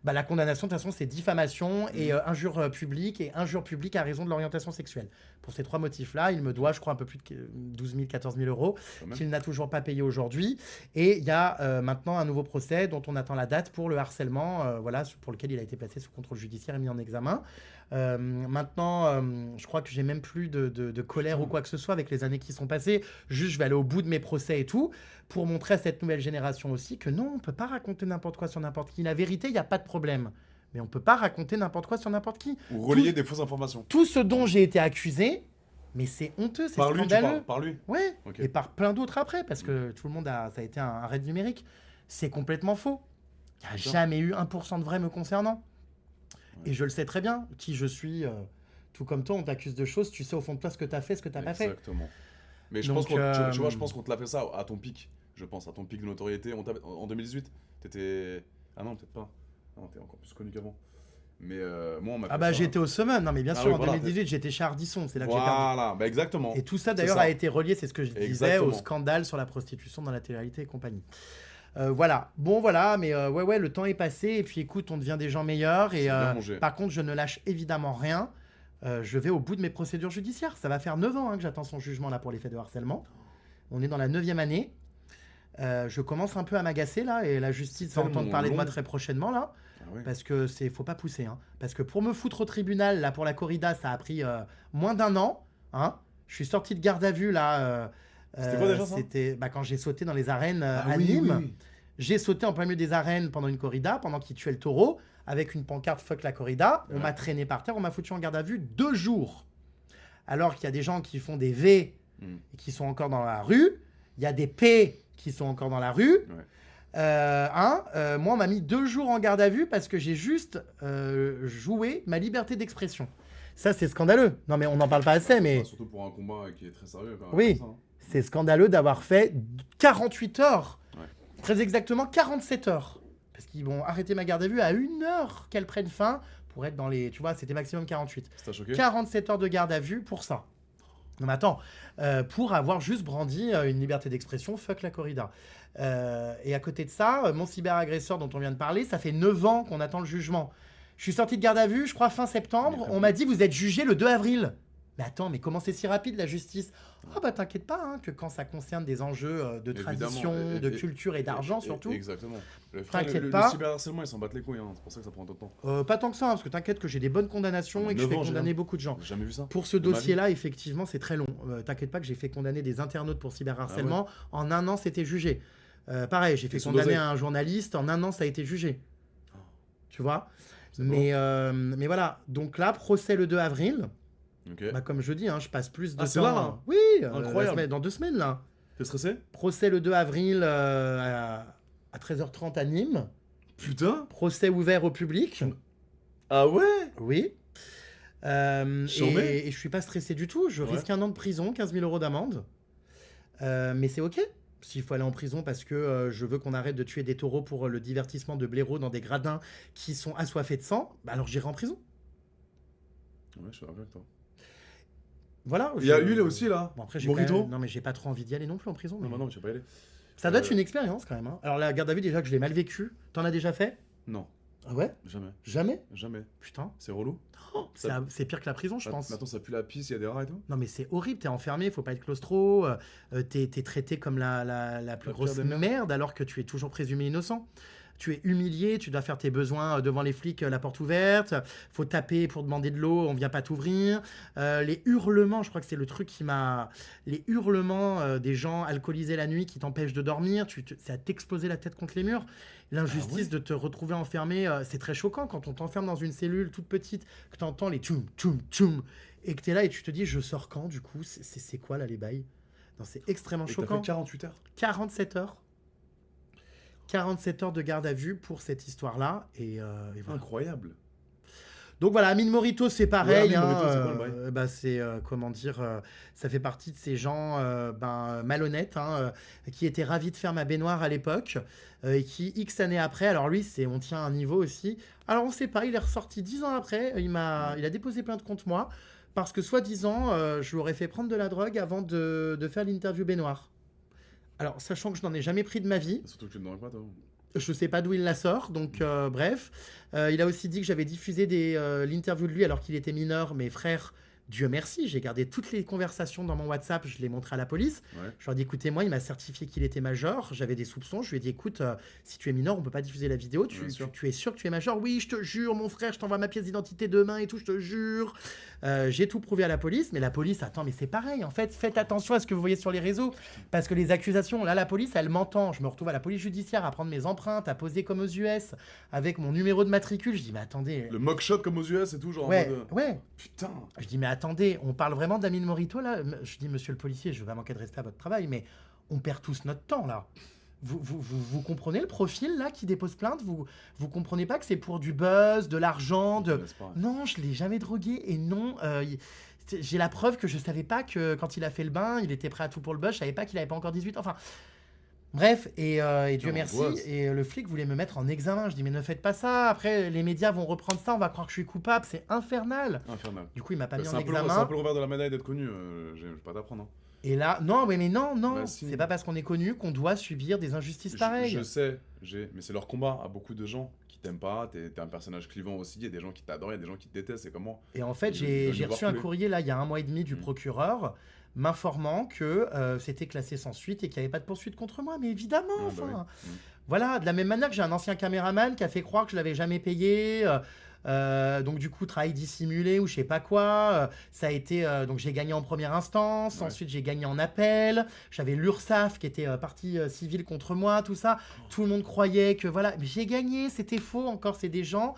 La condamnation, de toute façon, c'est diffamation et injure publique et injure publique à raison de l'orientation sexuelle. Pour ces trois motifs-là, il me doit, je crois, un peu plus de 12 000, 14 000 euros, Quand même. qu'il n'a toujours pas payé aujourd'hui. Et il y a maintenant un nouveau procès dont on attend la date pour le harcèlement, pour lequel il a été placé sous contrôle judiciaire et mis en examen. Maintenant, je crois que j'ai même plus de colère ou quoi que ce soit avec les années qui sont passées. Juste, je vais aller au bout de mes procès et tout, pour montrer à cette nouvelle génération aussi que non, on peut pas raconter n'importe quoi sur n'importe qui. La vérité, il n'y a pas de problème. Mais on peut pas raconter n'importe quoi sur n'importe qui. Ou relayer des fausses informations. Tout ce dont j'ai été accusé, mais c'est honteux, c'est Par lui, tu scandaleux. parles, par lui. Ouais, Ok. et par plein d'autres après, parce que tout le monde ça a été un raid numérique. C'est complètement faux. Il n'y a D'accord. jamais eu 1% de vrai me concernant. Ouais. Et je le sais très bien, qui je suis. Tout comme toi, on t'accuse de choses, tu sais au fond de toi ce que tu as fait, ce que tu n'as pas fait. Exactement. Mais je Donc, pense tu vois, je pense qu'on te l'a fait ça à ton pic. Je pense, à ton pic de notoriété. En 2018, t'étais... Ah non, peut-être pas. Non, t'es encore plus connu qu'avant. Mais moi, on m'a fait Ah bah ça. j'étais au summum, non mais bien Ah sûr, oui, en voilà, 2018 j'étais chez Ardisson, c'est là que j'ai perdu. Voilà, bah exactement. Et tout ça C'est d'ailleurs ça. a été relié, c'est ce que je disais, Exactement. au scandale sur la prostitution dans la télé-réalité et compagnie. Voilà, bon voilà, mais ouais, le temps est passé et puis écoute, on devient des gens meilleurs et C'est bien mangé. par contre je ne lâche évidemment rien. Je vais au bout de mes procédures judiciaires. Ça va faire 9 ans que j'attends son jugement là pour les faits de harcèlement. On est dans la 9e année. Je commence un peu à m'agacer là et la justice C'est va entendre tellement parler de moi long. très prochainement là. Ah ouais. Parce que faut pas pousser, Parce que pour me foutre au tribunal, là, pour la corrida, ça a pris moins d'1 an, Je suis sorti de garde à vue, là. C'était quoi déjà, ça C'était quand j'ai sauté dans les arènes Ah à oui, Nîmes. oui. J'ai sauté en plein milieu des arènes pendant une corrida, pendant qu'ils tuaient le taureau, avec une pancarte « Fuck la corrida ». On Ouais. m'a traîné par terre, on m'a foutu en garde à vue 2 jours. Alors qu'il y a des gens qui font des V et qui sont encore dans la rue. Il y a des P qui sont encore dans la rue. Ouais. Moi, on m'a mis 2 jours en garde à vue parce que j'ai juste joué ma liberté d'expression. Ça, c'est scandaleux. Non, mais on n'en parle pas assez, mais Surtout pour un combat qui est très sérieux. Quand même, oui, comme ça, hein. c'est scandaleux d'avoir fait 48 heures. Ouais. Très exactement 47 heures. Parce qu'ils vont arrêter ma garde à vue à 1 heure qu'elle prenne fin pour être dans les... Tu vois, c'était maximum 48. Ça t'a choqué? 47 heures de garde à vue pour ça. Non mais attends, pour avoir juste brandi une liberté d'expression, fuck la corrida. Et à côté de ça, mon cyberagresseur dont on vient de parler, ça fait 9 ans qu'on attend le jugement. Je suis sorti de garde à vue, je crois fin septembre, on m'a dit vous êtes jugé le 2 avril. Mais attends, mais comment c'est si rapide la justice? Oh bah t'inquiète pas, hein, que quand ça concerne des enjeux de tradition, de culture et d'argent surtout. Exactement. T'inquiète Le pas. cyberharcèlement, ils s'en battent les couilles, hein. C'est pour ça que ça prend tant de temps. Pas tant que ça, hein, parce que t'inquiète que j'ai des bonnes condamnations et que je 9 fais ans, condamner j'ai beaucoup de gens. J'ai jamais vu ça. Pour ce De ma dossier-là, effectivement, c'est très long. T'inquiète pas que j'ai fait condamner des internautes pour cyberharcèlement. En 1 an, c'était jugé. Pareil, j'ai fait Ils sont condamner dosés. un journaliste. En 1 an, ça a été jugé. Oh. Tu vois? C'est Mais voilà. Donc là, procès le 2 avril. Ok. Bah, comme je dis, hein, je passe plus de Ah, temps. c'est là, là. Oui, Incroyable. dans 2 semaines, là. T'es stressé? Procès le 2 avril à 13h30 à Nîmes. Putain. Procès ouvert au public. Ah ouais? Oui. Chambé. Et je suis pas stressé du tout. Je Ouais. risque 1 an de prison, 15 000 € d'amende. Mais c'est ok. S'il faut aller en prison parce que je veux qu'on arrête de tuer des taureaux pour le divertissement de blaireaux dans des gradins qui sont assoiffés de sang, bah alors j'irai en prison. Ouais, je suis d'accord avec toi. Voilà. Il y a lui là aussi là. Bon, après, j'ai Morito. quand même- Non, mais j'ai pas trop envie d'y aller non plus en prison. Non, mais- non, mais tu vas pas y aller. Ça doit être une expérience quand même. Hein. Alors la garde à vue, déjà que je l'ai mal vécu. T'en as déjà fait? Non, Ah ouais? jamais. Jamais? Jamais. Putain. C'est relou. C'est pire que la prison, je pense. Maintenant, ça pue la pisse, il y a des rats et tout. Non mais c'est horrible, t'es enfermé, faut pas être claustro, t'es traité comme la plus La grosse pire des merdes. merde alors que tu es toujours présumé innocent. Tu es humilié, tu dois faire tes besoins devant les flics, la porte ouverte, faut taper pour demander de l'eau, on vient pas t'ouvrir. Les hurlements, je crois que c'est le truc qui m'a... Les hurlements des gens alcoolisés la nuit qui t'empêchent de dormir, ça t'exploser la tête contre les murs. L'injustice ouais de te retrouver enfermé, c'est très choquant quand on t'enferme dans une cellule toute petite, que t'entends les tchoum, tchoum, tchoum, et que t'es là et tu te dis je sors quand du coup, c'est quoi là les bails? Non, c'est extrêmement Et t'as choquant. fait 48 heures. 47 heures. 47 heures de garde à vue pour cette histoire-là. Et voilà. Incroyable. Donc voilà, Amine Morito, c'est pareil. Ouais, Amine Morito, c'est quoi le bail bah, c'est, comment dire, ça fait partie de ces gens malhonnêtes qui étaient ravis de faire ma baignoire à l'époque et qui, X années après, alors lui, on tient un niveau aussi. Alors on sait pas, il est ressorti 10 ans après, il a déposé plainte contre moi parce que soi-disant, je lui aurais fait prendre de la drogue avant de faire l'interview baignoire. Alors, sachant que je n'en ai jamais pris de ma vie, Surtout que tu ne demandes pas, toi. je sais pas d'où il la sort, donc bref. Il a aussi dit que j'avais diffusé l'interview de lui alors qu'il était mineur, mes frères. Dieu merci, j'ai gardé toutes les conversations dans mon WhatsApp, je les montré à la police. Ouais. Je leur ai dit, écoutez, moi, il m'a certifié qu'il était majeur, j'avais des soupçons, je lui ai dit, écoute, si tu es mineur, on peut pas diffuser la vidéo, Bien sûr. tu es sûr que tu es majeur? Oui, je te jure, mon frère, je t'envoie ma pièce d'identité demain et tout, je te jure. J'ai tout prouvé à la police, mais la police, attends, mais c'est pareil, en fait, faites attention à ce que vous voyez sur les réseaux, parce que les accusations, là, la police, elle m'entend, je me retrouve à la police judiciaire à prendre mes empreintes, à poser comme aux US, avec mon numéro de matricule, je dis, mais attendez... Le mock shot comme aux US et tout, genre. Ouais, en mode, ouais. Putain. Je dis, mais attendez, on parle vraiment d'Amine Morito, là? Je dis, monsieur le policier, je veux pas manquer de respect à votre travail, mais on perd tous notre temps, là. Vous comprenez le profil, là, qui dépose plainte? Vous comprenez pas que c'est pour du buzz, de l'argent, de... N'est-ce pas? Non, je l'ai jamais drogué, et non... j'ai la preuve que je savais pas que quand il a fait le bain, il était prêt à tout pour le buzz, je savais pas qu'il avait pas encore 18 ans, enfin... Bref, et Dieu merci, angoisse. et le flic voulait me mettre en examen. Je dis, mais ne faites pas ça, après les médias vont reprendre ça, on va croire que je suis coupable, c'est infernal. Infernal. Du coup, il m'a pas mis C'est en un peu le examen. revers de la médaille d'être connu. Je vais pas t'apprendre. Hein. Et là, non, mais non, Bah, si. c'est pas parce qu'on est connu qu'on doit subir des injustices pareilles. Je sais, mais c'est leur combat à beaucoup de gens qui t'aiment pas. T'es un personnage clivant aussi. Il y a des gens qui t'adorent, il y a des gens qui te détestent. C'est comment? Et en fait, Ils veulent j'ai nous reçu voir un couler. courrier là il y a 1 mois et demi du Mm. procureur m'informant que c'était classé sans suite et qu'il n'y avait pas de poursuite contre moi. Mais évidemment, Ah, bah enfin. oui. Voilà, de la même manière que j'ai un ancien caméraman qui a fait croire que je l'avais jamais payé. Donc du coup, travail dissimulé ou je sais pas quoi. Ça a été donc j'ai gagné en première instance. Ouais. Ensuite, j'ai gagné en appel. J'avais l'URSSAF qui était partie civile contre moi, tout ça. Tout le monde croyait que voilà, mais j'ai gagné. C'était faux. Encore, c'est des gens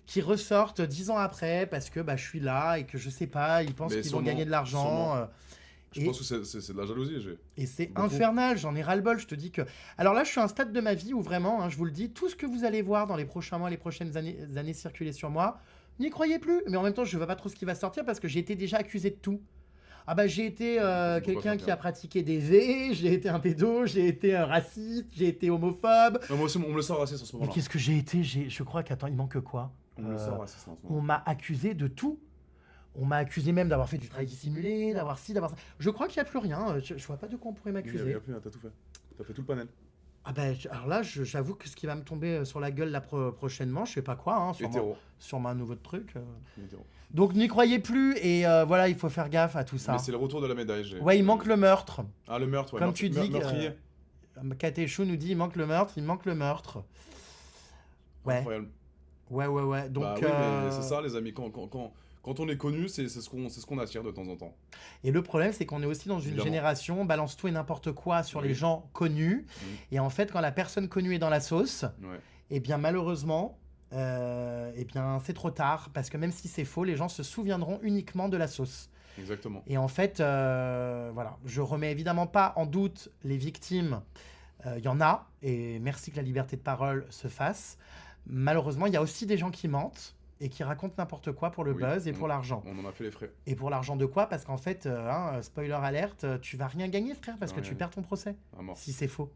qui ressortent 10 ans après parce que bah, je suis là et que je sais pas, ils pensent Mais qu'ils vont sûrement, gagner de l'argent. sûrement. Je pense que c'est de la jalousie. Et c'est Beaucoup. infernal, j'en ai ras-le-bol, je te dis que... Alors là, je suis à un stade de ma vie où vraiment, hein, je vous le dis, tout ce que vous allez voir dans les prochains mois, les prochaines années circuler sur moi, n'y croyez plus. Mais en même temps, je ne vois pas trop ce qui va sortir parce que j'ai été déjà accusé de tout. Ah bah j'ai été quelqu'un qui a pratiqué des V, j'ai été un pédo, j'ai été un raciste, j'ai été homophobe. Non, moi aussi, on me le sort raciste en ce Mais moment-là. qu'est-ce que j'ai été? Je crois qu'attends, il manque quoi? On me le sort raciste en ce On moment. m'a accusé de tout. On m'a accusé même d'avoir fait du travail dissimulé, d'avoir ci, d'avoir ça. Je crois qu'il n'y a plus rien. Je vois pas de quoi on pourrait Il y m'accuser. a plus, t'as tout fait. T'as fait tout le panel. Ah ben, alors là, j'avoue que ce qui va me tomber sur la gueule là, prochainement, je sais pas quoi, hein, Hétéro. sur un nouveau truc. Hétéro. Donc n'y croyez plus et voilà, il faut faire gaffe à tout ça. Mais c'est le retour de la médaille. Ouais, il manque le meurtre. Ah, le meurtre, ouais. Comme tu dis, Meurtrier. Katéchou nous dit il manque le meurtre, il manque le meurtre. Ouais, Incroyable. ouais. Donc, Bah oui, mais c'est ça, les amis. Quand on est connu, c'est ce qu'on attire de temps en temps. Et le problème, c'est qu'on est aussi dans une Évidemment. génération, on balance tout et n'importe quoi sur Oui. les gens connus. Et en fait, quand la personne connue est dans la sauce, Ouais. eh bien malheureusement, eh bien c'est trop tard. Parce que même si c'est faux, les gens se souviendront uniquement de la sauce. Exactement. Et en fait, voilà, je remets évidemment pas en doute les victimes. Il y en a, et merci que la liberté de parole se fasse. Malheureusement, il y a aussi des gens qui mentent et qui racontent n'importe quoi pour le Oui, buzz et pour l'argent. On en a fait les frais. Et pour l'argent de quoi? Parce qu'en fait, spoiler alerte, tu vas rien gagner, frère, parce que tu perds ton procès, À mort. si c'est faux.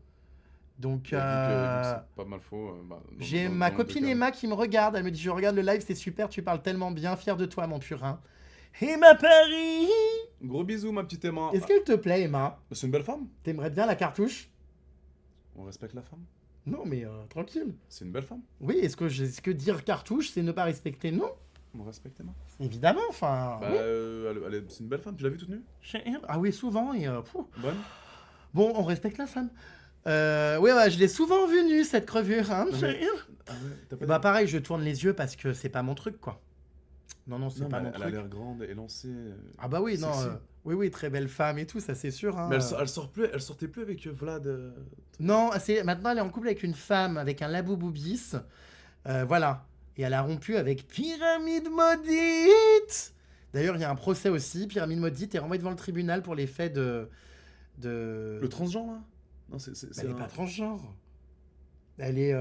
Donc, Et vu que c'est pas mal faux. j'ai ma copine Emma qui me regarde, elle me dit, je regarde le live, c'est super, tu parles tellement bien, fier de toi, mon purin. Emma Paris! Gros bisous, ma petite Emma. Est-ce qu'elle te plaît, Emma? C'est une belle femme. T'aimerais bien la cartouche? On respecte la femme. Non, mais tranquille. C'est une belle femme. Oui, est-ce que dire cartouche, c'est ne pas respecter? Non, On respecte Emma. évidemment, enfin... Bah, oui. c'est une belle femme. Tu l'as vue toute nue? Ah oui, souvent, et... Bonne. Bon, on respecte la femme. Ouais, je l'ai souvent vue nue, cette crevure, hein. Non, mais- Ah ouais, t'as pas Bah dit- pareil, je tourne les yeux parce que c'est pas mon truc, quoi. Non, c'est Non, pas mais mon elle a truc. l'air grande et lancée. Ah bah oui, non. sexy. Oui, très belle femme et tout, ça c'est sûr. Hein. Mais elle sortait plus avec Vlad. Non, maintenant elle est en couple avec une femme, avec un laboubou-bis. Voilà. Et elle a rompu avec Pyramide Maudite. D'ailleurs, il y a un procès aussi. Pyramide Maudite est renvoyée devant le tribunal pour les faits de... Le transgenre, là? Non, Elle n'est pas transgenre. Elle est...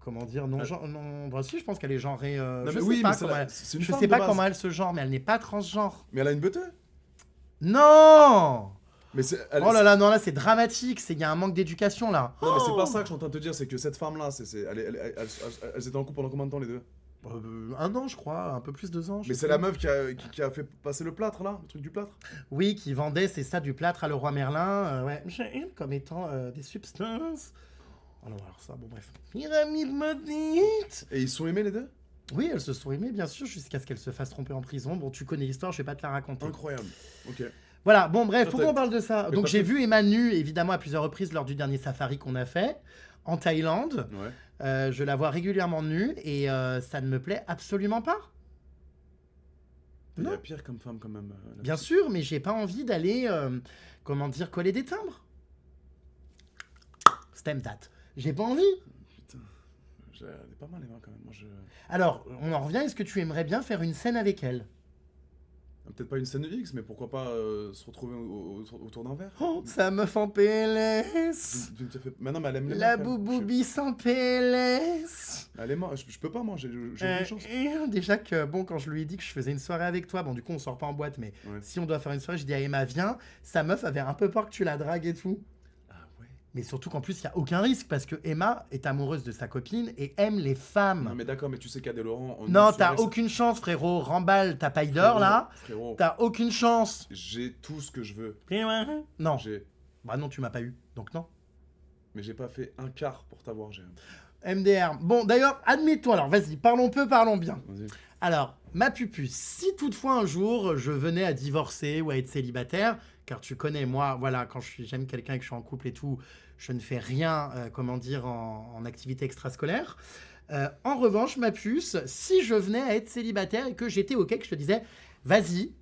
comment dire, non-genre... Non, bah si, je pense qu'elle est genrée... Non, je mais sais oui, pas mais c'est comment la- elle... c'est une Je femme sais de pas base. comment elle se genre, mais elle n'est pas transgenre. Mais elle a une beuteuse. Non! Mais Oh là là, non, là, c'est dramatique. Il y a un manque d'éducation, là. Non, mais c'est pas ça que je suis en train de te dire, c'est que cette femme-là, elles étaient en couple pendant combien de temps, les deux? 1 an, je crois. Un peu plus, 2 ans. je Mais sais c'est plus. la meuf qui a fait passer le plâtre, là? Le truc du plâtre? Oui, qui vendait, c'est ça, du plâtre à Leroy Merlin. Ouais. Comme étant des substances. Oh non, alors ça, bon, bref. Pyramide maudite! Et ils se sont aimés, les deux? Oui, elles se sont aimées, bien sûr, jusqu'à ce qu'elles se fassent tromper en prison. Bon, tu connais l'histoire, je vais pas te la raconter. Incroyable. Ok. Voilà, bon, bref, Toi, pourquoi on parle de ça? Mais Donc, parce j'ai que- vu Emma nue, évidemment, à plusieurs reprises lors du dernier safari qu'on a fait, en Thaïlande. Ouais. Je la vois régulièrement nue et ça ne me plaît absolument pas. Il y Non. a pire comme femme, quand même. là-dessus. Bien sûr, mais j'ai pas envie d'aller, comment dire, coller des timbres. Stem that. J'ai pas envie. Putain. Elle est pas mal, Emma, quand même. Moi, Alors, on en revient, est-ce que tu aimerais bien faire une scène avec elle? Peut-être pas une scène X, mais pourquoi pas se retrouver autour d'un verre? Oh, sa meuf en PLS. Mais non, mais elle aime les La meufs, elle. bouboubi sans PLS. Elle est morte. Je peux pas, moi. J'ai aucune chance. Déjà que, bon, quand je lui ai dit que je faisais une soirée avec toi, bon, du coup, on sort pas en boîte, mais Ouais. si on doit faire une soirée, je dis à Emma, viens. Sa meuf avait un peu peur que tu la dragues et tout. Ah ouais. Mais surtout qu'en plus, il n'y a aucun risque parce que Emma est amoureuse de sa copine et aime les femmes. Non, mais d'accord, mais tu sais qu'Adé Laurent. Non, t'as aucune chance, frérot. Remballe ta paille d'or, là. Frérot, T'as aucune chance. j'ai tout ce que je veux. Non. J'ai. Bah non, tu m'as pas eu. Donc non. Mais j'ai pas fait un quart pour t'avoir, j'ai. MDR. Bon, d'ailleurs, admettons. Alors, vas-y, parlons peu, parlons bien. Vas-y. Alors, ma pupuce, si toutefois un jour je venais à divorcer ou à être célibataire, car tu connais, moi, voilà, quand j'aime quelqu'un et que je suis en couple et tout, je ne fais rien, comment dire, en activité extrascolaire. En revanche, ma puce, si je venais à être célibataire et que j'étais OK, que je te disais, vas-y,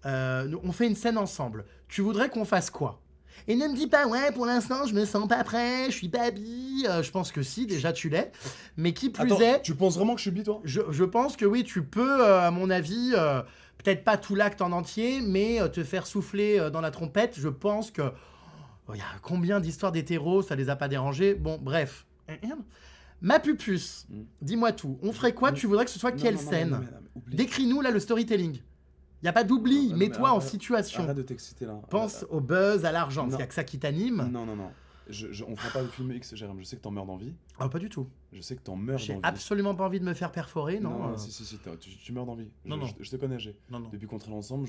on fait une scène ensemble. Tu voudrais qu'on fasse quoi? Et ne me dis pas, ouais, pour l'instant, je me sens pas prêt, je suis pas bi. Je pense que si, déjà tu l'es. Mais qui plus Attends, est, tu penses vraiment que je suis bi, toi? je pense que oui, tu peux, à mon avis, peut-être pas tout l'acte en entier, mais te faire souffler dans la trompette, je pense que... Il y a combien d'histoires d'hétéros, ça les a pas dérangés. Bon, bref. Ma pupus, dis-moi tout. On ferait quoi? Tu voudrais que ce soit quelle scène? Décris-nous là le storytelling. Il n'y a pas d'oubli, mets-toi en situation. Arrête de t'exciter là. Pense au buzz, à l'argent, parce qu'il n'y a que ça qui t'anime. Non. On fera pas de film X, Jérém. Je sais que t'en meurs d'envie. Ah, pas du tout. Je sais que t'en meurs d'envie. J'ai absolument pas envie de me faire perforer, non. Non, si, tu meurs d'envie. Non. Je te connais, G. Non. Depuis qu'on traîne ensemble,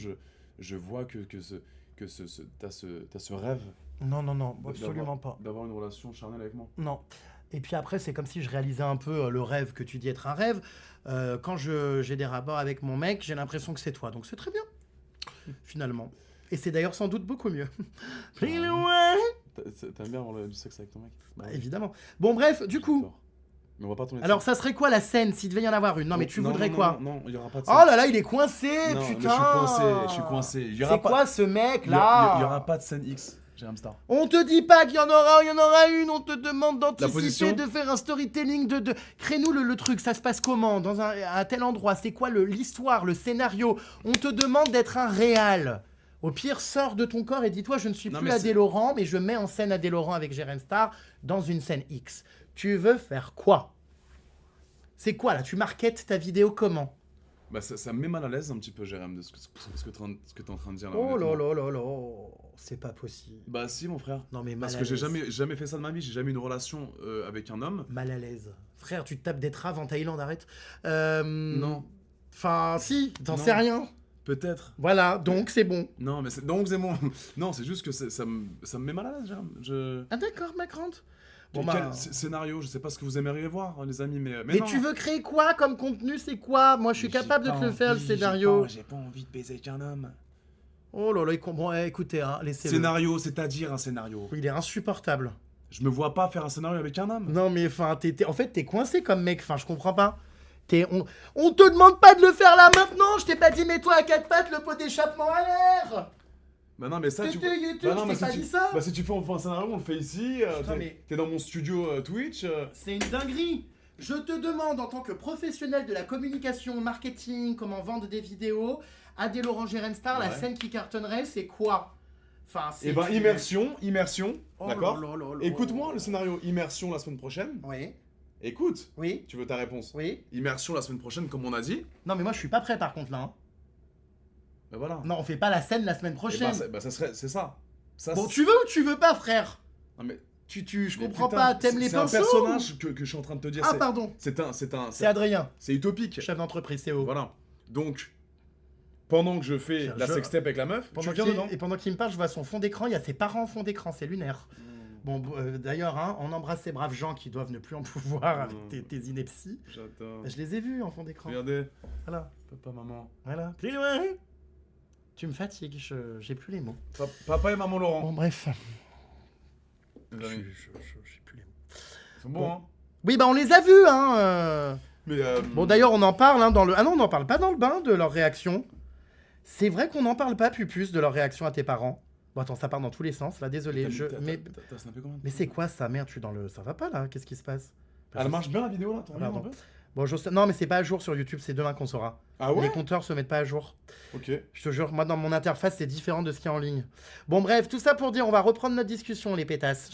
je vois que t'as ce rêve. Non, absolument pas. D'avoir une relation charnelle avec moi. Non. Et puis après, c'est comme si je réalisais un peu le rêve que tu dis être un rêve. Quand j'ai des rapports avec mon mec, j'ai l'impression que c'est toi. Donc c'est très bien, finalement. Et c'est d'ailleurs sans doute beaucoup mieux. Plus loin. T'aimes bien avoir du sexe avec ton mec? Bah, évidemment. Bon, bref, du coup. Mais on va pas tourner. Alors, ça serait quoi la scène s'il devait y en avoir une? Non, mais tu voudrais quoi? Non, il y aura pas de scène. Oh là là, il est coincé, non, putain! Mais je suis coincé. C'est quoi ce mec là? Il y aura pas de scène X. J'ai un star. On te dit pas qu'il y en aura une, on te demande d'anticiper, position de faire un storytelling, crée-nous le truc, ça se passe comment, à tel endroit, c'est quoi l'histoire, le scénario? On te demande d'être un réal. Au pire, sors de ton corps et dis-toi, je ne suis plus Adé Laurent, mais je mets en scène Adé Laurent avec Jérém Star dans une scène X. Tu veux faire quoi? C'est quoi là? Tu marketes ta vidéo comment? Bah ça me met mal à l'aise un petit peu, Jérém, de ce que t'es en train de dire là. Oh là, c'est pas possible. Bah si, mon frère. Non mais mal Parce à que j'ai l'aise. jamais fait ça de ma vie, j'ai jamais eu une relation avec un homme. Mal à l'aise. Frère, tu te tapes des traves en Thaïlande, arrête. Non. Enfin, si, t'en Non. sais rien. Peut-être. Voilà, donc c'est bon. Non, mais donc c'est bon. Non, c'est juste que ça me met mal à l'aise, Jérém. Ah d'accord, ma grande. Bon, Quel scénario? Je sais pas ce que vous aimeriez voir, hein, les amis, mais Mais non. tu veux créer quoi comme contenu? C'est quoi? Moi, je suis capable de te le faire, le scénario. J'ai pas envie de baiser avec un homme. Oh là là, bon, écoutez, hein, laissez-le. Scénario, c'est-à-dire un scénario. Il est insupportable. Je me vois pas faire un scénario avec un homme. Non, mais enfin, en fait, t'es coincé comme mec. Enfin, je comprends pas. On te demande pas de le faire là maintenant. Je t'ai pas dit mets-toi à quatre pattes, le pot d'échappement à l'air. Bah non, mais ça, YouTube, je t'ai pas dit ça. Bah si tu fais on fait un scénario, on le fait ici. T'es dans mon studio Twitch. C'est une dinguerie. Je te demande en tant que professionnel de la communication, marketing, comment vendre des vidéos, Adé Laurent Jérém Star, la scène qui cartonnerait, c'est quoi? Enfin, c'est... Eh ben, immersion, Oh d'accord? là là là là. Écoute-moi le scénario immersion la semaine prochaine. Oui, Écoute, oui, tu veux ta réponse? oui. Immersion la semaine prochaine, comme on a dit. Non, mais moi, je suis pas prêt par contre là. Hein. Bah voilà. Non, on fait pas la scène la semaine Eh prochaine. ça serait, c'est ça. Bon, tu veux ou tu veux pas, frère? Non mais, Je mais comprends putain, pas, t'aimes les pinceaux? C'est un personnage que je suis en train de te dire. Ah, pardon. C'est Adrien, C'est utopique. chef d'entreprise CO. Voilà. Donc, pendant que je fais la sextape avec la meuf, tu viens dedans. Et pendant qu'il me parle, je vois son fond d'écran, il y a ses parents en fond d'écran, c'est lunaire. Bon, d'ailleurs, hein, on embrasse ces braves gens qui doivent ne plus en pouvoir avec tes inepties. J'adore. Je les ai vus en fond d'écran. Regardez. Voilà. Papa, maman. Voilà. Plus loin. Tu me fatigues, j'ai plus les mots. Papa et maman Laurent. Bon, bref. Les amis. J'ai plus les mots. Ils sont bons, Bon. hein. Oui, bah on les a vus, hein. Mais Bon, d'ailleurs, on en parle hein, dans le... Ah non, on n'en parle pas dans le bain de leur réaction. C'est vrai qu'on n'en parle pas, Pupus, de leur réaction à tes parents. Bon, attends, ça part dans tous les sens, là, désolé. T'as snappé comment? Mais c'est quoi ça? Merde, je suis dans le... Ça va pas, là? Qu'est-ce qui se passe? Elle marche bien la vidéo là? T'en regardes un Pardon. peu? Bon, non, mais c'est pas à jour sur YouTube, c'est demain qu'on saura. Ah ouais? Les compteurs se mettent pas à jour. Ok. Je te jure, moi, dans mon interface, c'est différent de ce qu'il y a en ligne. Bon, bref, tout ça pour dire, on va reprendre notre discussion, les pétasses.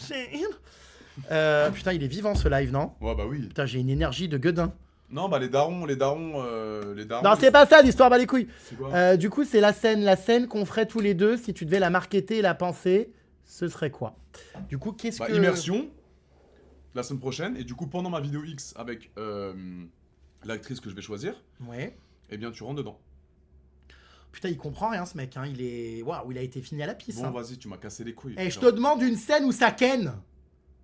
Putain, il est vivant, ce live, non? Ouais, bah oui. Putain, j'ai une énergie de gueudin. Non, bah les darons. Non, c'est pas ça, l'histoire, bah les couilles. C'est quoi? Du coup, c'est la scène qu'on ferait tous les deux, si tu devais la marketer et la penser, ce serait quoi? Du coup, qu'est-ce Bah, que... immersion, la semaine prochaine, et du coup, pendant ma vidéo X avec l'actrice que je vais choisir, Ouais. eh bien, tu rentres dedans. Putain, il comprend rien, ce mec, hein. Il est... Waouh, il a été fini à la pisse, Bon, hein. vas-y, tu m'as cassé les couilles. Et je te demande une scène où ça ken.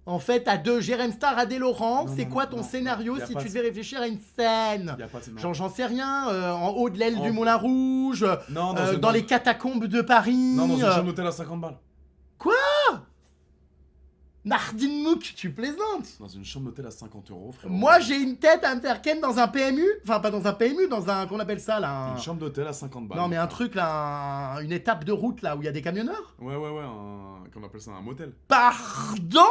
En fait, à deux, Jérém Star, Adé Laurent, Non, c'est non, quoi non, ton non, scénario y a si pas tu de- devais réfléchir à une scène? Y a pas de... non. Genre, j'en sais rien, en haut de l'aile En- du Moulin Rouge, Non, dans les catacombes de Paris. Non, dans une chambre d'hôtel à 50 balles. Nardine Mouk, tu plaisantes. Dans une chambre d'hôtel à 50 euros, frérot. Moi, j'ai une tête à me faire ken dans un PMU. Enfin, pas dans un PMU, dans un... Qu'on appelle ça, là Une chambre d'hôtel à 50 balles. Non, mais un truc, là, une étape de route, là, où il y a des camionneurs. Ouais, qu'on appelle ça un motel. Pardon?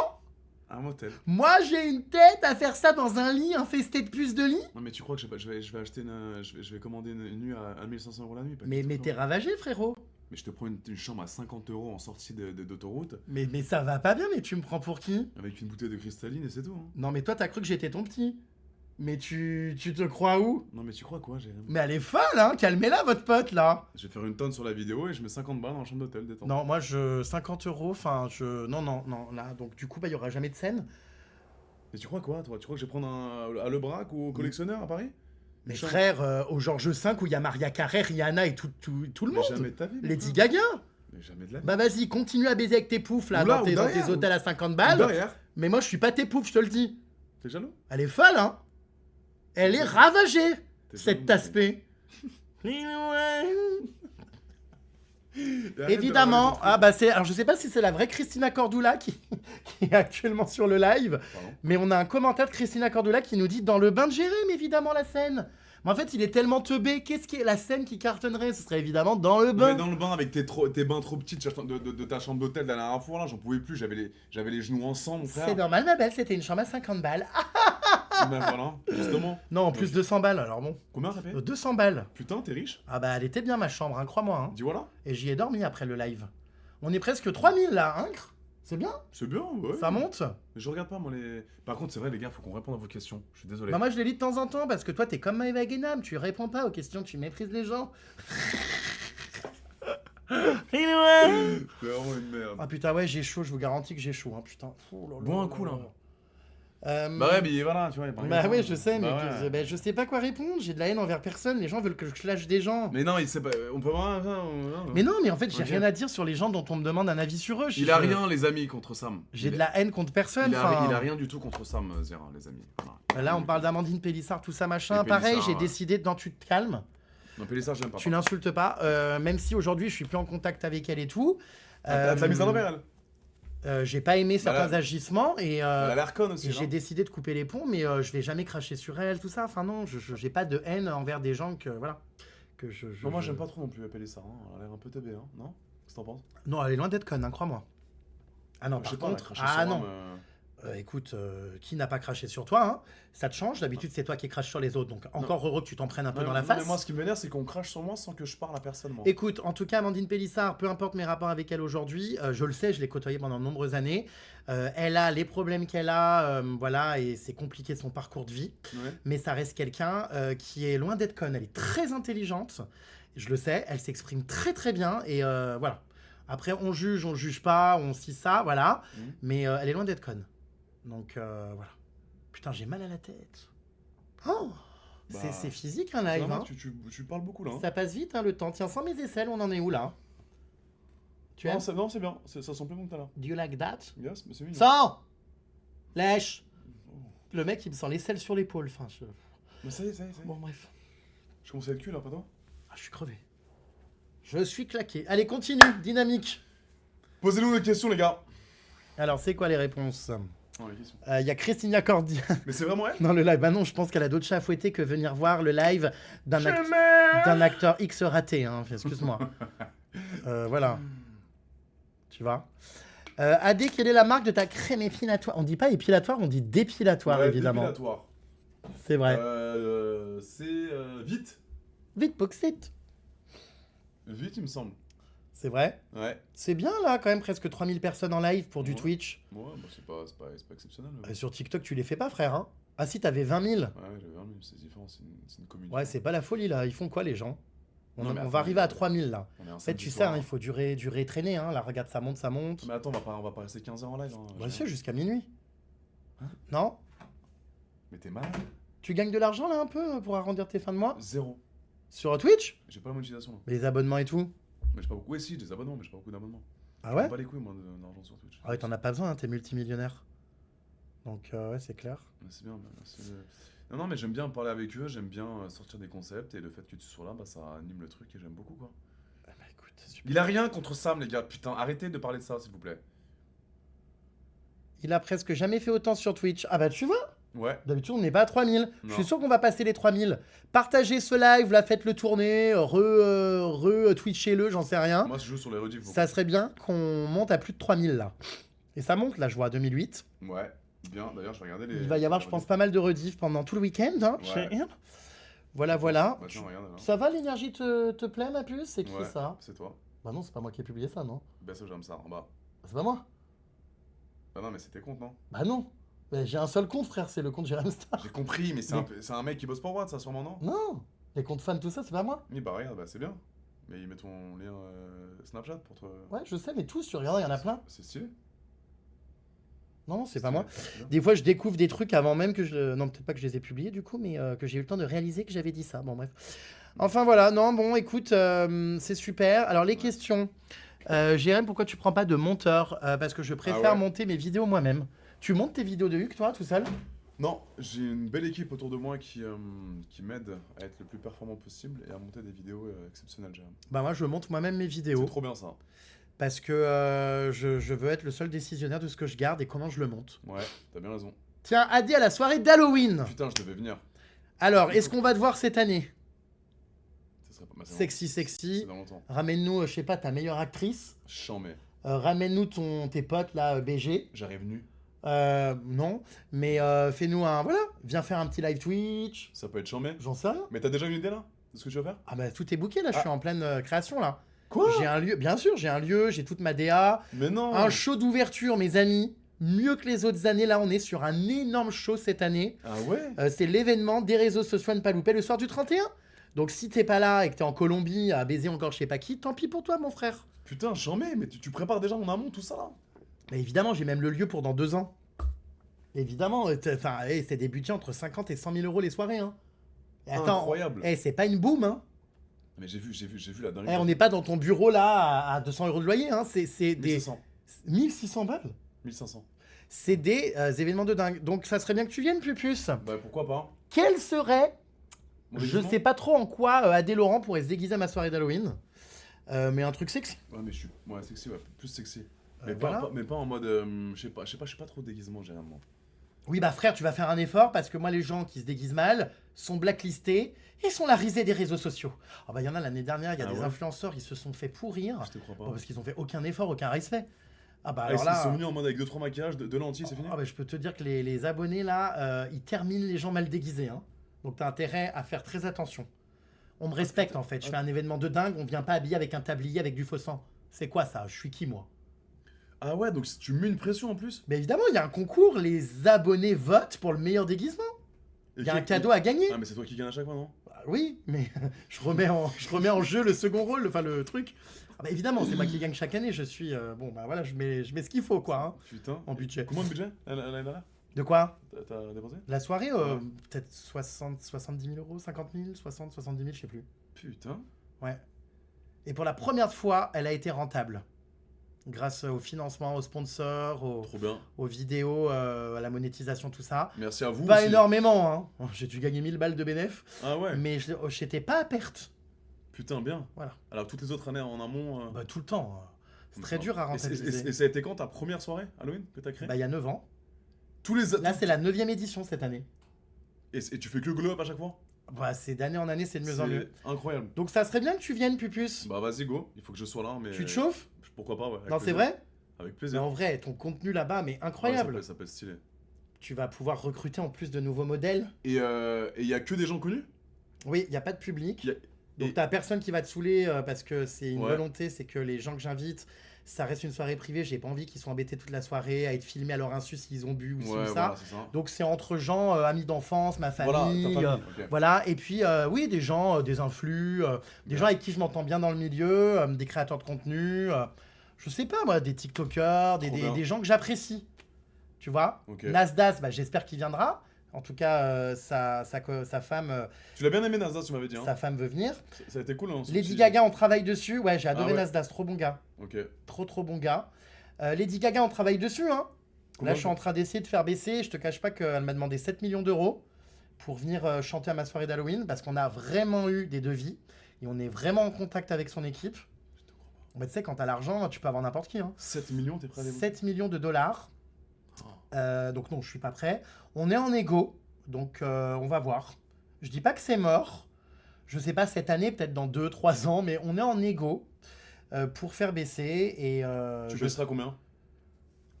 Un motel. Moi, j'ai une tête à faire ça dans un lit infesté de puces de lit. Non, mais tu crois que je vais acheter je vais commander une nuit à 1500 € la nuit? Pas Mais du tout, t'es non. ravagé, frérot. Mais je te prends une chambre à 50 € en sortie d'autoroute Mais ça va pas bien, mais tu me prends pour qui? avec une bouteille de cristalline et c'est tout. Hein. Non, mais toi, t'as cru que j'étais ton petit. Mais tu te crois où? Non, mais tu crois quoi, Jérém? Mais elle est folle, hein. Calmez-la, votre pote, là. Je vais faire une tonne sur la vidéo et je mets 50 balles dans la chambre d'hôtel, détente. Non, moi, 50 €, enfin, Non, là, donc du coup, bah, il y aura jamais de scène. Mais tu crois quoi, toi? Tu crois que je vais prendre à Lebrac ou au collectionneur à Paris? Mais Chambre. frère, au Georges V, où il y a Maria Carré, Rihanna et tout le Mais monde. jamais de ta vie. mon Lady frère. Gaga. Mais jamais de la vie. Bah vas-y, continue à baiser avec tes poufs, là, Ou là, dans ou tes derrière, hôtels à 50 Ou balles. derrière. Mais moi, je suis pas tes poufs, je te le dis. T'es jaloux? Elle est folle, hein. Elle est ravagée, T'es cette jaloux, aspect. Et arrête de Évidemment, la ah bah c'est, alors je sais pas si c'est la vraie Christina Cordula qui est actuellement sur le live, Pardon. mais on a un commentaire de Christina Cordula qui nous dit dans le bain de Jérém, évidemment la scène. Mais en fait, il est tellement teubé, qu'est-ce qui est la scène qui cartonnerait? Ce serait évidemment dans le Mais bain. dans le bain avec tes bains trop petits de ta chambre d'hôtel de la dernière fois, là, j'en pouvais plus, j'avais les genoux ensemble, mon frère. C'est normal, ma belle, c'était une chambre à 50 balles. Ah, Ben voilà, justement. non, en plus 200 balles, alors bon. Combien t'as payé? 200 balles. Putain, t'es riche? Ah bah elle était bien ma chambre, hein, crois-moi. Hein. Dis voilà. Et j'y ai dormi après le live. On est presque 3000 là, hein. C'est bien, C'est bien, ouais. ça monte. Mais je regarde pas, moi, les. Par contre, c'est vrai, les gars, faut qu'on réponde à vos questions. Je suis désolé. Bah moi je les lis de temps en temps parce que toi t'es comme Maëva Guénam, tu réponds pas aux questions, tu méprises les gens. C'est vraiment une merde. Ah putain ouais j'ai chaud, je vous garantis que j'ai chaud, hein, putain. Oh là là Bois un là coup, là. Euh, Bah ouais, mais voilà, tu vois. Bah ouais je sais, mais Bah ouais. je sais pas quoi répondre, j'ai de la haine envers personne, les gens veulent que je lâche des gens. Mais non, il sait pas. On peut voir. Mais non mais en fait j'ai Ok. rien à dire sur les gens dont on me demande un avis sur eux. Il a rien, les amis, contre Sam. J'ai Il de a- la haine contre personne. Il a, enfin. il a rien du tout contre Sam, Zera, les amis. Voilà. Là on parle d'Amandine Pélissard, tout ça machin. Et Pareil, Pélissard, j'ai ouais. décidé de... Non tu te calmes. Non, Pélissard, j'aime pas. Tu n'insultes pas, même si aujourd'hui je suis plus en contact avec elle et tout. T'as de la mise à l'envers, elle. J'ai pas aimé certains là- agissements et Elle a l'air conne aussi. j'ai hein. décidé de couper les ponts, mais je vais jamais cracher sur elle, tout ça. Enfin non, j'ai pas de haine envers des gens que voilà. Que Bon, moi, j'aime pas trop non plus Pélissard. Hein. Elle a l'air un peu teubée, hein. Non? Qu'est-ce que t'en penses? Non, elle est loin d'être conne, hein, crois-moi. Ah non, Je sais par pas, contre, elle a craché ah sur non. Rome, Écoute, qui n'a pas craché sur toi, hein? Ça te change. D'habitude, c'est toi qui craches sur les autres, donc encore heureux que tu t'en prennes un peu Non, dans la non, face. mais moi, ce qui me vénère, c'est qu'on crache sur moi sans que je parle à personne, moi. Écoute, en tout cas, Amandine Pélissard, peu importe mes rapports avec elle aujourd'hui, je le sais, je l'ai côtoyée pendant de nombreuses années. Elle a les problèmes qu'elle a, voilà, et c'est compliqué son parcours de vie. Ouais. Mais ça reste quelqu'un qui est loin d'être conne. Elle est très intelligente, je le sais, elle s'exprime très très bien, et voilà. Après, on juge pas, on scie ça, voilà. Mhm. Mais elle est loin d'être conne. Donc voilà. Putain, j'ai mal à la tête. Oh, Bah, c'est physique un C'est live, normal, hein. tu parles beaucoup, là. Hein. Ça passe vite, hein, le temps. Tiens, sans mes aisselles, on en est où là? Tu aimes? Non, c'est bien. Ça sent plus bon que tout à l'heure. Do you like that? Yes, mais c'est mignon. Sors! Lèche! Le mec, il me sent l'aisselle sur l'épaule. Enfin, Mais ça y est, ça y est, ça y est. Bon, bref. Je commence à être le cul, là, pas toi? Ah, je suis crevé. Je suis claqué. Allez, continue. Dynamique. Posez-nous des questions, les gars. Alors, c'est quoi les réponses? Non, les questions. Il y a Christina Cordia Mais c'est vraiment elle? dans le live. Bah non, je pense qu'elle a d'autres chats à fouetter que venir voir le live d'un acteur X raté. Hein. Enfin, excuse-moi. Voilà. Tu vois. AD, quelle est la marque de ta crème épilatoire? On dit pas épilatoire, on dit dépilatoire, Ouais, évidemment. dépilatoire. C'est vrai. C'est vite. Vite, Poxit. Vite, il me semble. C'est vrai. Ouais. C'est bien là, quand même, presque 3000 personnes en live pour du Ouais. Twitch. Ouais, bah, c'est pas exceptionnel. mais- Sur TikTok, tu les fais pas, frère. Hein. Ah si, t'avais 20 000. Ouais, j'avais un c'est différent, c'est une communauté. Ouais, c'est pas la folie là. Ils font quoi les gens? On Non, mais va attends, arriver à 3000 là. On est un En fait, samedi tu sais, soir, hein, il faut durer traîner. Hein. Là, regarde, ça monte, ça monte. Mais attends, on va pas rester 15 heures en live. Hein, Bah, j'ai- c'est jusqu'à minuit. Hein? Non? Mais t'es malade? Tu gagnes de l'argent là un peu pour arrondir tes fins de mois? Zéro. Sur Twitch? J'ai pas la monétisation là. Mais les abonnements et tout? Mais j'ai pas beaucoup. Ouais, si, j'ai des abonnements, mais j'ai pas beaucoup d'abonnements. Ah ouais? J'ai pas les couilles, moi, d'argent sur Twitch. Ah ouais, t'en as pas besoin, hein, t'es multimillionnaire. Donc ouais, c'est clair. Mais c'est bien. Non, mais j'aime bien parler avec eux, j'aime bien sortir des concepts, et le fait que tu sois là, bah, ça anime le truc, et j'aime beaucoup, quoi. Ah bah écoute, super. Il a rien contre Sam, les gars. Putain, arrêtez de parler de ça, s'il vous plaît. Il a presque jamais fait autant sur Twitch. Ah bah tu vois? Ouais. D'habitude, on n'est pas à 3000. Je Non. suis sûr qu'on va passer les 3000. Partagez ce live, là, faites-le tourner, twitchez-le, j'en sais rien. Moi, je joue sur les rediffs. Ça serait bien qu'on monte à plus de 3000 là. Et ça monte, là, je vois à 2008. Ouais, bien. D'ailleurs, je vais regarder les. Il va y avoir, je pense, pas mal de rediff pendant tout le week-end. Hein, Ouais. Voilà, voilà. Bah, tiens, regarde, alors. Ça va, l'énergie te plaît, ma puce? C'est qui Ouais, ça? c'est toi. Bah non, c'est pas moi qui ai publié ça, non? Baisse j'aime ça, en bas. C'est pas moi. Bah non, mais c'était compte, non? Bah non. Mais j'ai un seul compte, frère, c'est le compte Jérém Star. J'ai compris, mais c'est un mec qui bosse pour Watt, ça, sûrement, non? Non, les comptes fans, tout ça, c'est pas moi. Oui, bah regarde, bah c'est bien. Mais il met ton lien Snapchat pour te. Ouais, je sais, mais tous, tu regardes, il y en a plein. C'est stylé. Non, c'est pas moi. C'est bien. Des fois, je découvre des trucs avant même que je... Non, peut-être pas que je les ai publiés, du coup, mais que j'ai eu le temps de réaliser que j'avais dit ça. Bon, bref. Enfin, voilà. Non, bon, écoute, c'est super. Alors, les questions. Jérém, pourquoi tu prends pas de monteur? Parce que je préfère ouais. monter mes vidéos moi-même. Tu montes tes vidéos de Hugues, toi, tout seul? Non, j'ai une belle équipe autour de moi qui m'aide à être le plus performant possible et à monter des vidéos exceptionnelles, Jérém. Bah, moi, je monte moi-même mes vidéos. C'est trop bien ça. Parce que je veux être le seul décisionnaire de ce que je garde et comment je le monte. Ouais, t'as bien raison. Tiens, Adi, à la soirée d'Halloween. Putain, je devais venir. Alors, est-ce qu'on va te voir cette année? Ça serait pas mal. Sexy, C'est sexy. dans longtemps. Ramène-nous, je sais pas, ta meilleure actrice. Chambé. Ramène-nous tes potes, là, BG. J'arrive nu. Non, mais fais-nous un... Voilà, viens faire un petit live Twitch. Ça peut être chambé. J'en sais rien. Mais t'as déjà une idée là de ce que tu vas faire? Ah bah, tout est booké, là, je Ah. suis en pleine création, là. Quoi? J'ai un lieu, bien sûr, j'ai un lieu, j'ai toute ma DA. Mais non. Un show d'ouverture, mes amis. Mieux que les autres années, là, on est sur un énorme show cette année. Ah ouais? C'est l'événement des réseaux sociaux à ne pas louper le soir du 31. Donc si t'es pas là et que t'es en Colombie à baiser encore je sais pas qui, tant pis pour toi mon frère. Putain, chambé, mais tu prépares déjà en amont tout ça là? Mais évidemment, j'ai même le lieu pour dans 2 ans. Évidemment, enfin, c'est des budgets entre 50 et 100 000 euros les soirées. Hein. Et attends, Incroyable. c'est pas une boom. Hein. Mais j'ai vu la dinguerie. On n'est pas dans ton bureau là à 200 euros de loyer. Hein. C'est des 1600, 1600 balles. 1500. C'est des événements de dingue. Donc ça serait bien que tu viennes, Pupus. Bah pourquoi pas? Quel serait... Mon Je déguisement? sais pas trop en quoi Adé Laurent pourrait se déguiser à ma soirée d'Halloween. Mais un truc sexy. Ouais, mais je suis. Ouais, sexy, ouais, plus sexy. Euh, Mais, voilà. mais pas en mode. Je sais pas, je suis pas trop déguisement généralement. Oui, bah frère, tu vas faire un effort parce que moi, les gens qui se déguisent mal sont blacklistés et sont la risée des réseaux sociaux. Ah bah, il y en a l'année dernière, il y a Ah des ouais influenceurs, ils se sont fait pourrir Je te crois pas. parce qu'ils ont fait aucun effort, aucun respect. Ah bah Ah, alors ils là. sont venus en mode avec 2-3 maquillages, de lentilles, c'est fini? Ah bah, je peux te dire que les abonnés là, ils terminent les gens mal déguisés. Hein. Donc t'as intérêt à faire très attention. On me respecte en fait. Je fais un événement de dingue, on vient pas habillé avec un tablier avec du faux sang. C'est quoi ça? Je suis qui moi? Ah ouais, donc tu mets une pression en plus? Mais évidemment, il y a un concours, les abonnés votent pour le meilleur déguisement. Il y a un cadeau à gagner. Ah, mais c'est toi qui gagne à chaque fois, non? Bah oui, mais je remets en jeu le second rôle, enfin le truc. Ah bah évidemment, c'est moi qui gagne chaque année. Je suis bon bah voilà, je mets ce qu'il faut quoi, hein, Putain. en budget. Combien de budget l'année dernière? De quoi? T'as dépensé? La soirée, Ouais. peut-être 70 000 euros, 50 000, 60, 70 000, je sais plus. Putain. Ouais. Et pour la première fois, elle a été rentable. Grâce au financement, aux sponsors, Trop bien. aux vidéos, à la monétisation, tout ça. Merci à vous. Pas aussi. énormément, hein. J'ai dû gagner 1000 balles de bénéf, Ah ouais. mais j'étais pas à perte. Putain, bien. Voilà. Alors toutes les autres années en amont. Bah, tout le temps. C'est très ça- dur à Et rentabiliser. ça a été quand ta première soirée Halloween que t'as créée? Bah, il y a 9 ans. Tous les. Là, c'est la 9e édition cette année. Et tu fais que glow up à chaque fois? Bah, c'est d'année en année, c'est de mieux en mieux. C'est incroyable. Donc, ça serait bien que tu viennes, Pupus. Bah vas-y, go. Il faut que je sois là, mais. Tu te chauffes? Pourquoi pas, ouais. avec Non, c'est plaisir. vrai? Avec Mais plaisir. en vrai, ton contenu là-bas, mais Ouais, incroyable. ça peut être stylé. Tu vas pouvoir recruter en plus de nouveaux modèles. Et il y a que des gens connus? Oui, il n'y a pas de public. Y a- Donc, et- t'as personne qui va te saouler parce que c'est une Ouais. volonté, c'est que les gens que j'invite, ça reste une soirée privée. J'ai pas envie qu'ils soient embêtés toute la soirée à être filmés à leur insu s'ils ont bu ou ci Ouais, ou ça. voilà, c'est ça. Donc, c'est entre gens, amis d'enfance, ma Voilà, famille. ta famille. Ok. Voilà, et puis oui, des gens, des influx, des gens avec qui je m'entends bien dans le milieu, des créateurs de contenu, je sais pas moi, des TikTokers, Trop bien. des gens que j'apprécie. Tu vois? Ok. Nasdaq, bah, j'espère qu'il viendra. En tout cas, sa femme, Tu l'as bien aimé, Nasdaq, tu m'avais dit. Hein. sa femme veut venir. Ça a été cool, hein, ce Lady petit- Gaga, on travaille dessus. Ouais, j'ai adoré Ah ouais. Nasdaq, trop bon gars. Ok. Trop bon gars. Lady Gaga, on travaille dessus. Hein. Comment Là, je suis en train d'essayer de faire baisser. Je te cache pas qu'elle m'a demandé 7 millions d'euros pour venir chanter à ma soirée d'Halloween parce qu'on a vraiment eu des devis et on est vraiment en contact avec son équipe. Bah, tu sais, quand t'as l'argent, tu peux avoir n'importe qui. Hein. 7 millions, t'es prêt à les 7 millions de dollars. Oh. Donc non, je suis pas prêt. On est en égo, donc on va voir. Je dis pas que c'est mort. Je sais pas cette année, peut-être dans 2-3 ans, mais on est en égo pour faire baisser et Tu baisseras combien?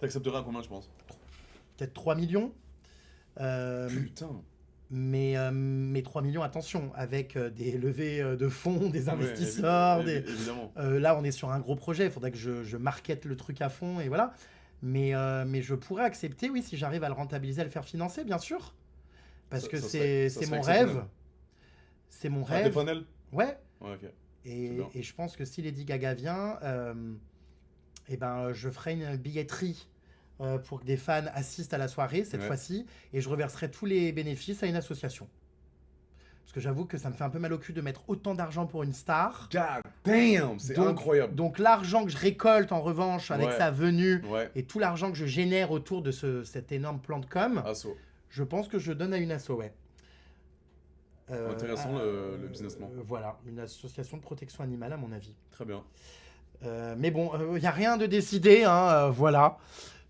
T'accepterais à combien, je pense? Peut-être 3 millions. Putain. Mais 3 millions, attention, avec des levées de fonds, des investisseurs. Évidemment. Là, on est sur un gros projet. Il faudrait que je markete le truc à fond et voilà. Mais je pourrais accepter, oui, si j'arrive à le rentabiliser, à le faire financer, bien sûr. Parce que c'est mon rêve. C'est mon rêve. T'es fanel? Ouais. Ouais, ok. Et je pense que si Lady Gaga vient, je ferai une billetterie pour que des fans assistent à la soirée cette fois-ci, et je reverserai tous les bénéfices à une association. Parce que j'avoue que ça me fait un peu mal au cul de mettre autant d'argent pour une star. God damn, c'est incroyable. Donc l'argent que je récolte en revanche avec sa venue et tout l'argent que je génère autour de cet énorme plan de com, je pense que je donne à une asso, ouais. Intéressant le businessman. Voilà, une association de protection animale à mon avis. Très bien. Mais bon, il n'y a rien de décidé, hein, voilà.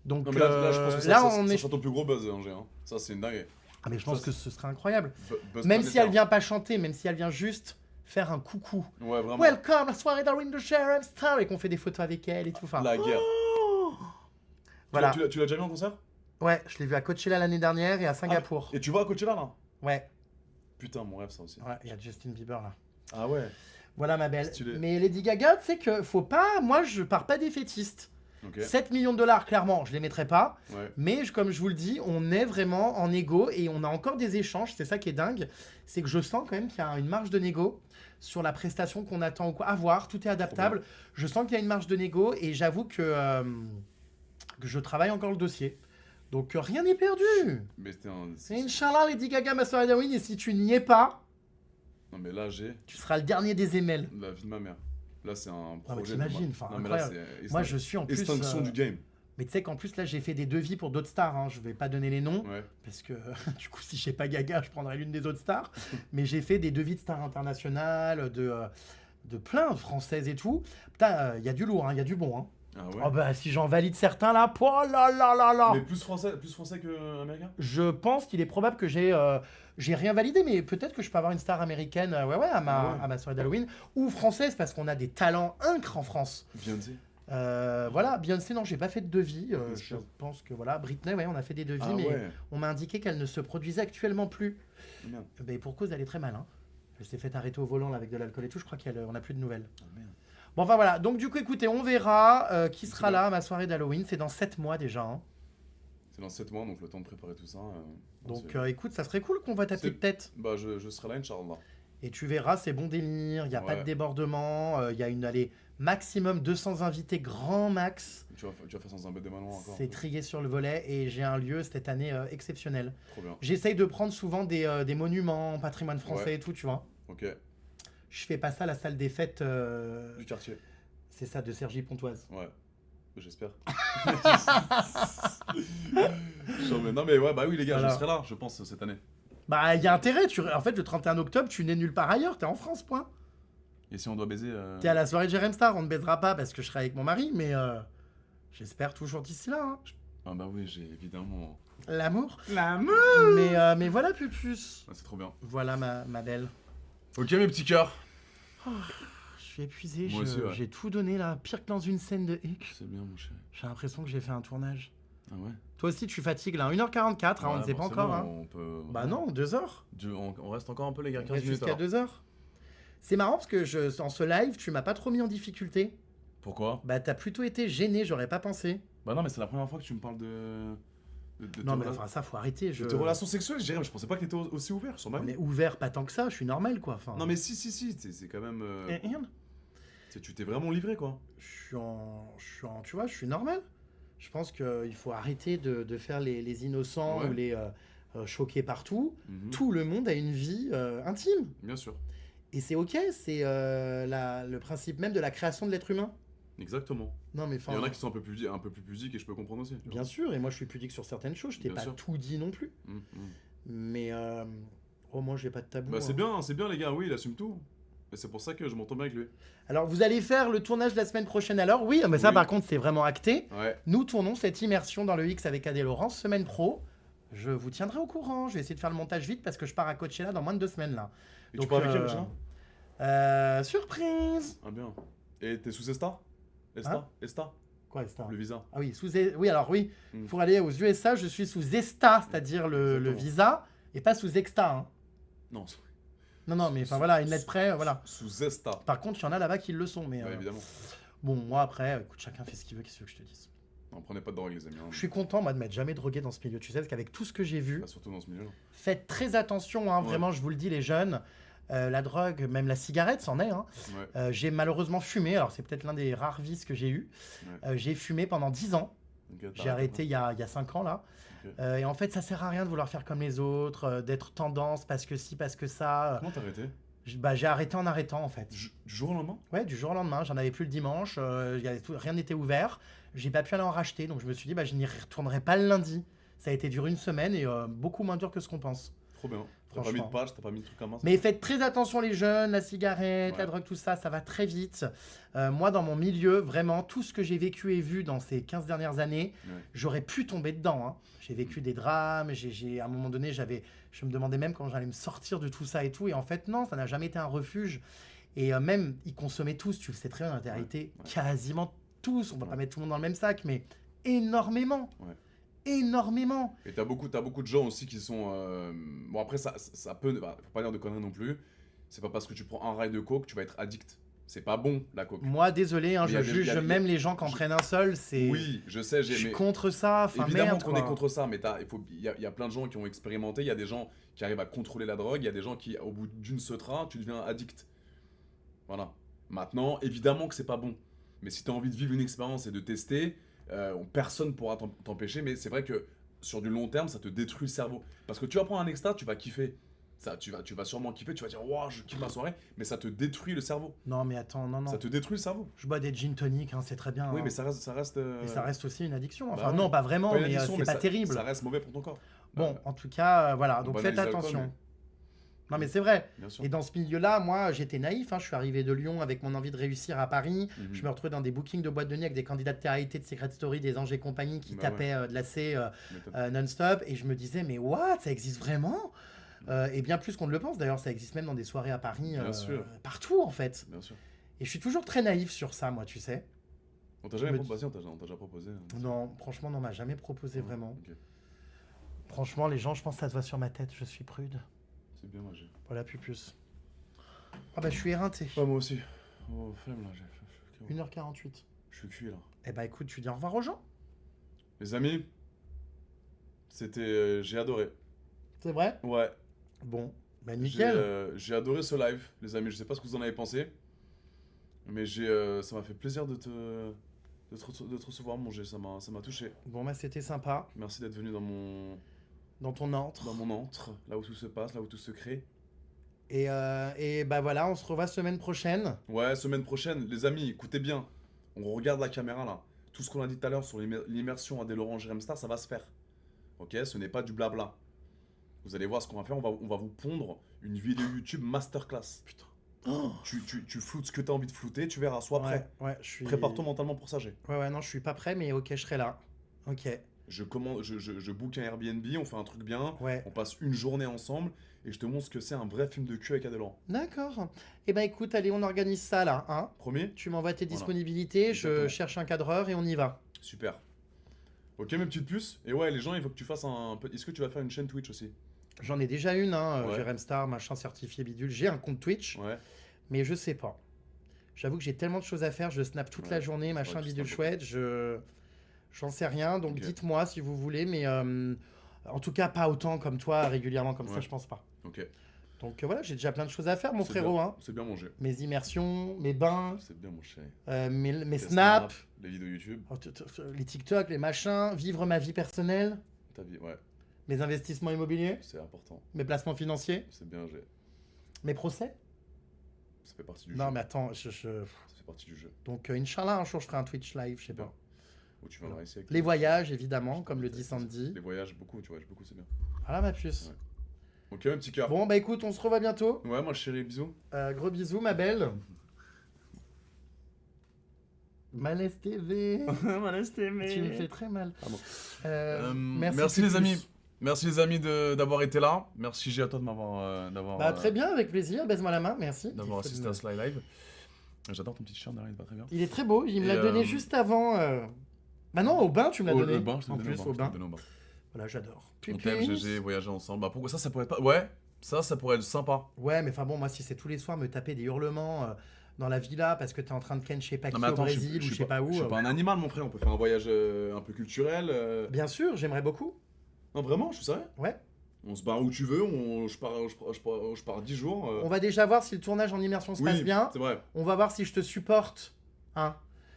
Donc non, mais là, je pense que ça sera ton plus gros buzz, Angers. Hein. Ça, c'est une dingue. Ah, mais je pense que ce serait incroyable. Buzz même si elle vient pas chanter, même si elle vient juste faire un coucou. Ouais, vraiment. Welcome, la soirée d'Halloween de Sheriff Star, et qu'on fait des photos avec elle et tout. Enfin, la guerre. Voilà. Tu l'as déjà vu en concert? Ouais, je l'ai vu à Coachella l'année dernière et à Singapour. Et tu vas à Coachella là? Ouais. Putain, mon rêve, ça aussi. Ouais, il y a Justin Bieber là. Ah ouais. Voilà ma belle. Stylé. Mais Lady Gaga, tu sais que faut pas. Moi, je pars pas défaitiste. Okay. 7 millions de dollars, clairement, je les mettrai pas. Ouais. Mais comme je vous le dis, on est vraiment en égo et on a encore des échanges. C'est ça qui est dingue. C'est que je sens quand même qu'il y a une marge de négo sur la prestation qu'on attend ou quoi. À voir, tout est adaptable. Je sens qu'il y a une marge de négo et j'avoue que je travaille encore le dossier. Donc rien n'est perdu. Mais c'est Inch'Allah, Lady Gaga, ma soirée d'Halloween. Et si tu n'y es pas, non mais là tu seras le dernier des émels. La vie de ma mère. Là, c'est un projet. T'imagines, enfin, incroyable. Moi, je suis en plus. Extinction du game. Mais tu sais qu'en plus, là, j'ai fait des devis pour d'autres stars. Hein. Je vais pas donner les noms. Ouais. Parce que, du coup, si j'ai pas Gaga, je prendrai l'une des autres stars. Mais j'ai fait des devis de stars internationales, de plein de françaises et tout. Putain, il y a du lourd, il y a du bon. Hein. Ah ouais. Oh bah, si j'en valide certains là, oh là là là là. Mais plus français que américain. Je pense qu'il est probable que j'ai rien validé, mais peut-être que je peux avoir une star américaine à ma soirée d'Halloween, ou française, parce qu'on a des talents incres en France. Beyoncé. Voilà, Beyoncé, non, j'ai pas fait de devis. Je pense que voilà, Britney, ouais, on a fait des devis, mais on m'a indiqué qu'elle ne se produisait actuellement plus. Merde. Mais pour cause, elle est très mal. Hein. Elle s'est fait arrêter au volant là, avec de l'alcool et tout. Je crois qu'on n'a plus de nouvelles. Oh, merde. Bon, enfin voilà. Donc, du coup, écoutez, on verra qui sera là à ma soirée d'Halloween. C'est dans 7 mois déjà. Hein. C'est dans 7 mois, donc le temps de préparer tout ça. Donc, écoute, ça serait cool qu'on voit ta petite tête. Bah, je serai là, Inch'Allah. Et tu verras, c'est bon délire. Il n'y a pas de débordement. Il y a maximum 200 invités, grand max. Tu vas faire sans un bête de malon encore. C'est trié sur le volet et j'ai un lieu cette année exceptionnel. Trop bien. J'essaye de prendre souvent des monuments, patrimoine français et tout, tu vois. Ok. Je fais pas ça à la salle des fêtes. Du quartier. C'est ça, de Cergy Pontoise. Ouais. J'espère. Non mais ouais, bah oui les gars, je serai là, je pense, cette année. Bah il y a intérêt, en fait le 31 octobre, tu n'es nulle part ailleurs, t'es en France, point. Et si on doit baiser T'es à la soirée de Jérém Star, on ne baisera pas parce que je serai avec mon mari, mais j'espère toujours d'ici là. Hein. Ah bah oui, j'ai évidemment... L'amour. Mais voilà, Pupus. Ah, c'est trop bien. Voilà ma belle. Ok mes petits cœurs. Oh, je suis épuisé, j'ai tout donné là, pire que dans une scène de X. C'est bien mon chéri. J'ai l'impression que j'ai fait un tournage. Ah ouais. Toi aussi tu fatigues là, 1h44, on ne sait pas encore. Hein. On peut... Bah non, 2 heures. On reste encore un peu les gars, 15 minutes jusqu'à 2 heures. C'est marrant parce que en ce live, tu m'as pas trop mis en difficulté. Pourquoi? Bah t'as plutôt été gêné, j'aurais pas pensé. Bah non mais c'est la première fois que tu me parles de non mais enfin ça faut arrêter. De tes relations sexuelles, Jérém, je pensais pas que t'étais aussi ouvert sur ma vie. Mais ouvert pas tant que ça, je suis normal quoi. Enfin... Non mais si, c'est quand même... Tu t'es vraiment livré quoi. Tu vois, je suis normal. Je pense qu'il faut arrêter de faire les innocents ou les choquer partout. Tout le monde a une vie intime. Bien sûr. Et c'est ok, c'est le principe même de la création de l'être humain. Exactement. Non, mais il y en a qui sont un peu plus pudiques et je peux comprendre aussi. Bien sûr, et moi je suis pudique sur certaines choses, je t'ai pas tout dit non plus. Mais moi j'ai pas de tabou. Bah c'est bien les gars, oui, il assume tout. Et c'est pour ça que je m'entends bien avec lui. Alors vous allez faire le tournage de la semaine prochaine alors? Oui, mais ça par contre c'est vraiment acté. Ouais. Nous tournons cette immersion dans le X avec Adé Laurence, semaine pro. Je vous tiendrai au courant, je vais essayer de faire le montage vite parce que je pars à Coachella dans moins de 2 semaines là. Et donc, tu pars avec elle déjà? Surprise! Ah bien. Et t'es sous Esta? Esta? Quoi, ESTA? Le visa. Ah oui, oui, alors oui, Mm. pour aller aux USA, je suis sous ESTA, c'est-à-dire le Exactement. visa, et pas sous EXTA. Hein. Non, Non, mais enfin voilà, une lettre près, voilà. sous Zesta. Par contre, il y en a là-bas qui le sont, mais Bah, évidemment. bon, moi après, écoute, chacun fait ce qu'il veut, qu'est-ce que je te dise. Non, prenez pas de drogue, les amis. Hein. Je suis content, moi, de m'être jamais drogué dans ce milieu, tu sais, parce qu'avec tout ce que j'ai vu, Bah, surtout dans ce milieu-là. faites très attention, hein, Ouais. vraiment, je vous le dis, les jeunes. La drogue, même la cigarette, c'en est. Hein. Ouais. J'ai malheureusement fumé, alors c'est peut-être l'un des rares vices que j'ai eu. J'ai fumé pendant 10 ans. Ok, J'ai arrêté il y a 5 ans là. Ok. Et en fait, ça sert à rien de vouloir faire comme les autres, d'être tendance parce que si, parce que ça. Comment t'as arrêté? J'ai arrêté en arrêtant en fait. Du jour au lendemain? Ouais, du jour au lendemain, j'en avais plus le dimanche, rien n'était ouvert. J'ai pas pu aller en racheter, donc je me suis dit, je n'y retournerai pas le lundi. Ça a été dur une semaine et beaucoup moins dur que ce qu'on pense. Trop bien. T'as pas mis de Franchement. page, t'as pas mis de trucs à main. Mais faites très attention les jeunes, la cigarette, la Ouais. drogue, tout ça, ça va très vite. Moi, dans mon milieu, vraiment, tout ce que j'ai vécu et vu dans ces 15 dernières années, Ouais. j'aurais pu tomber dedans. Hein. J'ai vécu des drames, à un moment donné, je me demandais même quand j'allais me sortir de tout ça et tout. Et en fait, non, ça n'a jamais été un refuge. Et même, ils consommaient tous, tu le sais très bien, en réalité, ouais. quasiment tous. On va Ouais. pas mettre tout le monde dans le même sac, mais énormément. Ouais. Énormément. Et t'as beaucoup de gens aussi qui sont. Bon, après, ça peut. Faut pas dire de conneries non plus. C'est pas parce que tu prends un rail de coke, tu vas être addict. C'est pas bon, la coke. Moi, désolé, hein, Mais y a je des- juge y a- même les gens qui en prennent un seul. C'est... Oui, je sais, Je suis mais contre ça. Enfin, évidemment merde, qu'on quoi. est contre ça, mais il y a plein de gens qui ont expérimenté. Il y a des gens qui arrivent à contrôler la drogue. Il y a des gens qui, au bout d'une setra, tu deviens addict. Voilà. Maintenant, évidemment que c'est pas bon. Mais si tu as envie de vivre une expérience et de tester, personne pourra t'empêcher. Mais c'est vrai que sur du long terme, ça te détruit le cerveau. Parce que tu vas prendre un extra, tu vas kiffer. Ça, tu vas sûrement kiffer, tu vas dire, waouh, je kiffe ma soirée, mais ça te détruit le cerveau. Non, mais attends, non. Ça te détruit le cerveau. Je bois des gin tonic, hein, c'est très bien. Oui, hein. mais ça reste. Mais ça reste aussi une addiction. bah Enfin, ouais. non, pas vraiment, pas une mais addiction, c'est mais pas ça- terrible. Ça reste mauvais pour ton corps. Bon, en tout cas, voilà, on donc banalise faites l'alcool, attention. Non, mais c'est vrai. Bien sûr. Et dans ce milieu-là, moi, j'étais naïf. Hein. Je suis arrivé de Lyon avec mon envie de réussir à Paris. Mhm. Je me retrouvais dans des bookings de boîtes de nuit avec des candidats de télé-réalité, de Secret Story, des Anges et compagnie qui Bah tapaient de la C Mais t'as- non-stop. Et je me disais, mais what? Ça existe vraiment? Et bien plus qu'on ne le pense. D'ailleurs, ça existe même dans des soirées à Paris, Bien sûr. partout en fait. Bien sûr. Et je suis toujours très naïf sur ça, moi, tu sais. On t'a jamais me proposé, on t'a déjà proposé. Hein. Non, franchement, on m'a jamais proposé vraiment. Ok. Franchement, les gens, je pense que ça se voit sur ma tête. Je suis prude. C'est bien, moi j'ai. Voilà, plus. Ah bah, je suis éreinté. Ouais, moi aussi. Oh, flemme là, 1h48. je suis cuit là. Eh bah, écoute, tu dis au revoir aux gens. Les amis, j'ai adoré. C'est vrai? Ouais. Bon, bah, nickel. J'ai adoré ce live, les amis. Je sais pas ce que vous en avez pensé, mais ça m'a fait plaisir de te recevoir, mon G. Ça m'a touché. Bon, bah, c'était sympa. Merci d'être venu Dans ton antre. dans mon antre, là où tout se passe, là où tout se crée. Et bah voilà, on se revoit semaine prochaine. Ouais, semaine prochaine, les amis, écoutez bien. On regarde la caméra là. Tout ce qu'on a dit tout à l'heure sur l'immersion à des Laurent Jérém Star, ça va se faire. Ok, ce n'est pas du blabla. Vous allez voir ce qu'on va faire. On va vous pondre une vidéo YouTube masterclass. Putain. Oh. Tu floutes ce que tu as envie de flouter, tu verras. Sois prêt. Ouais, je suis. Prépare-toi mentalement pour ça, G. Ouais, non, je suis pas prêt, mais ok, je serai là. Ok, Je book un Airbnb, on fait un truc bien. ouais. On passe une journée ensemble et je te montre ce que c'est un vrai film de cul avec Adèle Laurent. D'accord. Eh bah écoute, allez, on organise ça là, hein. Promis? Tu m'envoies tes Voilà. disponibilités, je Exactement. cherche un cadreur et on y va. Super. Ok, mes petites puces. Et ouais, les gens, il faut que tu fasses un peu. Est-ce que tu vas faire une chaîne Twitch aussi? J'en ai déjà une, hein, Ouais. Jérém Star, machin certifié bidule. J'ai un compte Twitch, Ouais. mais je sais pas. J'avoue que j'ai tellement de choses à faire, je snap toute Ouais, la journée, machin que tu bidule snaps chouette, j'en sais rien, donc Ok. dites-moi si vous voulez, mais en tout cas pas autant comme toi, régulièrement comme ça, Ouais. je pense pas. Ok. Donc voilà, j'ai déjà plein de choses à faire, mon C'est frérot. bien. Hein. C'est bien mangé. Mes immersions, mes bains, C'est bien, mon chéri. mes Les snaps, les vidéos YouTube, les TikTok, les machins, vivre ma vie personnelle, ta vie, ouais, mes investissements immobiliers, c'est important. mes placements financiers, C'est bien, mes procès. ça fait partie du Non jeu. mais attends, Ça fait partie du jeu. donc Inch'Allah, un jour je ferai un Twitch live, je sais pas. Où tu viendras ici avec Les voyages, évidemment, comme le dit Sandy. Les voyages, beaucoup, tu voyages beaucoup, c'est bien. Voilà ma puce. Ouais. Ok, un petit cœur. Bon bah écoute, on se revoit bientôt. Ouais, moi chérie, bisous. Gros bisous ma belle. Malaise TV. Malaise TV. Tu me fais très mal. Pardon. Merci les plus. amis. Merci les amis d'avoir été là. Merci G à toi de m'avoir Bah très bien, avec plaisir. Baise-moi la main, merci. d'avoir assisté à ce live. J'adore ton petit t-shirt derrière, il va très bien. Il est très beau, il me l'a Et, donné juste avant. Bah non, au bain, tu me l'as donné. Le bain, je te en l'ai donné plus, au au bain. bain. Voilà, j'adore. On t'aime, GG, voyager ensemble. Bah pourquoi ça pourrait pas... Ouais, ça pourrait être sympa. Ouais, mais enfin bon, moi, si c'est tous les soirs me taper des hurlements dans la villa parce que t'es en train de ken je sais pas qui Non mais attends, au Brésil ou je sais pas où. Je suis pas un animal mon frère, on peut faire un voyage un peu culturel. Bien sûr, j'aimerais beaucoup. Non vraiment, je suis sérieux. Ouais. On se barre où tu veux, je pars 10 jours. On va déjà voir si le tournage en immersion se passe bien. c'est vrai. On va voir si je te supporte. Hein.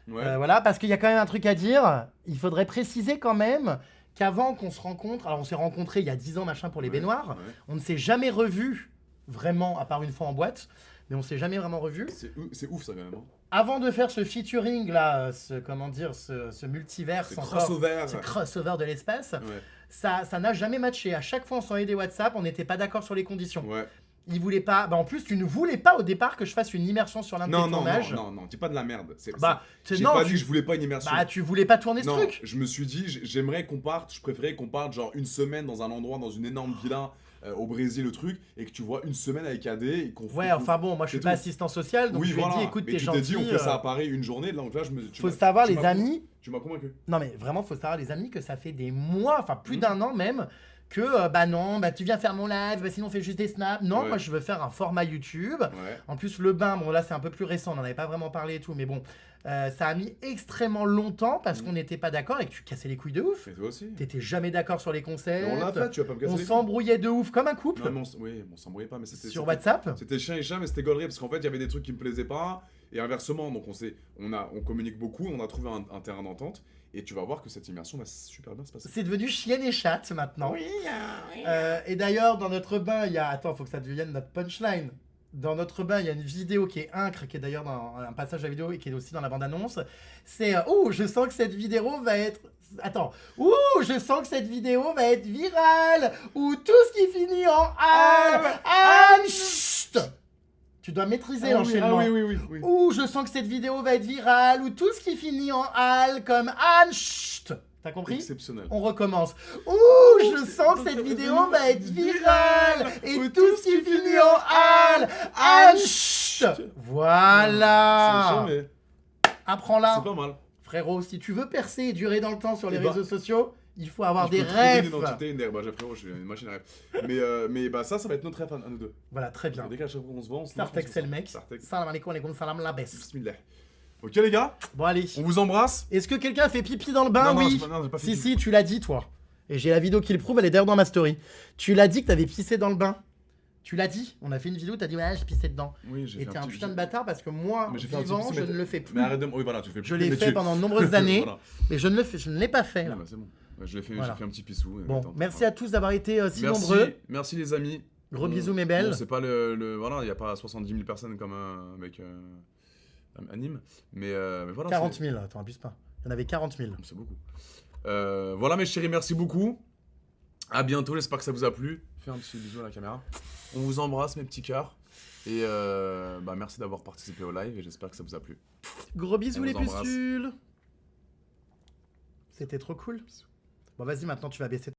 Ouais. Voilà, parce qu'il y a quand même un truc à dire. Il faudrait préciser quand même qu'avant qu'on se rencontre, alors on s'est rencontrés il y a 10 ans machin pour les baignoires, Ouais. on ne s'est jamais revus vraiment, à part une fois en boîte, mais on s'est jamais vraiment revus. C'est ouf ça quand même. Hein. Avant de faire ce featuring là, ce multiverse, C'est crossover. ce crossover de l'espace, Ouais. ça n'a jamais matché. À chaque fois on s'envoyait des WhatsApp, on n'était pas d'accord sur les conditions. Ouais. Il voulait pas. Bah en plus, tu ne voulais pas au départ que je fasse une immersion sur l'un de tes tournages. Non, dis pas de la merde. J'ai pas dit que je voulais pas une immersion. Bah, tu voulais pas tourner ce Non, truc. je me suis dit, j'aimerais qu'on parte, je préférais qu'on parte genre une semaine dans un endroit, dans une énorme villa au Brésil, le truc, et que tu vois une semaine avec AD et qu'on Ouais, enfin bon, moi je suis c'est pas tout. assistant social, donc oui, je lui ai voilà. dit, écoute, Mais t'es tu gentil. t'es dit, on fait ça à Paris une journée, donc là, Faut savoir, tu les m'as amis. Tu m'as convaincu. Non, mais vraiment, faut savoir, les amis, que ça fait des mois, enfin plus d'un an même, que bah non, bah tu viens faire mon live, bah sinon on fait juste des snaps. Non, Ouais. moi je veux faire un format YouTube. Ouais. En plus, le bain, bon là c'est un peu plus récent, on n'en avait pas vraiment parlé et tout, mais bon, ça a mis extrêmement longtemps parce qu'on n'était pas d'accord et que tu cassais les couilles de ouf. Et toi aussi. T'étais jamais d'accord sur les concepts. On l'a fait, tu vas pas me casser On les couilles. s'embrouillait de ouf comme un couple Non, mais oui, on s'embrouillait pas, mais c'était. sur WhatsApp. C'était chien et chat, mais c'était gaulerie parce qu'en fait, il y avait des trucs qui me plaisaient pas et inversement. Donc on communique beaucoup, on a trouvé un terrain d'entente et tu vas voir que cette immersion va super bien se passer. C'est devenu chienne et chatte maintenant. Et d'ailleurs, dans notre bain, il y a. Attends, faut que ça devienne notre punchline. Dans notre bain, il y a une vidéo qui est incre, qui est d'ailleurs dans un passage de la vidéo et qui est aussi dans la bande-annonce. C'est ouh, je sens que cette vidéo va être. Attends. Ouh, je sens que cette vidéo va être virale. Ou tout ce qui finit en Anne. Chut. Tu dois maîtriser l'enchaînement. Oui. Ouh, je sens que cette vidéo va être virale. Ou tout ce qui finit en Al comme Anne. Chut. T'as compris? Exceptionnel. On recommence. Ouh, je sens que cette vidéo va être virale. Et tout ce qui finit en Al. Chut. Voilà. C'est jamais. Apprends-la. C'est pas mal. Frérot, si tu veux percer et durer dans le temps sur les Eh bah, réseaux sociaux, il faut avoir Il des faut trouver rêves. Une identité, une rêve. Bah, frérot, je suis une machine à rêve. Mais bah, ça va être notre rêve à nous deux. Voilà, très bien. Dès qu'à chaque fois qu'on se voit, on se Startex, c'est le mec. Startex. Salam alaikum, alaikum salam, la baisse. Bismillah. Ok, les gars, Bon, allez. on vous embrasse. Est-ce que quelqu'un fait pipi dans le bain? Non, Oui. j'ai pas Si, fait si, tu l'as dit, toi. Et j'ai la vidéo qui le prouve, elle est d'ailleurs dans ma story. Tu l'as dit que t'avais pissé dans le bain. Tu l'as dit. On a fait une vidéo, t'as dit, ouais, j'ai pissé dedans. Oui, j'ai Et fait t'es un petit- putain de bâtard parce que moi, Mais j'ai fait un vivant, petit je pipi, ne le fais plus. Mais arrête de. Oui, voilà, tu fais plus. Je l'ai mais fait tu- pendant de nombreuses années, Voilà. mais je ne l'ai pas fait. Ah, Là. bah, c'est bon. Ouais, je l'ai fait, Voilà. j'ai fait un petit pissou. Bon, Attends, merci voilà. à tous d'avoir été si Merci, nombreux. merci les amis. Gros bisous, mes belles. Bon, c'est pas le voilà, il n'y a pas 70 000 personnes comme avec Anime, mais voilà. 40 000, attends, abuse pas. Il y en avait 40 000. C'est beaucoup. Voilà mes chéris, merci beaucoup. À bientôt, j'espère que ça vous a plu. Fais un petit bisou à la caméra. On vous embrasse mes petits cœurs. Et bah, merci d'avoir participé au live et j'espère que ça vous a plu. Gros bisous, On les vous embrasse. pustules. C'était trop cool. Bon, vas-y, maintenant tu vas baisser